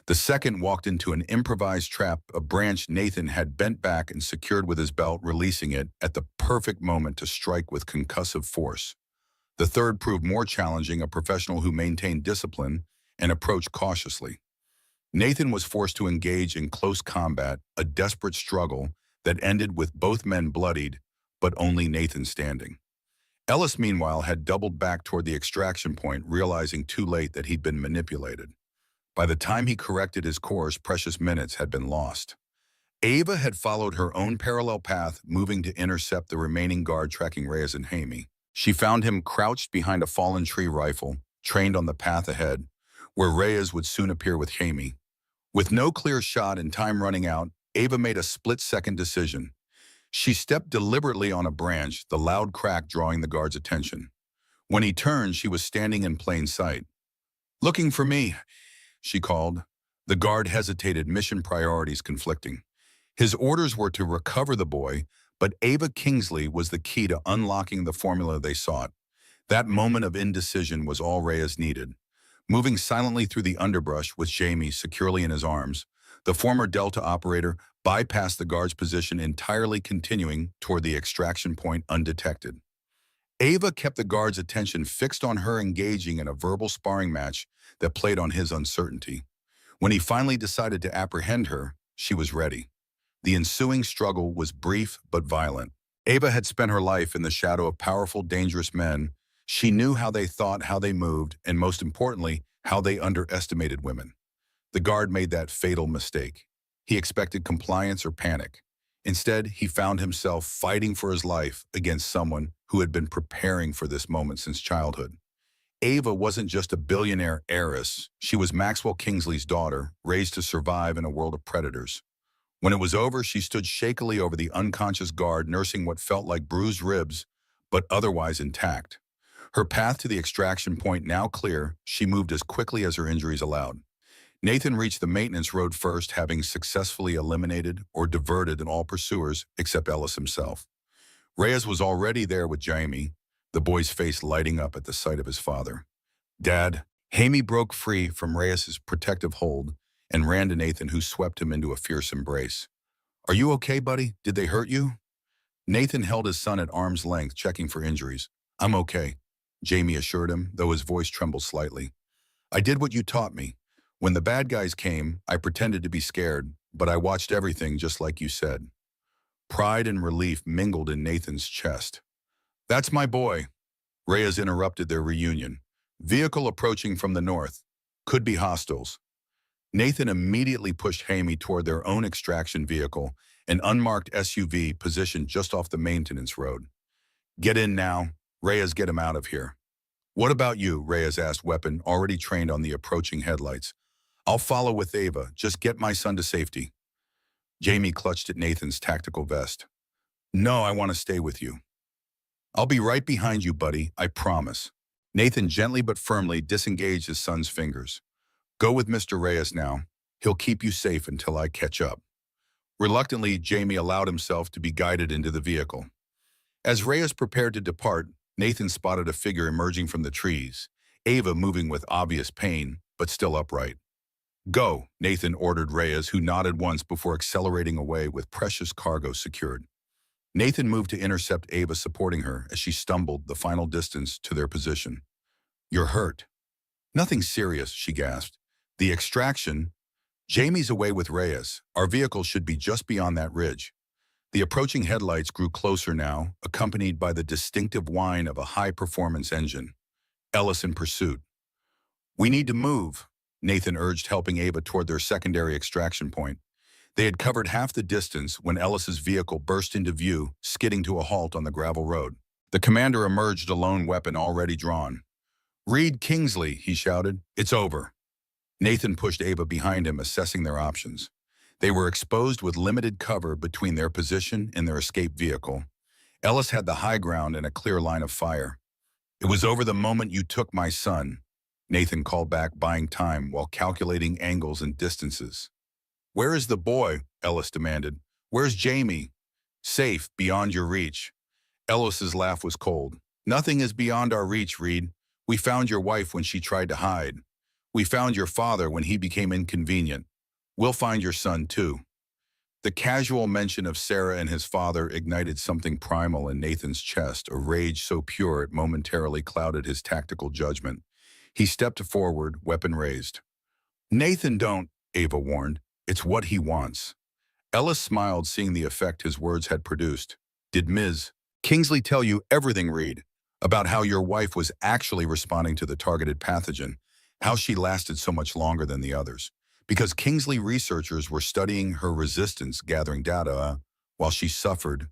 The second walked into an improvised trap, a branch Nathan had bent back and secured with his belt, releasing it at the perfect moment to strike with concussive force. The third proved more challenging, a professional who maintained discipline and approached cautiously. Nathan was forced to engage in close combat, a desperate struggle that ended with both men bloodied, but only Nathan standing. Ellis, meanwhile, had doubled back toward the extraction point, realizing too late that he'd been manipulated. By the time he corrected his course, precious minutes had been lost. Ava had followed her own parallel path, moving to intercept the remaining guard tracking Reyes and Jaime. She found him crouched behind a fallen tree, rifle trained on the path ahead, where Reyes would soon appear with Jaime. With no clear shot and time running out, Ava made a split-second decision. She stepped deliberately on a branch, the loud crack drawing the guard's attention. When he turned, she was standing in plain sight. "Looking for me," she called. The guard hesitated, mission priorities conflicting. His orders were to recover the boy, but Ava Kingsley was the key to unlocking the formula they sought. That moment of indecision was all Reyes needed. Moving silently through the underbrush with Jamie securely in his arms, the former Delta operator bypassed the guard's position entirely, continuing toward the extraction point undetected. Ava kept the guard's attention fixed on her, engaging in a verbal sparring match that played on his uncertainty. When he finally decided to apprehend her, she was ready. The ensuing struggle was brief but violent. Ava had spent her life in the shadow of powerful, dangerous men. She knew how they thought, how they moved, and most importantly, how they underestimated women. The guard made that fatal mistake. He expected compliance or panic. Instead, he found himself fighting for his life against someone who had been preparing for this moment since childhood. Ava wasn't just a billionaire heiress. She was Maxwell Kingsley's daughter, raised to survive in a world of predators. When it was over, she stood shakily over the unconscious guard, nursing what felt like bruised ribs, but otherwise intact. Her path to the extraction point now clear, she moved as quickly as her injuries allowed. Nathan reached the maintenance road first, having successfully eliminated or diverted all pursuers except Ellis himself. Reyes was already there with Jamie, the boy's face lighting up at the sight of his father. "Dad." Jamie broke free from Reyes's protective hold and ran to Nathan, who swept him into a fierce embrace. "Are you okay, buddy? Did they hurt you?" Nathan held his son at arm's length, checking for injuries. "I'm okay," Jamie assured him, though his voice trembled slightly. "I did what you taught me. When the bad guys came, I pretended to be scared, but I watched everything just like you said." Pride and relief mingled in Nathan's chest. "That's my boy." Reyes interrupted their reunion. "Vehicle approaching from the north. Could be hostiles." Nathan immediately pushed Jamie toward their own extraction vehicle, an unmarked SUV positioned just off the maintenance road. "Get in now. Reyes, get him out of here." "What about you?" Reyes asked, weapon already trained on the approaching headlights. "I'll follow with Ava. Just get my son to safety." Jamie clutched at Nathan's tactical vest. "No, I want to stay with you." "I'll be right behind you, buddy, I promise." Nathan gently but firmly disengaged his son's fingers. "Go with Mr. Reyes now. He'll keep you safe until I catch up." Reluctantly, Jamie allowed himself to be guided into the vehicle. As Reyes prepared to depart, Nathan spotted a figure emerging from the trees, Ava moving with obvious pain, but still upright. "Go," Nathan ordered Reyes, who nodded once before accelerating away with precious cargo secured. Nathan moved to intercept Ava, supporting her as she stumbled the final distance to their position. "You're hurt." "Nothing serious," she gasped. "The extraction." "Jamie's away with Reyes. Our vehicle should be just beyond that ridge." The approaching headlights grew closer now, accompanied by the distinctive whine of a high-performance engine. Ellis in pursuit. "We need to move," Nathan urged, helping Ava toward their secondary extraction point. They had covered half the distance when Ellis's vehicle burst into view, skidding to a halt on the gravel road. The commander emerged, a lone weapon already drawn. "Reed Kingsley," he shouted. "It's over." Nathan pushed Ava behind him, assessing their options. They were exposed with limited cover between their position and their escape vehicle. Ellis had the high ground and a clear line of fire. "It was over the moment you took my son," Nathan called back, buying time while calculating angles and distances. "Where is the boy?" Ellis demanded. "Where's Jamie?" "Safe, beyond your reach." Ellis's laugh was cold. "Nothing is beyond our reach, Reed. We found your wife when she tried to hide. We found your father when he became inconvenient. We'll find your son, too." The casual mention of Sarah and his father ignited something primal in Nathan's chest, a rage so pure it momentarily clouded his tactical judgment. He stepped forward, weapon raised. "Nathan, don't," Ava warned. "It's what he wants." Ellis smiled, seeing the effect his words had produced. "Did Ms. Kingsley tell you everything, Reed, about how your wife was actually responding to the targeted pathogen, how she lasted so much longer than the others? Because Kingsley researchers were studying her resistance, gathering data, while she suffered."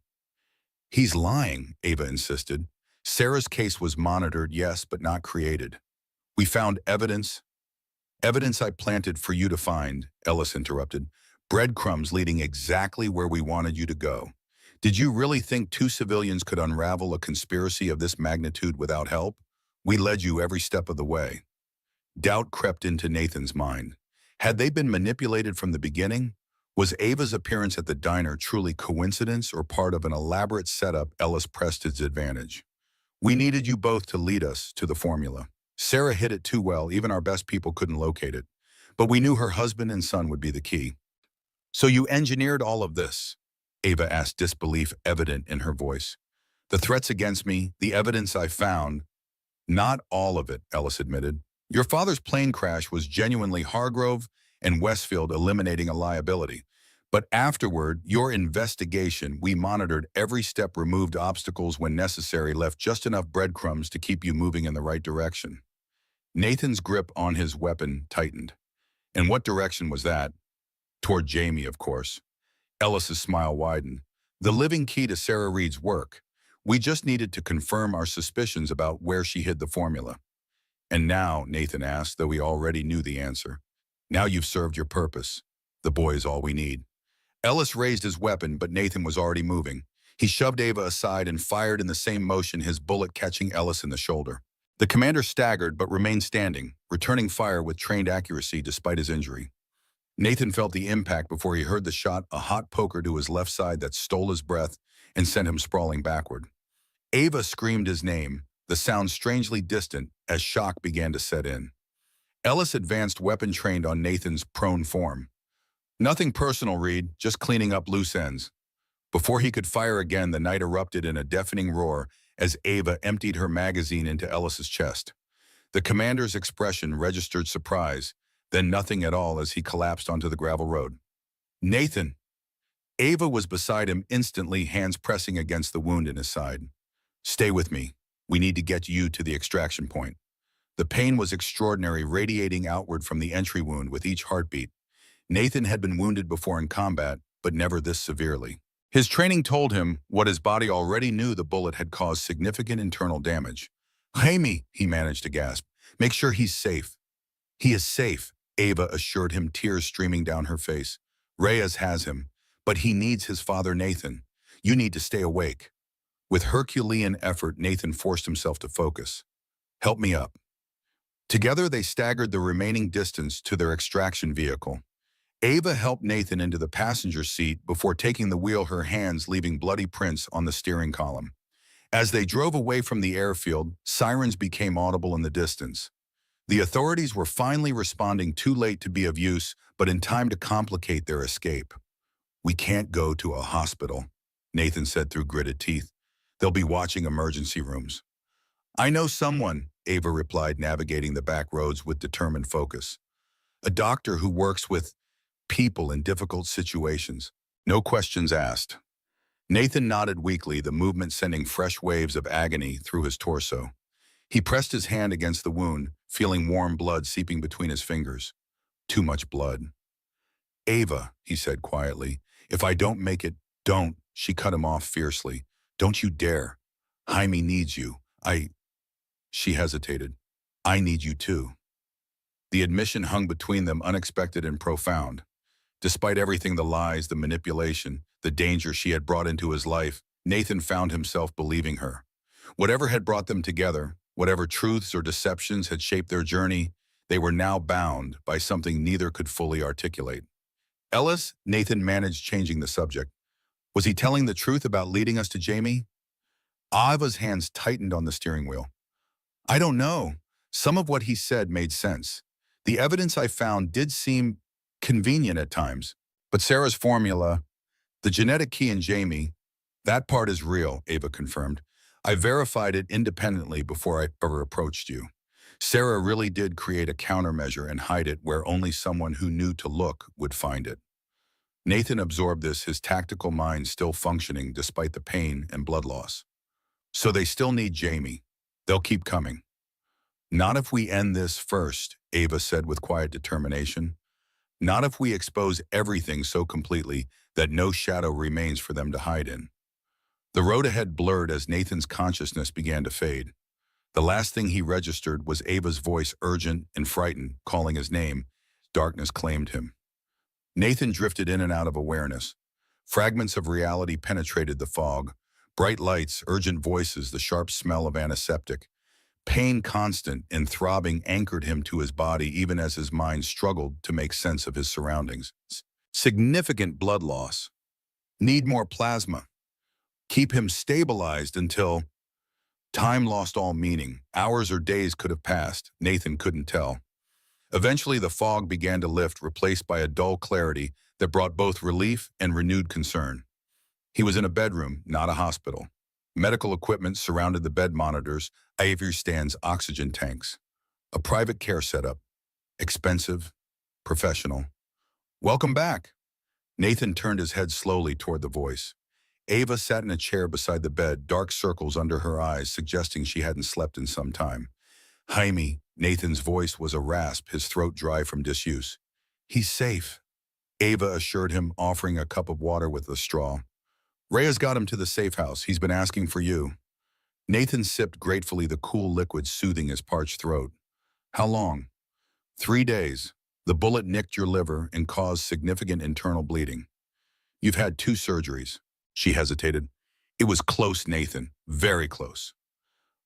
"He's lying," Ava insisted. "Sarah's case was monitored, yes, but not created. We found evidence." "Evidence I planted for you to find," Ellis interrupted. "Breadcrumbs leading exactly where we wanted you to go. Did you really think two civilians could unravel a conspiracy of this magnitude without help? We led you every step of the way." Doubt crept into Nathan's mind. Had they been manipulated from the beginning? Was Ava's appearance at the diner truly coincidence or part of an elaborate setup Ellis pressed his advantage? We needed you both to lead us to the formula. Sarah hit it too well, even our best people couldn't locate it. But we knew her husband and son would be the key. So you engineered all of this? Ava asked, disbelief evident in her voice. The threats against me, the evidence I found. Not all of it, Ellis admitted. Your father's plane crash was genuinely Hargrove and Westfield eliminating a liability. But afterward, your investigation, we monitored every step, removed obstacles when necessary, left just enough breadcrumbs to keep you moving in the right direction. Nathan's grip on his weapon tightened. In what direction was that? Toward Jamie, of course. Ellis's smile widened. The living key to Sarah Reed's work. We just needed to confirm our suspicions about where she hid the formula. And now, Nathan asked, though he already knew the answer. Now you've served your purpose. The boy is all we need. Ellis raised his weapon, but Nathan was already moving. He shoved Ava aside and fired in the same motion, his bullet catching Ellis in the shoulder. The commander staggered but remained standing, returning fire with trained accuracy despite his injury. Nathan felt the impact before he heard the shot, a hot poker to his left side that stole his breath and sent him sprawling backward. Ava screamed his name, the sound strangely distant as shock began to set in. Ellis advanced, weapon trained on Nathan's prone form. Nothing personal, Reed, just cleaning up loose ends. Before he could fire again, the night erupted in a deafening roar as Ava emptied her magazine into Ellis's chest. The commander's expression registered surprise, then nothing at all as he collapsed onto the gravel road. Nathan! Ava was beside him instantly, hands pressing against the wound in his side. Stay with me. We need to get you to the extraction point. The pain was extraordinary, radiating outward from the entry wound with each heartbeat. Nathan had been wounded before in combat, but never this severely. His training told him what his body already knew: the bullet had caused significant internal damage. Jaime, he managed to gasp. Make sure he's safe. He is safe, Ava assured him, tears streaming down her face. Reyes has him, but he needs his father, Nathan. You need to stay awake. With Herculean effort, Nathan forced himself to focus. Help me up. Together, they staggered the remaining distance to their extraction vehicle. Ava helped Nathan into the passenger seat before taking the wheel, her hands leaving bloody prints on the steering column. As they drove away from the airfield, sirens became audible in the distance. The authorities were finally responding, too late to be of use, but in time to complicate their escape. We can't go to a hospital, Nathan said through gritted teeth. They'll be watching emergency rooms. I know someone, Ava replied, navigating the back roads with determined focus. A doctor who works with people in difficult situations. No questions asked. Nathan nodded weakly, the movement sending fresh waves of agony through his torso. He pressed his hand against the wound, feeling warm blood seeping between his fingers. Too much blood. Ava, he said quietly, if I don't make it, don't. She cut him off fiercely. Don't you dare. Jaime needs you. She hesitated. I need you too. The admission hung between them, unexpected and profound. Despite everything, the lies, the manipulation, the danger she had brought into his life, Nathan found himself believing her. Whatever had brought them together, whatever truths or deceptions had shaped their journey, they were now bound by something neither could fully articulate. Ellis, Nathan managed changing the subject. Was he telling the truth about leading us to Jamie? Ava's hands tightened on the steering wheel. I don't know. Some of what he said made sense. The evidence I found did seem convenient at times, but Sarah's formula, the genetic key in Jamie, that part is real, Ava confirmed. I verified it independently before I ever approached you. Sarah really did create a countermeasure and hide it where only someone who knew to look would find it. Nathan absorbed this, his tactical mind still functioning despite the pain and blood loss. So they still need Jamie. They'll keep coming. Not if we end this first, Ava said with quiet determination. Not if we expose everything so completely that no shadow remains for them to hide in. The road ahead blurred as Nathan's consciousness began to fade. The last thing he registered was Ava's voice, urgent and frightened, calling his name. Darkness claimed him. Nathan drifted in and out of awareness. Fragments of reality penetrated the fog. Bright lights, urgent voices, the sharp smell of antiseptic. Pain constant and throbbing anchored him to his body even as his mind struggled to make sense of his surroundings. Significant blood loss. Need more plasma. Keep him stabilized until... Time lost all meaning. Hours or days could have passed. Nathan couldn't tell. Eventually, the fog began to lift, replaced by a dull clarity that brought both relief and renewed concern. He was in a bedroom, not a hospital. Medical equipment surrounded the bed monitors, IV stands, oxygen tanks. A private care setup. Expensive, professional. Welcome back. Nathan turned his head slowly toward the voice. Ava sat in a chair beside the bed, dark circles under her eyes, suggesting she hadn't slept in some time. Jaime, Nathan's voice was a rasp, his throat dry from disuse. He's safe, Ava assured him, offering a cup of water with a straw. Rhea's got him to the safe house. He's been asking for you. Nathan sipped gratefully, the cool liquid soothing his parched throat. How long? 3 days. The bullet nicked your liver and caused significant internal bleeding. You've had 2 surgeries. She hesitated. It was close, Nathan. Very close.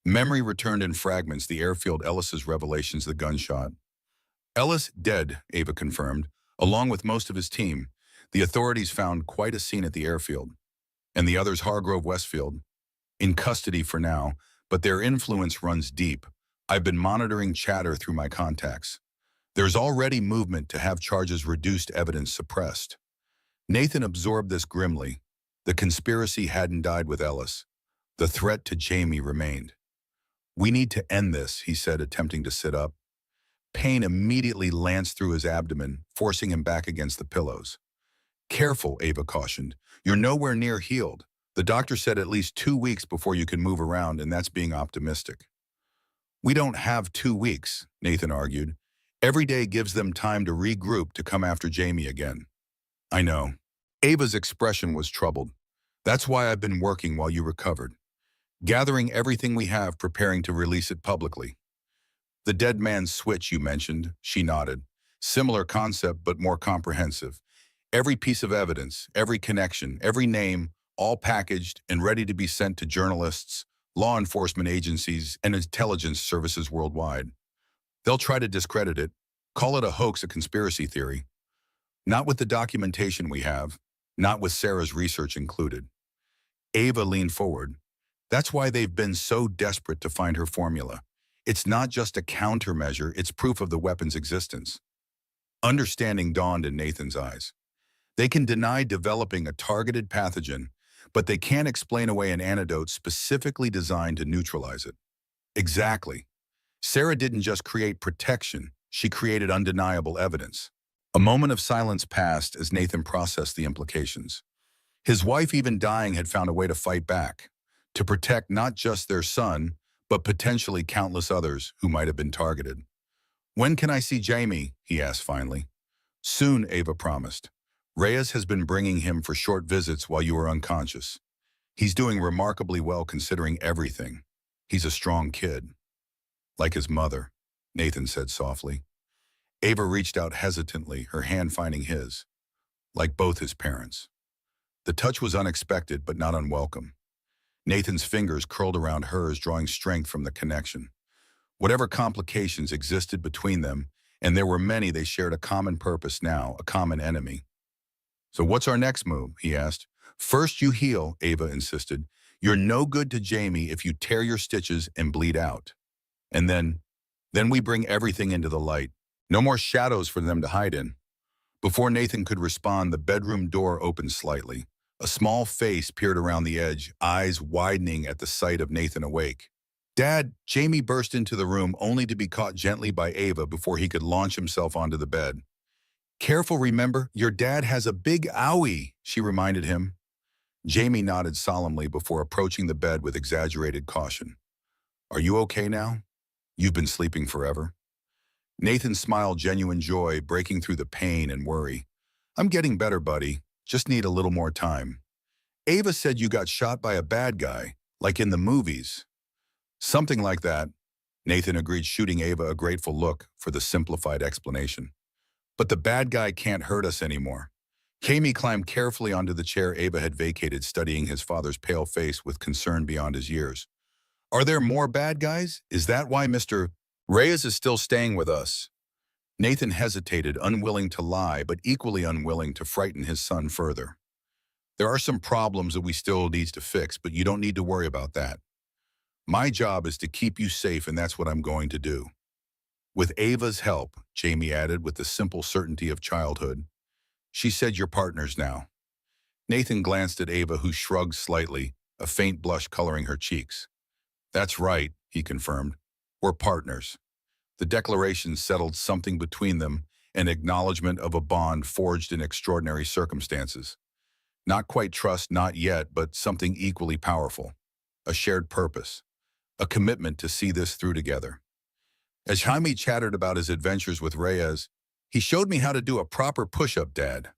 Memory returned in fragments, the airfield, Ellis's revelations, the gunshot. Ellis dead, Ava confirmed, along with most of his team. The authorities found quite a scene at the airfield. And the others, Hargrove, Westfield, in custody for now, but their influence runs deep. I've been monitoring chatter through my contacts. There's already movement to have charges reduced, evidence suppressed. Nathan absorbed this grimly. The conspiracy hadn't died with Ellis. The threat to Jaime remained. We need to end this, he said, attempting to sit up. Pain immediately lanced through his abdomen, forcing him back against the pillows. Careful, Ava cautioned. You're nowhere near healed. The doctor said at least 2 weeks before you can move around, and that's being optimistic. We don't have 2 weeks, Nathan argued. Every day gives them time to regroup to come after Jaime again. I know. Ava's expression was troubled. That's why I've been working while you recovered. Gathering everything we have, preparing to release it publicly. The dead man's switch you mentioned, she nodded. Similar concept, but more comprehensive. Every piece of evidence, every connection, every name, all packaged and ready to be sent to journalists, law enforcement agencies, and intelligence services worldwide. They'll try to discredit it, call it a hoax, a conspiracy theory. Not with the documentation we have, not with Sarah's research included. Ava leaned forward. That's why they've been so desperate to find her formula. It's not just a countermeasure, it's proof of the weapon's existence. Understanding dawned in Nathan's eyes. They can deny developing a targeted pathogen, but they can't explain away an antidote specifically designed to neutralize it. Exactly. Sarah didn't just create protection, she created undeniable evidence. A moment of silence passed as Nathan processed the implications. His wife, even dying, had found a way to fight back, to protect not just their son, but potentially countless others who might have been targeted. When can I see Jaime? He asked finally. Soon, Ava promised. Reyes has been bringing him for short visits while you were unconscious. He's doing remarkably well considering everything. He's a strong kid. Like his mother, Nathan said softly. Ava reached out hesitantly, her hand finding his. Like both his parents. The touch was unexpected but not unwelcome. Nathan's fingers curled around hers, drawing strength from the connection. Whatever complications existed between them, and there were many, they shared a common purpose now, a common enemy. So what's our next move? He asked. First you heal, Ava insisted. You're no good to Jaime if you tear your stitches and bleed out. And then we bring everything into the light. No more shadows for them to hide in. Before Nathan could respond, the bedroom door opened slightly. A small face peered around the edge, eyes widening at the sight of Nathan awake. Dad, Jaime burst into the room only to be caught gently by Ava before he could launch himself onto the bed. Careful, remember, your dad has a big owie, she reminded him. Jaime nodded solemnly before approaching the bed with exaggerated caution. Are you okay now? You've been sleeping forever. Nathan smiled genuine joy, breaking through the pain and worry. I'm getting better, buddy. Just need a little more time. Ava said you got shot by a bad guy, like in the movies. Something like that, Nathan agreed, shooting Ava a grateful look for the simplified explanation. But the bad guy can't hurt us anymore. Jaime climbed carefully onto the chair Ava had vacated, studying his father's pale face with concern beyond his years. Are there more bad guys? Is that why Mr. Reyes is still staying with us? Nathan hesitated, unwilling to lie, but equally unwilling to frighten his son further. There are some problems that we still need to fix, but you don't need to worry about that. My job is to keep you safe, and that's what I'm going to do. With Ava's help, Jamie added with the simple certainty of childhood. She said you're partners now. Nathan glanced at Ava, who shrugged slightly, a faint blush coloring her cheeks. That's right, he confirmed. We're partners. The declaration settled something between them, an acknowledgement of a bond forged in extraordinary circumstances. Not quite trust, not yet, but something equally powerful. A shared purpose. A commitment to see this through together. As Jaime chattered about his adventures with Reyes, he showed me how to do a proper push-up, Dad.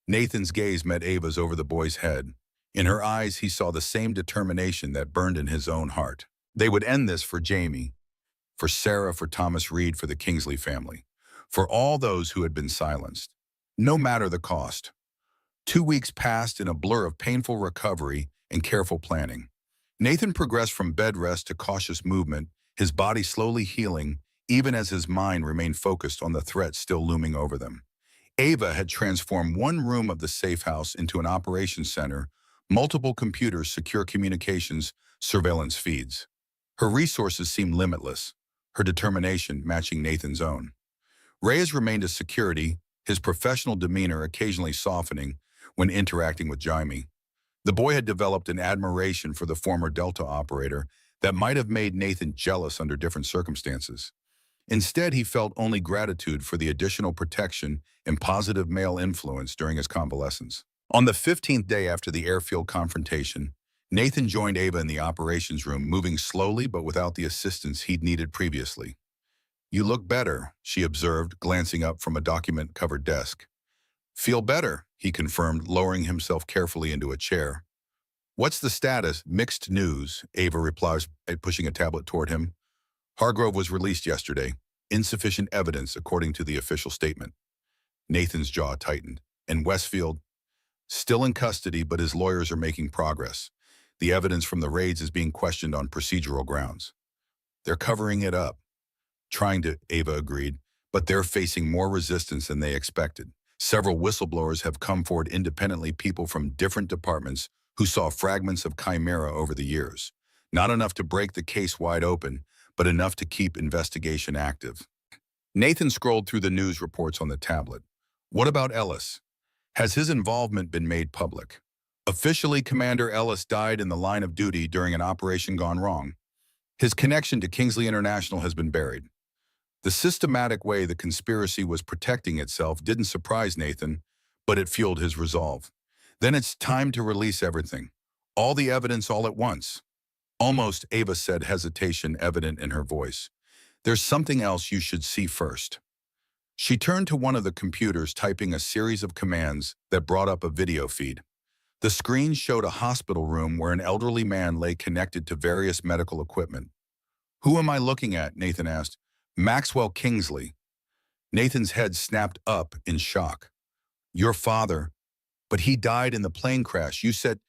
Nathan's gaze met Ava's over the boy's head. In her eyes, he saw the same determination that burned in his own heart. They would end this for Jamie, for Sarah, for Thomas Reed, for the Kingsley family, for all those who had been silenced, no matter the cost. 2 weeks passed in a blur of painful recovery and careful planning. Nathan progressed from bed rest to cautious movement, his body slowly healing, even as his mind remained focused on the threat still looming over them. Ava had transformed one room of the safe house into an operations center, multiple computers, secure communications, surveillance feeds. Her resources seemed limitless, her determination matching Nathan's own. Reyes remained a security, his professional demeanor occasionally softening when interacting with Jaime. The boy had developed an admiration for the former Delta operator that might have made Nathan jealous under different circumstances. Instead, he felt only gratitude for the additional protection and positive male influence during his convalescence. On the 15th day after the airfield confrontation, Nathan joined Ava in the operations room, moving slowly but without the assistance he'd needed previously. You look better, she observed, glancing up from a document-covered desk. Feel better, he confirmed, lowering himself carefully into a chair. What's the status? Mixed news, Ava replies, pushing a tablet toward him. Hargrove was released yesterday. Insufficient evidence, according to the official statement. Nathan's jaw tightened. And Westfield? Still in custody, but his lawyers are making progress. The evidence from the raids is being questioned on procedural grounds. They're covering it up. Trying to, Ava agreed, but they're facing more resistance than they expected. Several whistleblowers have come forward independently, people from different departments who saw fragments of Chimera over the years. Not enough to break the case wide open, but enough to keep investigation active. Nathan scrolled through the news reports on the tablet. What about Ellis? Has his involvement been made public? Officially, Commander Ellis died in the line of duty during an operation gone wrong. His connection to Kingsley International has been buried. The systematic way the conspiracy was protecting itself didn't surprise Nathan, but it fueled his resolve. Then it's time to release everything. All the evidence all at once. Almost, Ava said, hesitation evident in her voice. There's something else you should see first. She turned to one of the computers, typing a series of commands that brought up a video feed. The screen showed a hospital room where an elderly man lay connected to various medical equipment. Who am I looking at? Nathan asked. Maxwell Kingsley. Nathan's head snapped up in shock. Your father, but he died in the plane crash. You said,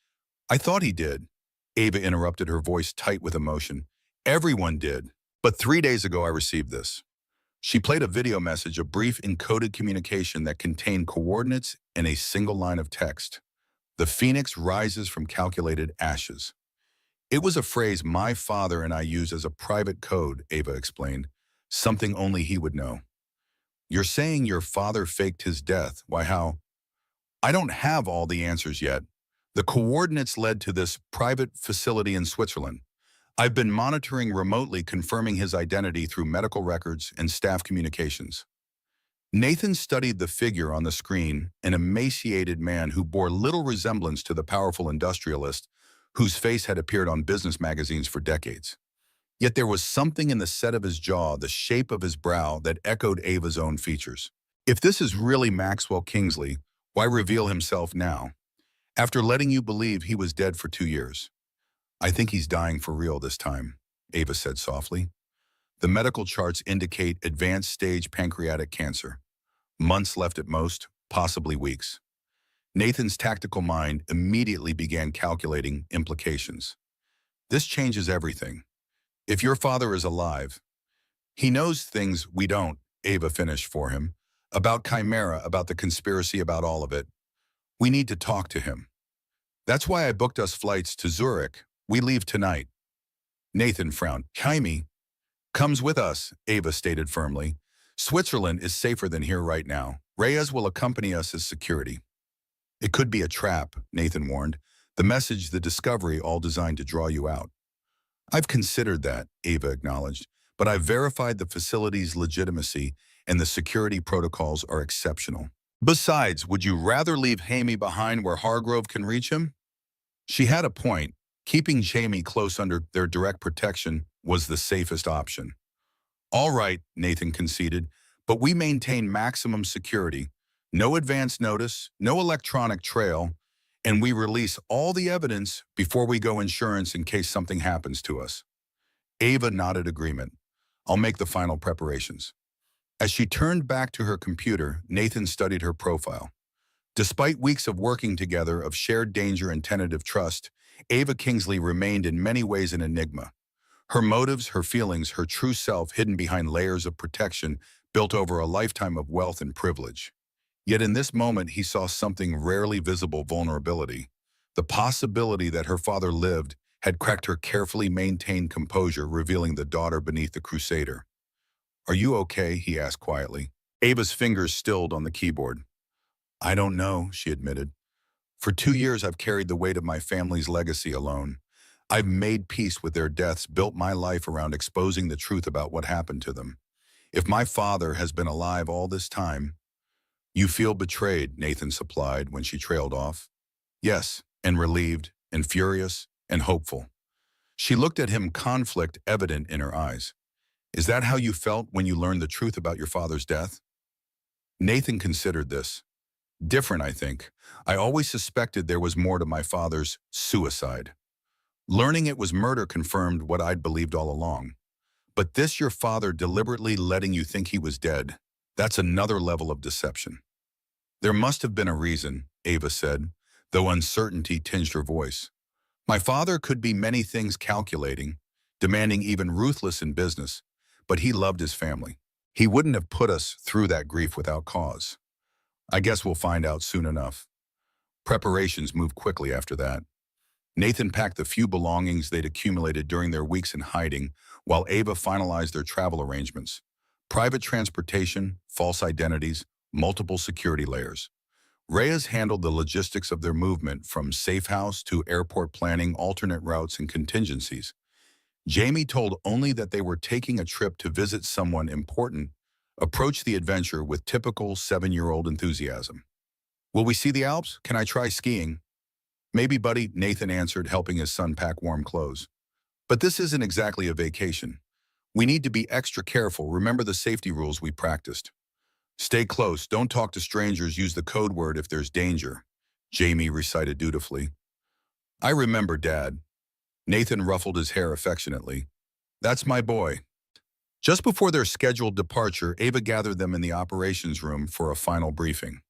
I thought he did. Ava interrupted, her voice tight with emotion. Everyone did. But 3 days ago I received this. She played a video message, a brief encoded communication that contained coordinates and a single line of text. The phoenix rises from calculated ashes. It was a phrase my father and I use as a private code, Ava explained. Something only he would know. You're saying your father faked his death. Why, how? I don't have all the answers yet. The coordinates led to this private facility in Switzerland. I've been monitoring remotely, confirming his identity through medical records and staff communications. Nathan studied the figure on the screen, an emaciated man who bore little resemblance to the powerful industrialist whose face had appeared on business magazines for decades. Yet there was something in the set of his jaw, the shape of his brow, that echoed Ava's own features. If this is really Maxwell Kingsley, why reveal himself now? After letting you believe he was dead for 2 years. I think he's dying for real this time, Ava said softly. The medical charts indicate advanced stage pancreatic cancer. Months left at most, possibly weeks. Nathan's tactical mind immediately began calculating implications. This changes everything. If your father is alive, he knows things we don't, Ava finished for him. About Chimera, about the conspiracy, about all of it. We need to talk to him. That's why I booked us flights to Zurich. We leave tonight. Nathan frowned. Jaime comes with us, Ava stated firmly. Switzerland is safer than here right now. Reyes will accompany us as security. It could be a trap, Nathan warned. The message, the discovery, all designed to draw you out. I've considered that, Ava acknowledged, but I've verified the facility's legitimacy and the security protocols are exceptional. Besides, would you rather leave Jaime behind where Hargrove can reach him? She had a point. Keeping Jaime close under their direct protection was the safest option. All right, Nathan conceded, but we maintain maximum security. No advance notice, no electronic trail, and we release all the evidence before we go insurance in case something happens to us. Ava nodded agreement. I'll make the final preparations. As she turned back to her computer, Nathan studied her profile. Despite weeks of working together, of shared danger and tentative trust, Ava Kingsley remained in many ways an enigma. Her motives, her feelings, her true self hidden behind layers of protection built over a lifetime of wealth and privilege. Yet in this moment, he saw something rarely visible: vulnerability. The possibility that her father lived had cracked her carefully maintained composure, revealing the daughter beneath the crusader. Are you okay? He asked quietly. Ava's fingers stilled on the keyboard. I don't know, she admitted. For 2 years, I've carried the weight of my family's legacy alone. I've made peace with their deaths, built my life around exposing the truth about what happened to them. If my father has been alive all this time, you feel betrayed, Nathan supplied when she trailed off. Yes, and relieved, and furious, and hopeful. She looked at him, conflict evident in her eyes. Is that how you felt when you learned the truth about your father's death? Nathan considered this. Different, I think. I always suspected there was more to my father's suicide. Learning it was murder confirmed what I'd believed all along. But this, your father deliberately letting you think he was dead, that's another level of deception. There must have been a reason, Ava said, though uncertainty tinged her voice. My father could be many things: calculating, demanding, even ruthless in business, but he loved his family. He wouldn't have put us through that grief without cause. I guess we'll find out soon enough. Preparations moved quickly after that. Nathan packed the few belongings they'd accumulated during their weeks in hiding, while Ava finalized their travel arrangements. Private transportation, false identities, multiple security layers. Reyes handled the logistics of their movement, from safe house to airport planning, alternate routes, and contingencies. Jaime told only that they were taking a trip to visit someone important, approached the adventure with typical 7-year-old enthusiasm. Will we see the Alps? Can I try skiing? Maybe, buddy, Nathan answered, helping his son pack warm clothes. But this isn't exactly a vacation. We need to be extra careful. Remember the safety rules we practiced. Stay close, don't talk to strangers, use the code word if there's danger, Jaime recited dutifully. I remember, Dad. Nathan ruffled his hair affectionately. That's my boy. Just before their scheduled departure, Ava gathered them in the operations room for a final briefing.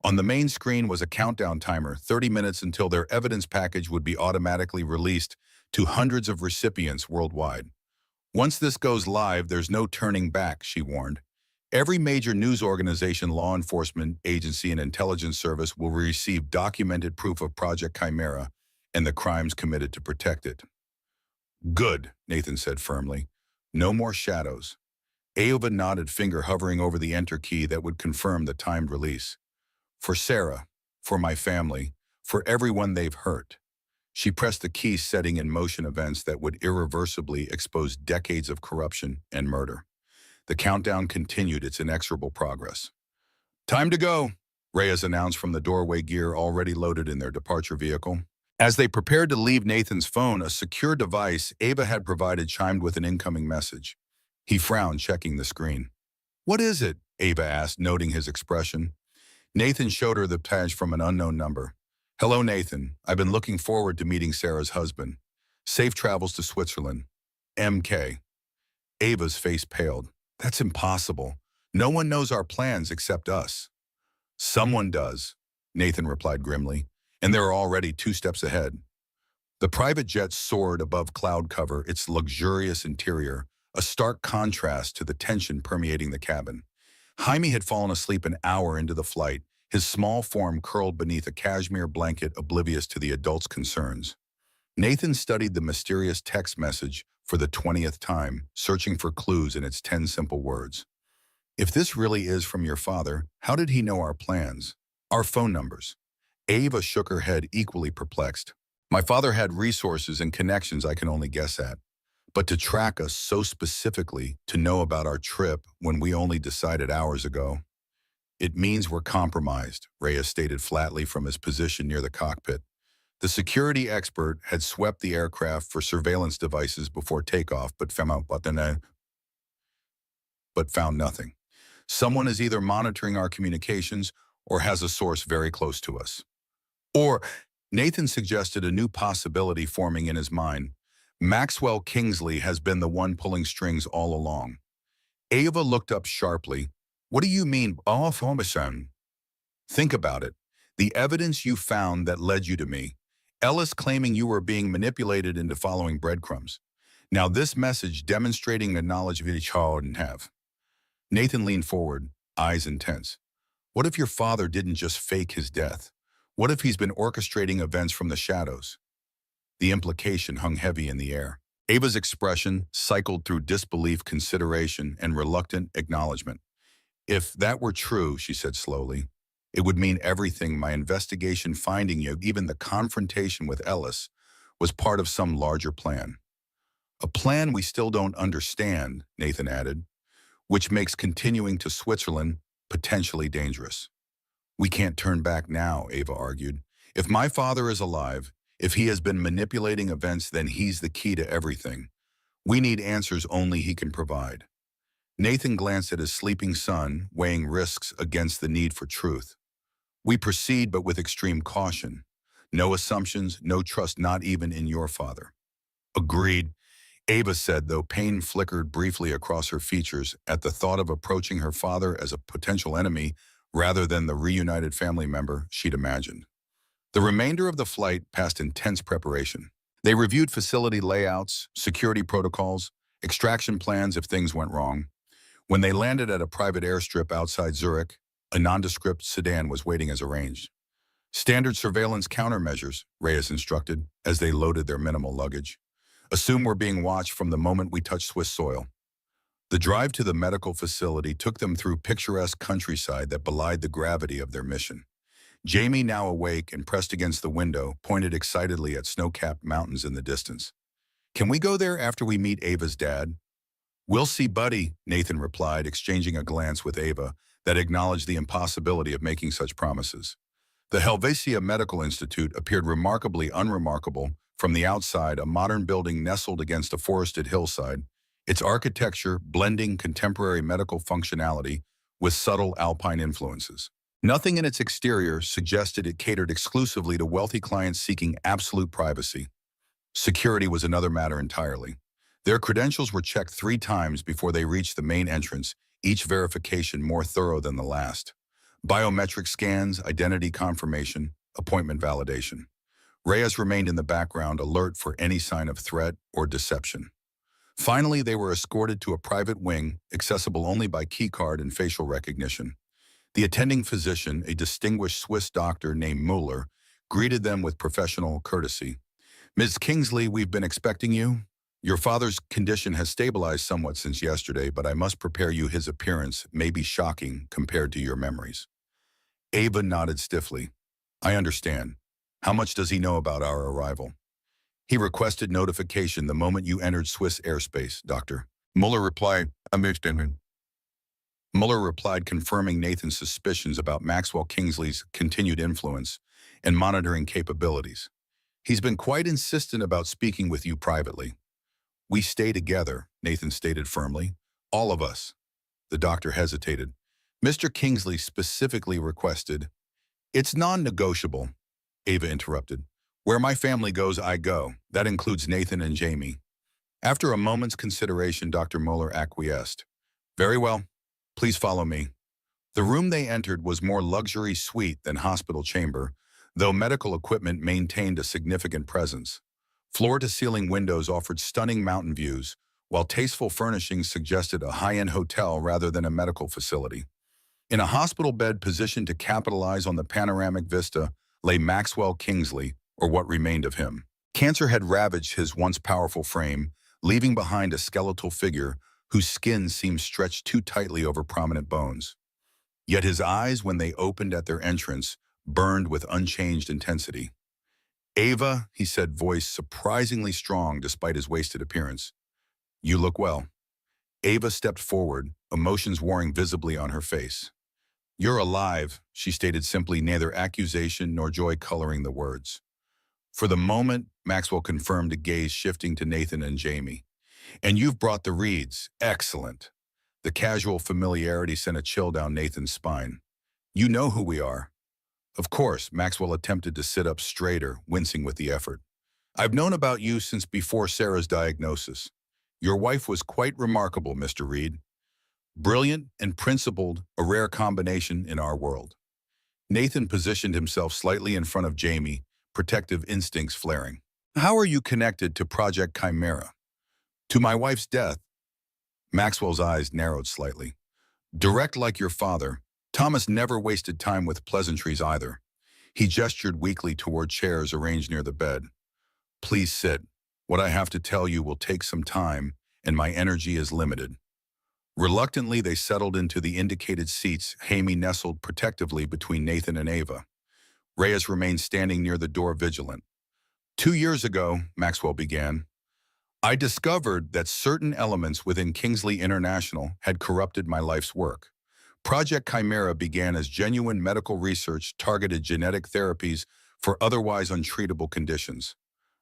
On the main screen was a countdown timer, 30 minutes until their evidence package would be automatically released to hundreds of recipients worldwide. Once this goes live, there's no turning back, she warned. Every major news organization, law enforcement agency, and intelligence service will receive documented proof of Project Chimera and the crimes committed to protect it. Good, Nathan said firmly. No more shadows. Ava nodded, finger hovering over the enter key that would confirm the timed release. For Sarah, for my family, for everyone they've hurt. She pressed the key, setting in motion events that would irreversibly expose decades of corruption and murder. The countdown continued its inexorable progress. Time to go, Reyes announced from the doorway, gear already loaded in their departure vehicle. As they prepared to leave, Nathan's phone, a secure device Ava had provided, chimed with an incoming message. He frowned, checking the screen. What is it? Ava asked, noting his expression. Nathan showed her the message from an unknown number. Hello, Nathan. I've been looking forward to meeting Sarah's husband. Safe travels to Switzerland. MK. Ava's face paled. That's impossible. No one knows our plans except us. Someone does, Nathan replied grimly, and they're already 2 steps ahead. The private jet soared above cloud cover, its luxurious interior, a stark contrast to the tension permeating the cabin. Jaime had fallen asleep an hour into the flight, his small form curled beneath a cashmere blanket oblivious to the adult's concerns. Nathan studied the mysterious text message for the 20th time, searching for clues in its 10 simple words. If this really is from your father, how did he know our plans? Our phone numbers? Ava shook her head, equally perplexed. My father had resources and connections I can only guess at. But to track us so specifically, to know about our trip when we only decided hours ago, it means we're compromised, Reyes stated flatly from his position near the cockpit. The security expert had swept the aircraft for surveillance devices before takeoff, but found nothing. Someone is either monitoring our communications or has a source very close to us. Or, Nathan suggested a new possibility forming in his mind. Maxwell Kingsley has been the one pulling strings all along. Ava looked up sharply. What do you mean, Formation? Think about it. The evidence you found that led you to me. Ellis claiming you were being manipulated into following breadcrumbs. Now this message demonstrating a knowledge of each other didn't have. Nathan leaned forward, eyes intense. What if your father didn't just fake his death? What if he's been orchestrating events from the shadows? The implication hung heavy in the air. Ava's expression cycled through disbelief, consideration, and reluctant acknowledgement. If that were true, she said slowly, it would mean everything, my investigation finding you, even the confrontation with Ellis, was part of some larger plan. A plan we still don't understand, Nathan added, which makes continuing to Switzerland potentially dangerous. We can't turn back now, Ava argued. If my father is alive, if he has been manipulating events, then he's the key to everything. We need answers only he can provide. Nathan glanced at his sleeping son, weighing risks against the need for truth. We proceed, but with extreme caution. No assumptions, no trust, not even in your father. Agreed, Ava said, though pain flickered briefly across her features at the thought of approaching her father as a potential enemy rather than the reunited family member she'd imagined. The remainder of the flight passed intense preparation. They reviewed facility layouts, security protocols, extraction plans if things went wrong. When they landed at a private airstrip outside Zurich, a nondescript sedan was waiting as arranged. Standard surveillance countermeasures, Reyes instructed, as they loaded their minimal luggage. Assume we're being watched from the moment we touch Swiss soil. The drive to the medical facility took them through picturesque countryside that belied the gravity of their mission. Jamie, now awake and pressed against the window, pointed excitedly at snow-capped mountains in the distance. Can we go there after we meet Ava's dad? We'll see, buddy, Nathan replied, exchanging a glance with Ava that acknowledged the impossibility of making such promises. The Helvetia Medical Institute appeared remarkably unremarkable from the outside, a modern building nestled against a forested hillside, its architecture blending contemporary medical functionality with subtle alpine influences. Nothing in its exterior suggested it catered exclusively to wealthy clients seeking absolute privacy. Security was another matter entirely. Their credentials were checked 3 times before they reached the main entrance, each verification more thorough than the last. Biometric scans, identity confirmation, appointment validation. Reyes remained in the background, alert for any sign of threat or deception. Finally, they were escorted to a private wing, accessible only by keycard and facial recognition. The attending physician, a distinguished Swiss doctor named Mueller, greeted them with professional courtesy. Ms. Kingsley, we've been expecting you. Your father's condition has stabilized somewhat since yesterday, but I must prepare you his appearance may be shocking compared to your memories. Ava nodded stiffly. I understand. How much does he know about our arrival? He requested notification the moment you entered Swiss airspace, Doctor. Mueller replied, Mueller replied, confirming Nathan's suspicions about Maxwell Kingsley's continued influence and monitoring capabilities. He's been quite insistent about speaking with you privately. We stay together, Nathan stated firmly. All of us. The doctor hesitated. Mr. Kingsley specifically requested. It's non-negotiable, Ava interrupted. Where my family goes, I go. That includes Nathan and Jamie. After a moment's consideration, Dr. Mueller acquiesced. Very well. Please follow me. The room they entered was more luxury suite than hospital chamber, though medical equipment maintained a significant presence. Floor-to-ceiling windows offered stunning mountain views, while tasteful furnishings suggested a high-end hotel rather than a medical facility. In a hospital bed positioned to capitalize on the panoramic vista lay Maxwell Kingsley, or what remained of him. Cancer had ravaged his once powerful frame, leaving behind a skeletal figure whose skin seemed stretched too tightly over prominent bones. Yet his eyes, when they opened at their entrance, burned with unchanged intensity. "Ava," he said, voice surprisingly strong despite his wasted appearance. "You look well." Ava stepped forward, emotions warring visibly on her face. "You're alive," she stated simply, neither accusation nor joy coloring the words. For the moment, Maxwell confirmed, a gaze shifting to Nathan and Jamie. "And you've brought the reeds. Excellent." The casual familiarity sent a chill down Nathan's spine. "You know who we are." Of course, Maxwell attempted to sit up straighter, wincing with the effort. "I've known about you since before Sarah's diagnosis. Your wife was quite remarkable, Mr. Reed. Brilliant and principled, a rare combination in our world." Nathan positioned himself slightly in front of Jamie, protective instincts flaring. "How are you connected to Project Chimera?" "To my wife's death." Maxwell's eyes narrowed slightly. "Direct like your father, Thomas never wasted time with pleasantries either." He gestured weakly toward chairs arranged near the bed. "Please sit. What I have to tell you will take some time, and my energy is limited." Reluctantly, they settled into the indicated seats, Hamie nestled protectively between Nathan and Ava. Reyes remained standing near the door, vigilant. "2 years ago," Maxwell began, "I discovered that certain elements within Kingsley International had corrupted my life's work. Project Chimera began as genuine medical research targeted genetic therapies for otherwise untreatable conditions.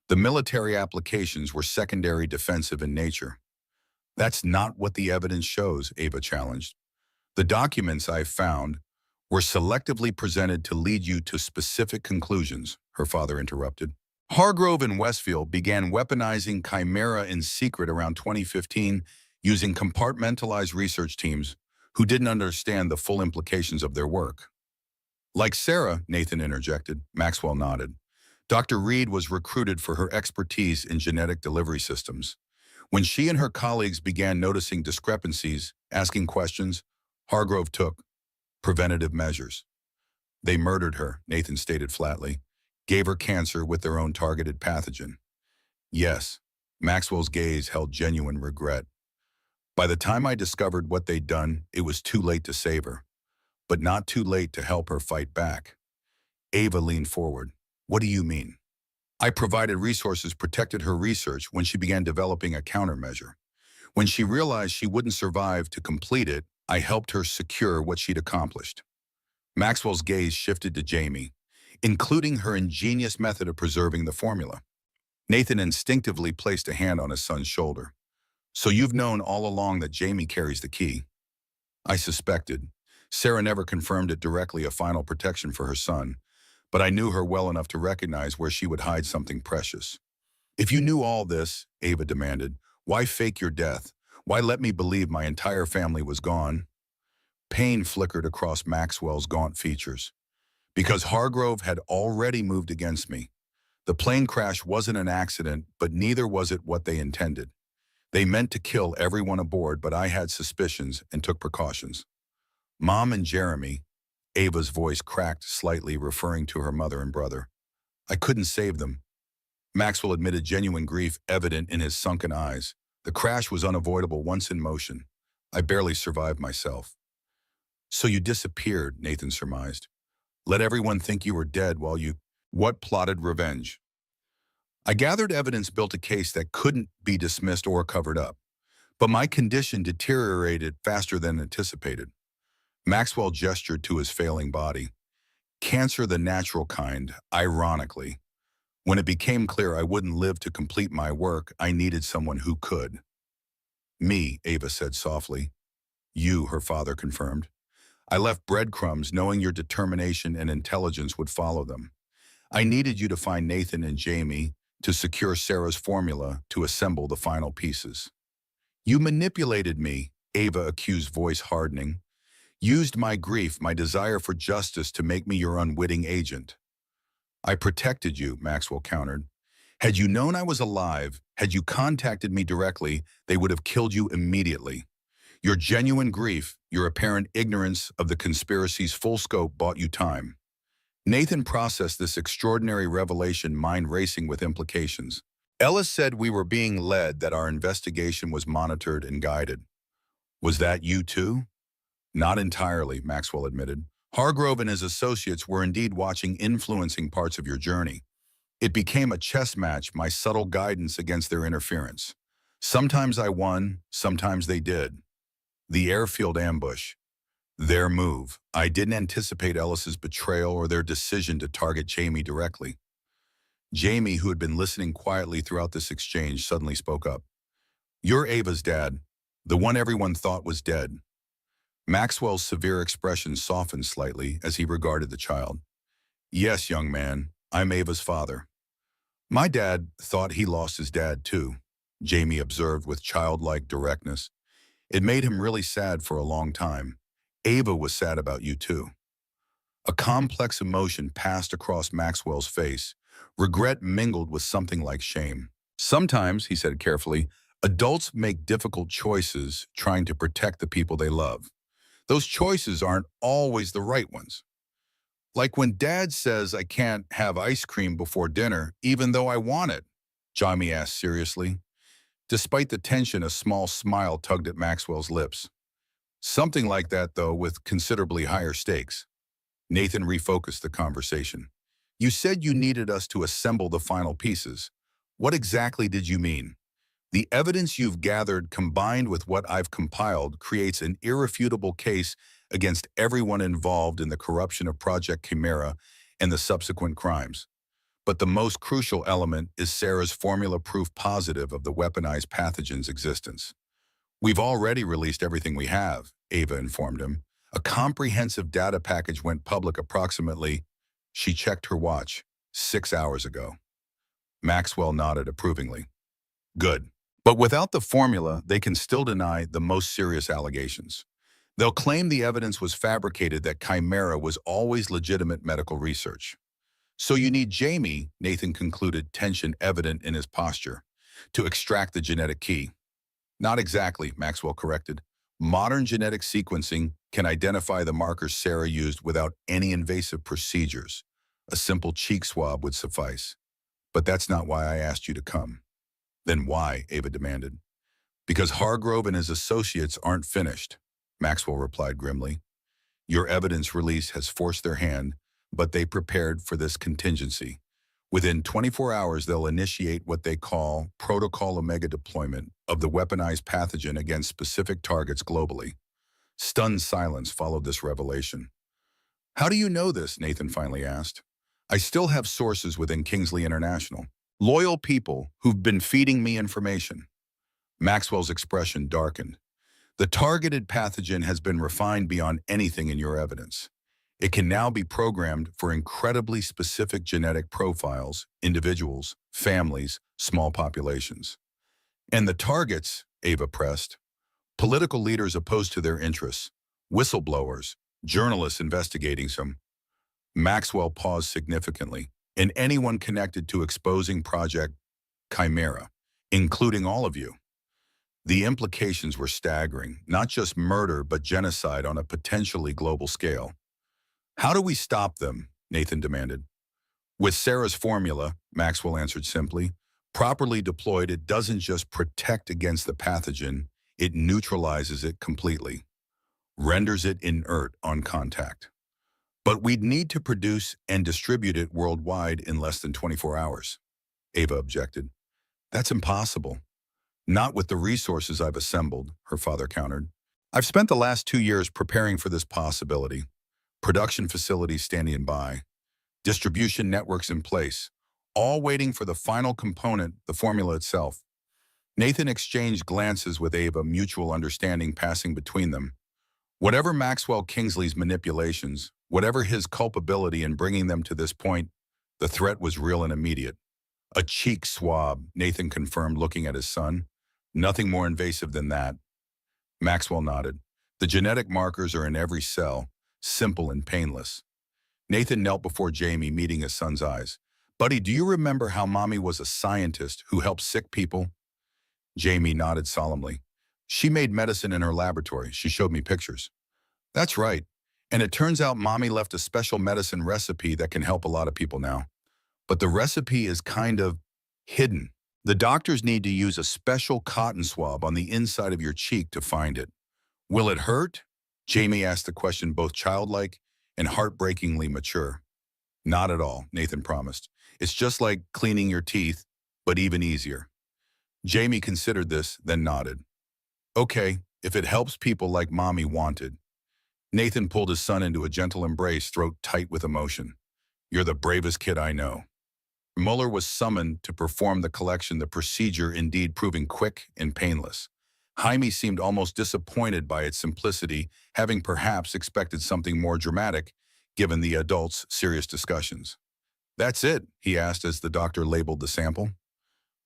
The military applications were secondary, defensive in nature." "That's not what the evidence shows," Ava challenged. "The documents I've found were selectively presented to lead you to specific conclusions," her father interrupted. "Hargrove and Westfield began weaponizing Chimera in secret around 2015 using compartmentalized research teams who didn't understand the full implications of their work." "Like Sarah," Nathan interjected. Maxwell nodded. "Dr. Reed was recruited for her expertise in genetic delivery systems. When she and her colleagues began noticing discrepancies, asking questions, Hargrove took preventative measures. They murdered her," Nathan stated flatly. "Gave her cancer with their own targeted pathogen." "Yes." Maxwell's gaze held genuine regret. "By the time I discovered what they'd done, it was too late to save her. But not too late to help her fight back." Ava leaned forward. "What do you mean?" "I provided resources, protected her research when she began developing a countermeasure. When she realized she wouldn't survive to complete it, I helped her secure what she'd accomplished." Maxwell's gaze shifted to Jamie, including her ingenious method of preserving the formula. Nathan instinctively placed a hand on his son's shoulder. "So you've known all along that Jamie carries the key?" "I suspected. Sarah never confirmed it directly, a final protection for her son, but I knew her well enough to recognize where she would hide something precious." "If you knew all this," Ava demanded, "why fake your death? Why let me believe my entire family was gone?" Pain flickered across Maxwell's gaunt features. "Because Hargrove had already moved against me. The plane crash wasn't an accident, but neither was it what they intended. They meant to kill everyone aboard, but I had suspicions and took precautions. Mom and Jeremy," Ava's voice cracked slightly, referring to her mother and brother, "I couldn't save them." Maxwell admitted, genuine grief evident in his sunken eyes. "The crash was unavoidable once in motion. I barely survived myself." "So you disappeared," Nathan surmised. "Let everyone think you were dead while you—" "What plotted revenge?" "I gathered evidence, built a case that couldn't be dismissed or covered up. But my condition deteriorated faster than anticipated." Maxwell gestured to his failing body. "Cancer, the natural kind, ironically. When it became clear I wouldn't live to complete my work, I needed someone who could." "Me," Ava said softly. "You," her father confirmed. "I left breadcrumbs knowing your determination and intelligence would follow them. I needed you to find Nathan and Jamie, to secure Sarah's formula, to assemble the final pieces." "You manipulated me," Ava accused, voice hardening. "Used my grief, my desire for justice to make me your unwitting agent." "I protected you," Maxwell countered. Had you known I was alive, had you contacted me directly, they would have killed you immediately. Your genuine grief, your apparent ignorance of the conspiracy's full scope bought you time. Nathan processed this extraordinary revelation, mind racing with implications. Ellis said we were being led, that our investigation was monitored and guided. Was that you too? Not entirely, Maxwell admitted. Hargrove and his associates were indeed watching, influencing parts of your journey. It became a chess match, my subtle guidance against their interference. Sometimes I won, sometimes they did. The airfield ambush. Their move. I didn't anticipate Ellis's betrayal or their decision to target Jamie directly. Jamie, who had been listening quietly throughout this exchange, suddenly spoke up. You're Ava's dad, the one everyone thought was dead. Maxwell's severe expression softened slightly as he regarded the child. Yes, young man, I'm Ava's father. My dad thought he lost his dad too, Jamie observed with childlike directness. It made him really sad for a long time. Ava was sad about you too. A complex emotion passed across Maxwell's face, regret mingled with something like shame. Sometimes, he said carefully, adults make difficult choices trying to protect the people they love. Those choices aren't always the right ones. Like when Dad says I can't have ice cream before dinner, even though I want it, Jamie asked seriously. Despite the tension, a small smile tugged at Maxwell's lips. Something like that, though, with considerably higher stakes. Nathan refocused the conversation. You said you needed us to assemble the final pieces. What exactly did you mean? The evidence you've gathered combined with what I've compiled creates an irrefutable case against everyone involved in the corruption of Project Chimera and the subsequent crimes. But the most crucial element is Sarah's formula proof positive of the weaponized pathogen's existence. We've already released everything we have, Ava informed him. A comprehensive data package went public approximately, she checked her watch, 6 hours ago. Maxwell nodded approvingly. Good. But without the formula, they can still deny the most serious allegations. They'll claim the evidence was fabricated, that Chimera was always legitimate medical research. So you need Jamie, Nathan concluded, tension evident in his posture, to extract the genetic key. Not exactly, Maxwell corrected. Modern genetic sequencing can identify the markers Sarah used without any invasive procedures. A simple cheek swab would suffice. But that's not why I asked you to come. Then why? Ava demanded. Because Hargrove and his associates aren't finished, Maxwell replied grimly. Your evidence release has forced their hand, but they prepared for this contingency. Within 24 hours, they'll initiate what they call Protocol Omega deployment of the weaponized pathogen against specific targets globally. Stunned silence followed this revelation. How do you know this? Nathan finally asked. I still have sources within Kingsley International. Loyal people who've been feeding me information. Maxwell's expression darkened. The targeted pathogen has been refined beyond anything in your evidence. It can now be programmed for incredibly specific genetic profiles, individuals, families, small populations. And the targets, Ava pressed, political leaders opposed to their interests, whistleblowers, journalists investigating some. Maxwell paused significantly. And anyone connected to exposing Project Chimera, including all of you. The implications were staggering, not just murder, but genocide on a potentially global scale. How do we stop them? Nathan demanded. With Sarah's formula, Maxwell answered simply, properly deployed, it doesn't just protect against the pathogen, it neutralizes it completely, renders it inert on contact. But we'd need to produce and distribute it worldwide in less than 24 hours. Ava objected. That's impossible. Not with the resources I've assembled, her father countered. I've spent the last 2 years preparing for this possibility. Production facilities standing by, distribution networks in place, all waiting for the final component, the formula itself. Nathan exchanged glances with Ava, mutual understanding passing between them. Whatever Maxwell Kingsley's manipulations, whatever his culpability in bringing them to this point, the threat was real and immediate. A cheek swab, Nathan confirmed, looking at his son. Nothing more invasive than that. Maxwell nodded. The genetic markers are in every cell, simple and painless. Nathan knelt before Jamie, meeting his son's eyes. Buddy, do you remember how Mommy was a scientist who helped sick people? Jamie nodded solemnly. She made medicine in her laboratory. She showed me pictures. That's right. And it turns out Mommy left a special medicine recipe that can help a lot of people now. But the recipe is kind of hidden. The doctors need to use a special cotton swab on the inside of your cheek to find it. Will it hurt? Jamie asked the question both childlike and heartbreakingly mature. Not at all, Nathan promised. It's just like cleaning your teeth, but even easier. Jamie considered this, then nodded. Okay, if it helps people like Mommy wanted. Nathan pulled his son into a gentle embrace, throat tight with emotion. You're the bravest kid I know. Mueller was summoned to perform the collection, the procedure indeed proving quick and painless. Jaime seemed almost disappointed by its simplicity, having perhaps expected something more dramatic, given the adults' serious discussions. That's it, he asked as the doctor labeled the sample.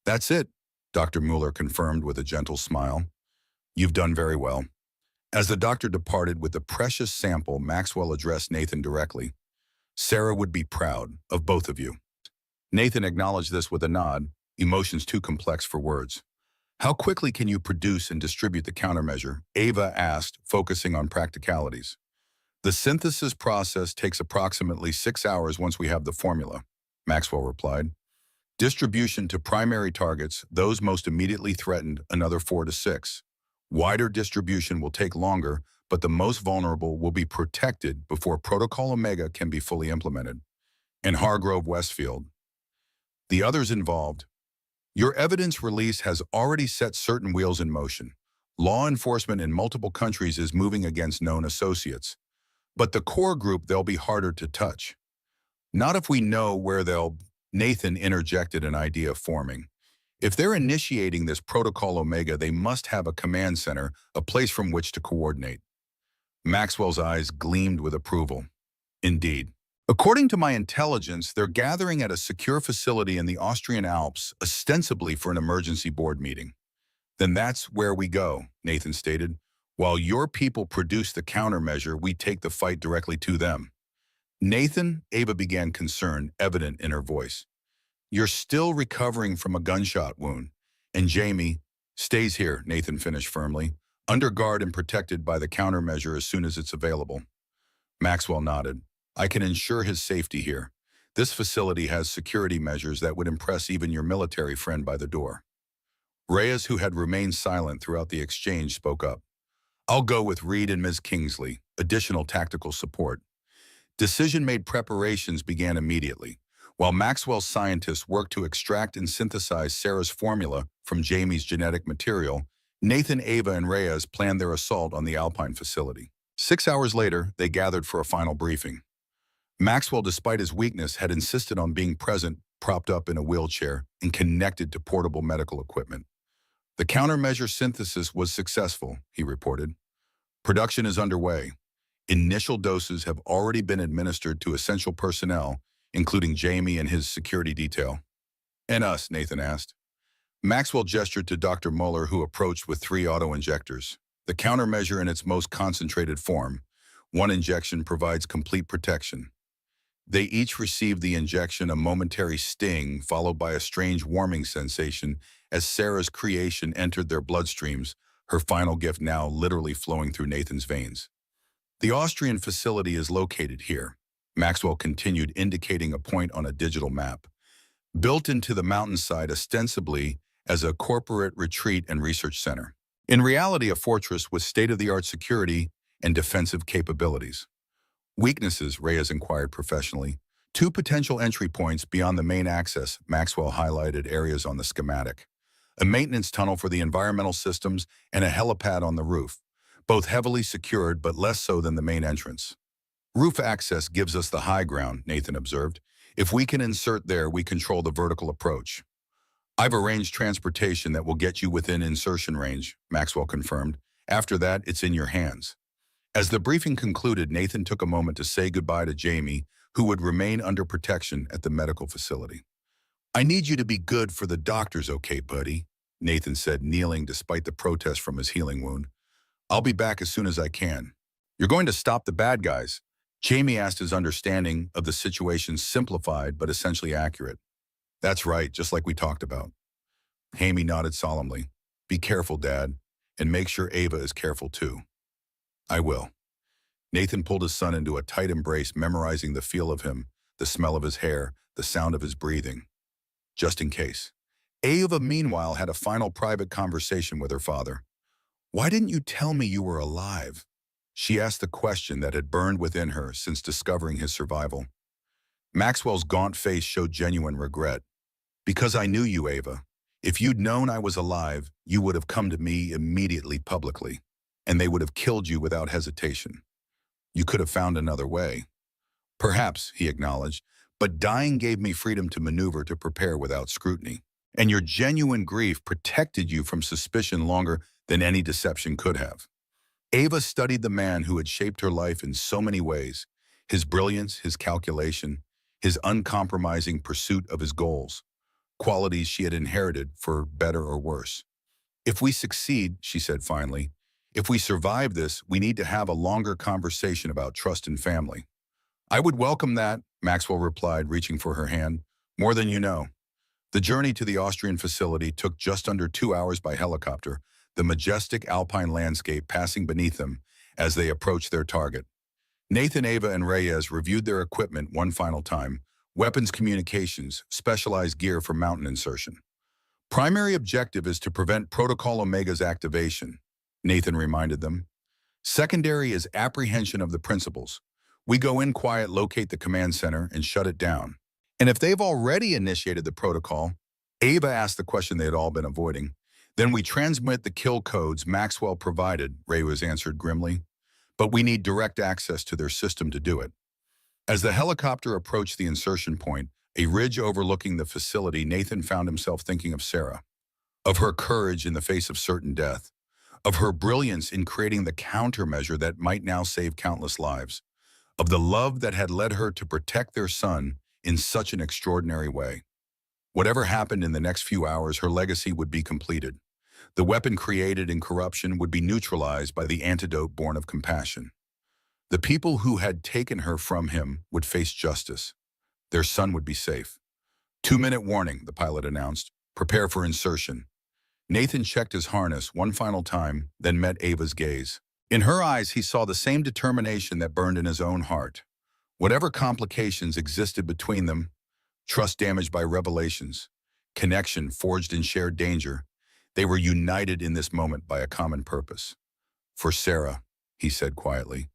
That's it, Dr. Mueller confirmed with a gentle smile. You've done very well. As the doctor departed with the precious sample, Maxwell addressed Nathan directly. Sarah would be proud of both of you. Nathan acknowledged this with a nod, emotions too complex for words. How quickly can you produce and distribute the countermeasure? Ava asked, focusing on practicalities. The synthesis process takes approximately 6 hours once we have the formula, Maxwell replied. Distribution to primary targets, those most immediately threatened, another 4 to 6. Wider distribution will take longer, but the most vulnerable will be protected before Protocol Omega can be fully implemented. And Hargrove Westfield. The others involved. Your evidence release has already set certain wheels in motion. Law enforcement in multiple countries is moving against known associates. But the core group, they'll be harder to touch. Not if we know where they'll... Nathan interjected an idea forming. If they're initiating this Protocol Omega, they must have a command center, a place from which to coordinate. Maxwell's eyes gleamed with approval. Indeed. According to my intelligence, they're gathering at a secure facility in the Austrian Alps, ostensibly for an emergency board meeting. Then that's where we go, Nathan stated. While your people produce the countermeasure, we take the fight directly to them. Nathan, Ava began, concern evident in her voice. You're still recovering from a gunshot wound. And Jamie stays here, Nathan finished firmly, under guard and protected by the countermeasure as soon as it's available. Maxwell nodded. I can ensure his safety here. This facility has security measures that would impress even your military friend by the door. Reyes, who had remained silent throughout the exchange, spoke up. I'll go with Reed and Ms. Kingsley, additional tactical support. Decision-made preparations began immediately, while Maxwell's scientists worked to extract and synthesize Sarah's formula from Jamie's genetic material. Nathan, Ava, and Reyes planned their assault on the Alpine facility. 6 hours later, they gathered for a final briefing. Maxwell, despite his weakness, had insisted on being present, propped up in a wheelchair, and connected to portable medical equipment. The countermeasure synthesis was successful, he reported. Production is underway. Initial doses have already been administered to essential personnel, including Jamie and his security detail. And us, Nathan asked. Maxwell gestured to Dr. Mueller, who approached with 3 auto-injectors. The countermeasure in its most concentrated form. 1 injection provides complete protection. They each received the injection, a momentary sting, followed by a strange warming sensation as Sarah's creation entered their bloodstreams, her final gift now literally flowing through Nathan's veins. The Austrian facility is located here, Maxwell continued, indicating a point on a digital map. Built into the mountainside ostensibly as a corporate retreat and research center. In reality, a fortress with state-of-the-art security and defensive capabilities. Weaknesses, Reyes inquired professionally. 2 potential entry points beyond the main access, Maxwell highlighted areas on the schematic. A maintenance tunnel for the environmental systems and a helipad on the roof, both heavily secured but less so than the main entrance. Roof access gives us the high ground, Nathan observed. If we can insert there, we control the vertical approach. I've arranged transportation that will get you within insertion range, Maxwell confirmed. After that, it's in your hands. As the briefing concluded, Nathan took a moment to say goodbye to Jamie, who would remain under protection at the medical facility. I need you to be good for the doctors, okay, buddy? Nathan said, kneeling despite the protest from his healing wound. I'll be back as soon as I can. You're going to stop the bad guys? Jamie asked, his understanding of the situation simplified but essentially accurate. That's right, just like we talked about. Hammy nodded solemnly. Be careful, Dad, and make sure Ava is careful too. I will. Nathan pulled his son into a tight embrace, memorizing the feel of him, the smell of his hair, the sound of his breathing, just in case. Ava, meanwhile, had a final private conversation with her father. Why didn't you tell me you were alive? She asked the question that had burned within her since discovering his survival. Maxwell's gaunt face showed genuine regret. Because I knew you, Ava. If you'd known I was alive, you would have come to me immediately publicly, and they would have killed you without hesitation. You could have found another way. Perhaps, he acknowledged, but dying gave me freedom to maneuver to prepare without scrutiny. And your genuine grief protected you from suspicion longer than any deception could have. Ava studied the man who had shaped her life in so many ways, his brilliance, his calculation, his uncompromising pursuit of his goals, qualities she had inherited for better or worse. If we succeed, she said finally, if we survive this, we need to have a longer conversation about trust and family. I would welcome that, Maxwell replied, reaching for her hand. More than you know. The journey to the Austrian facility took just under 2 hours by helicopter, the majestic alpine landscape passing beneath them as they approached their target. Nathan, Ava, and Reyes reviewed their equipment one final time, weapons, communications, specialized gear for mountain insertion. Primary objective is to prevent Protocol Omega's activation, Nathan reminded them. Secondary is apprehension of the principals. We go in quiet, locate the command center, and shut it down. And if they've already initiated the protocol, Ava asked the question they had all been avoiding, then we transmit the kill codes Maxwell provided, Reyes answered grimly. But we need direct access to their system to do it. As the helicopter approached the insertion point, a ridge overlooking the facility, Nathan found himself thinking of Sarah, of her courage in the face of certain death, of her brilliance in creating the countermeasure that might now save countless lives, of the love that had led her to protect their son in such an extraordinary way. Whatever happened in the next few hours, her legacy would be completed. The weapon created in corruption would be neutralized by the antidote born of compassion. The people who had taken her from him would face justice. Their son would be safe. 2-minute warning, the pilot announced. Prepare for insertion. Nathan checked his harness one final time, then met Ava's gaze. In her eyes, he saw the same determination that burned in his own heart. Whatever complications existed between them, trust damaged by revelations, connection forged in shared danger, they were united in this moment by a common purpose. For Sarah, he said quietly.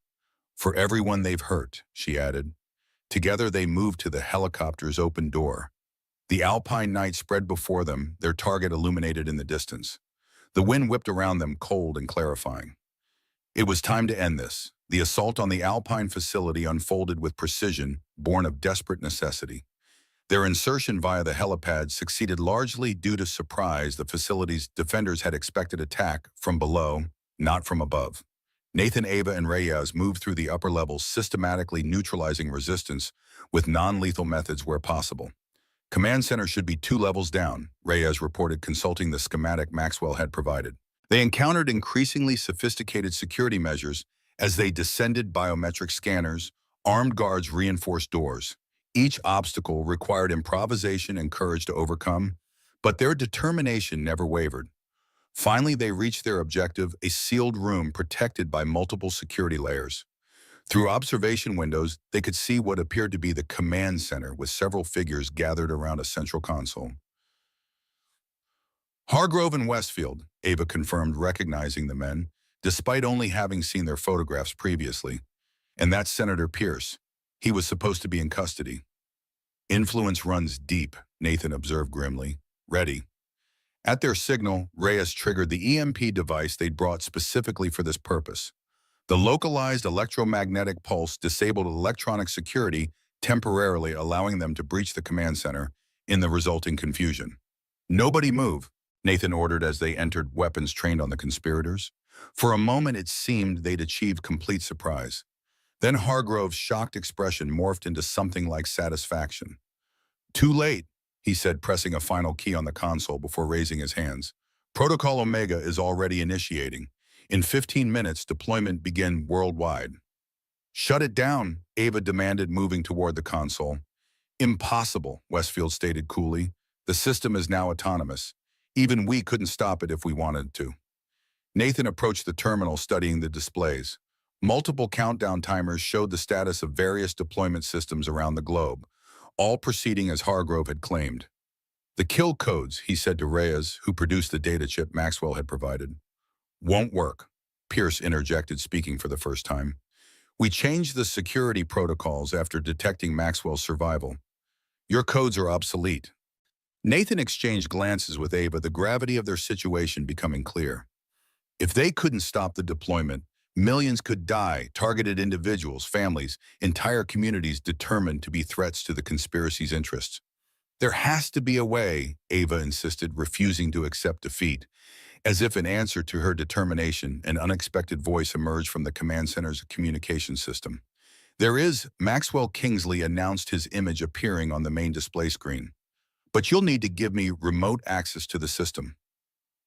For everyone they've hurt, she added. Together they moved to the helicopter's open door. The alpine night spread before them, their target illuminated in the distance. The wind whipped around them, cold and clarifying. It was time to end this. The assault on the alpine facility unfolded with precision, born of desperate necessity. Their insertion via the helipad succeeded largely due to surprise. The facility's defenders had expected attack from below, not from above. Nathan, Ava, and Reyes moved through the upper levels, systematically neutralizing resistance with non-lethal methods where possible. Command center should be 2 levels down, Reyes reported, consulting the schematic Maxwell had provided. They encountered increasingly sophisticated security measures as they descended: biometric scanners, armed guards, reinforced doors. Each obstacle required improvisation and courage to overcome, but their determination never wavered. Finally, they reached their objective, a sealed room protected by multiple security layers. Through observation windows, they could see what appeared to be the command center with several figures gathered around a central console. Hargrove and Westfield, Ava confirmed, recognizing the men, despite only having seen their photographs previously. And that's Senator Pierce. He was supposed to be in custody. Influence runs deep, Nathan observed grimly. Ready. At their signal, Reyes triggered the EMP device they'd brought specifically for this purpose. The localized electromagnetic pulse disabled electronic security, temporarily allowing them to breach the command center in the resulting confusion. Nobody move, Nathan ordered as they entered, weapons trained on the conspirators. For a moment, it seemed they'd achieved complete surprise. Then Hargrove's shocked expression morphed into something like satisfaction. Too late, he said, pressing a final key on the console before raising his hands. Protocol Omega is already initiating. In 15 minutes, deployment begin worldwide. Shut it down, Ava demanded, moving toward the console. Impossible, Westfield stated coolly. The system is now autonomous. Even we couldn't stop it if we wanted to. Nathan approached the terminal, studying the displays. Multiple countdown timers showed the status of various deployment systems around the globe, all proceeding as Hargrove had claimed. The kill codes, he said to Reyes, who produced the data chip Maxwell had provided. Won't work, Pierce interjected, speaking for the first time. We changed the security protocols after detecting Maxwell's survival. Your codes are obsolete. Nathan exchanged glances with Ava, the gravity of their situation becoming clear. If they couldn't stop the deployment, millions could die, targeted individuals, families, entire communities determined to be threats to the conspiracy's interests. There has to be a way, Ava insisted, refusing to accept defeat. As if in answer to her determination, an unexpected voice emerged from the command center's communication system. There is, Maxwell Kingsley announced, his image appearing on the main display screen. But you'll need to give me remote access to the system.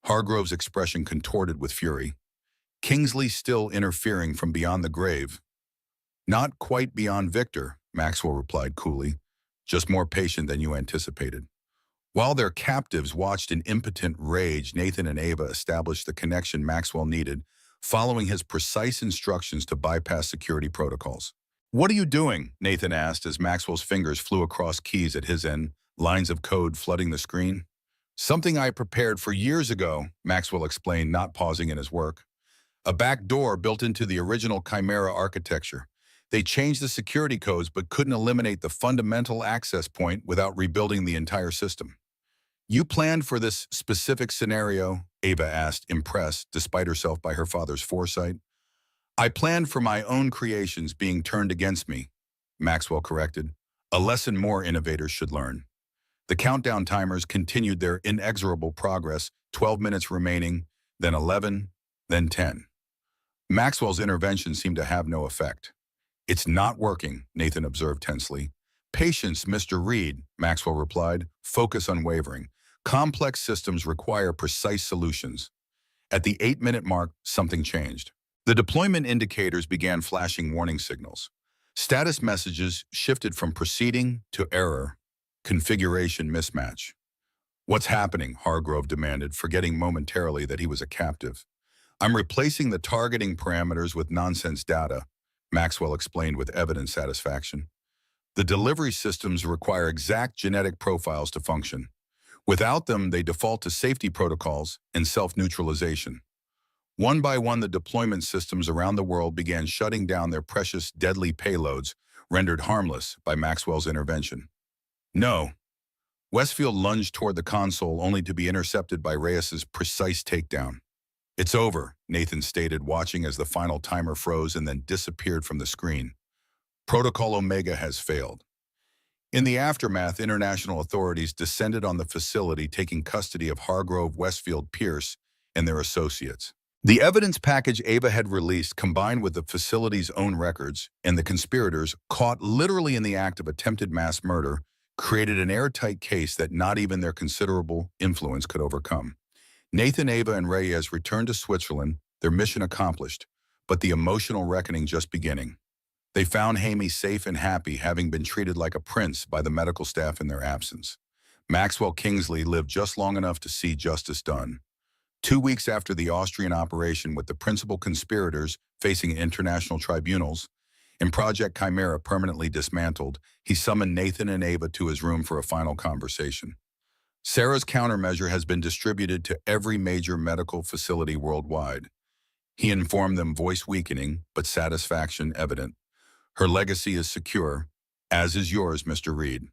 Hargrove's expression contorted with fury. Kingsley still interfering from beyond the grave. Not quite beyond Victor, Maxwell replied coolly. Just more patient than you anticipated. While their captives watched in impotent rage, Nathan and Ava established the connection Maxwell needed, following his precise instructions to bypass security protocols. What are you doing? Nathan asked as Maxwell's fingers flew across keys at his end, lines of code flooding the screen. Something I prepared for years ago, Maxwell explained, not pausing in his work. A back door built into the original Chimera architecture. They changed the security codes but couldn't eliminate the fundamental access point without rebuilding the entire system. You planned for this specific scenario? Ava asked, impressed, despite herself, by her father's foresight. I planned for my own creations being turned against me, Maxwell corrected. A lesson more innovators should learn. The countdown timers continued their inexorable progress, 12 minutes remaining, then 11, then 10. Maxwell's intervention seemed to have no effect. It's not working, Nathan observed tensely. Patience, Mr. Reed, Maxwell replied, focus unwavering. Complex systems require precise solutions. At the 8-minute mark, something changed. The deployment indicators began flashing warning signals. Status messages shifted from proceeding to error. Configuration mismatch. What's happening? Hargrove demanded, forgetting momentarily that he was a captive. I'm replacing the targeting parameters with nonsense data, Maxwell explained with evident satisfaction. The delivery systems require exact genetic profiles to function. Without them, they default to safety protocols and self-neutralization. One by one, the deployment systems around the world began shutting down their precious, deadly payloads, rendered harmless by Maxwell's intervention. No. Westfield lunged toward the console, only to be intercepted by Reyes's precise takedown. It's over, Nathan stated, watching as the final timer froze and then disappeared from the screen. Protocol Omega has failed. In the aftermath, international authorities descended on the facility, taking custody of Hargrove, Westfield, Pierce, and their associates. The evidence package Ava had released, combined with the facility's own records and the conspirators caught literally in the act of attempted mass murder, created an airtight case that not even their considerable influence could overcome. Nathan, Ava, and Reyes returned to Switzerland, their mission accomplished, but the emotional reckoning just beginning. They found Hamey safe and happy, having been treated like a prince by the medical staff in their absence. Maxwell Kingsley lived just long enough to see justice done. 2 weeks after the Austrian operation, with the principal conspirators facing international tribunals, and Project Chimera permanently dismantled, he summoned Nathan and Ava to his room for a final conversation. Sarah's countermeasure has been distributed to every major medical facility worldwide. He informed them, voice weakening, but satisfaction evident. Her legacy is secure, as is yours, Mr. Reed.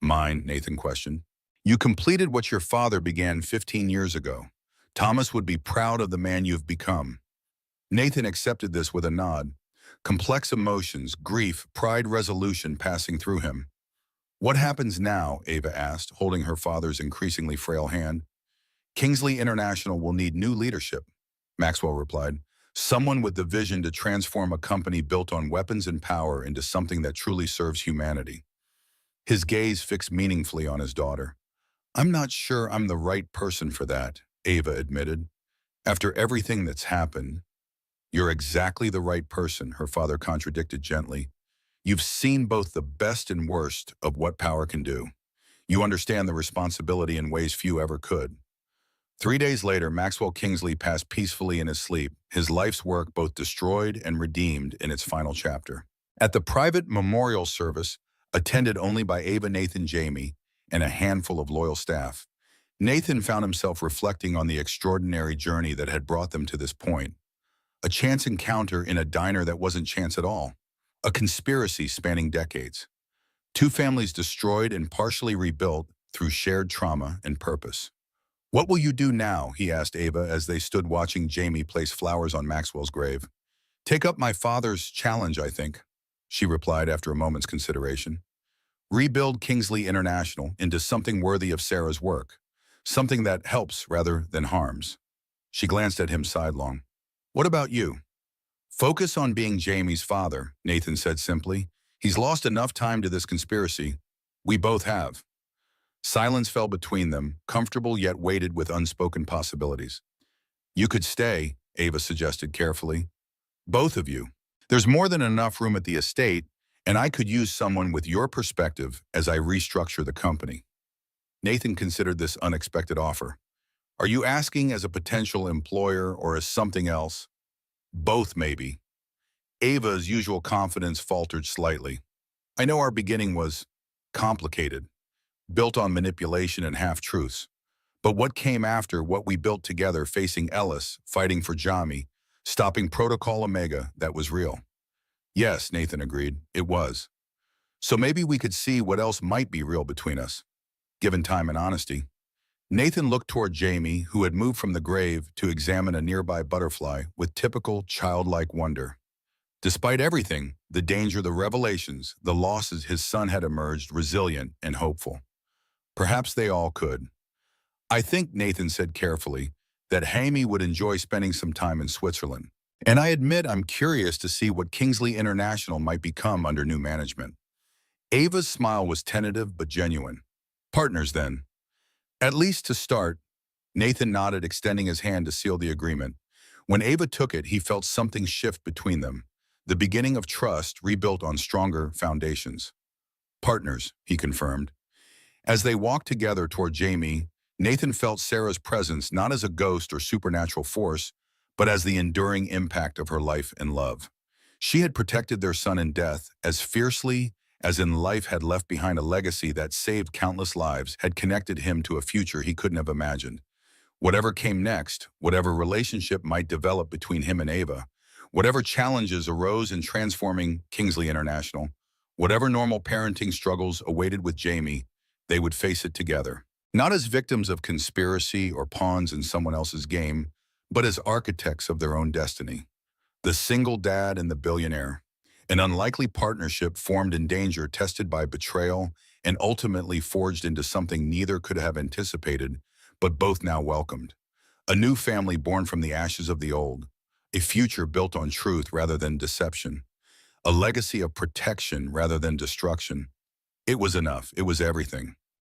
Mine, Nathan questioned. You completed what your father began 15 years ago. Thomas would be proud of the man you've become. Nathan accepted this with a nod. Complex emotions, grief, pride, resolution passing through him. What happens now? Ava asked, holding her father's increasingly frail hand. Kingsley International will need new leadership, Maxwell replied. Someone with the vision to transform a company built on weapons and power into something that truly serves humanity. His gaze fixed meaningfully on his daughter. I'm not sure I'm the right person for that, Ava admitted. After everything that's happened, you're exactly the right person, her father contradicted gently. You've seen both the best and worst of what power can do. You understand the responsibility in ways few ever could. 3 days later, Maxwell Kingsley passed peacefully in his sleep, his life's work both destroyed and redeemed in its final chapter. At the private memorial service, attended only by Ava, Nathan, Jamie, and a handful of loyal staff, Nathan found himself reflecting on the extraordinary journey that had brought them to this point. A chance encounter in a diner that wasn't chance at all. A conspiracy spanning decades. Two families destroyed and partially rebuilt through shared trauma and purpose. "What will you do now?" he asked Ava as they stood watching Jamie place flowers on Maxwell's grave. "Take up my father's challenge, I think," she replied after a moment's consideration. "Rebuild Kingsley International into something worthy of Sarah's work. Something that helps rather than harms." She glanced at him sidelong. "What about you?" "Focus on being Jamie's father," Nathan said simply. "He's lost enough time to this conspiracy. We both have." Silence fell between them, comfortable yet weighted with unspoken possibilities. "You could stay," Ava suggested carefully. "Both of you. There's more than enough room at the estate, and I could use someone with your perspective as I restructure the company." Nathan considered this unexpected offer. "Are you asking as a potential employer or as something else?" "Both, maybe." Ava's usual confidence faltered slightly. "I know our beginning was complicated, built on manipulation and half-truths. But what came after, what we built together, facing Ellis, fighting for Jami, stopping Protocol Omega, that was real." "Yes," Nathan agreed, "it was. So maybe we could see what else might be real between us, given time and honesty." Nathan looked toward Jamie, who had moved from the grave to examine a nearby butterfly with typical childlike wonder. Despite everything, the danger, the revelations, the losses, his son had emerged resilient and hopeful. Perhaps they all could. "I think," Nathan said carefully, "that Hammy would enjoy spending some time in Switzerland. And I admit I'm curious to see what Kingsley International might become under new management." Ava's smile was tentative but genuine. "Partners, then?" "At least to start." Nathan nodded, extending his hand to seal the agreement. When Ava took it, he felt something shift between them. The beginning of trust rebuilt on stronger foundations. "Partners," he confirmed. As they walked together toward Jamie, Nathan felt Sarah's presence not as a ghost or supernatural force, but as the enduring impact of her life and love. She had protected their son in death as fiercely as in life, had left behind a legacy that saved countless lives, had connected him to a future he couldn't have imagined. Whatever came next, whatever relationship might develop between him and Ava, whatever challenges arose in transforming Kingsley International, whatever normal parenting struggles awaited with Jamie, they would face it together. Not as victims of conspiracy or pawns in someone else's game, but as architects of their own destiny. The single dad and the billionaire. An unlikely partnership formed in danger, tested by betrayal, and ultimately forged into something neither could have anticipated, but both now welcomed. A new family born from the ashes of the old. A future built on truth rather than deception. A legacy of protection rather than destruction. It was enough. It was everything.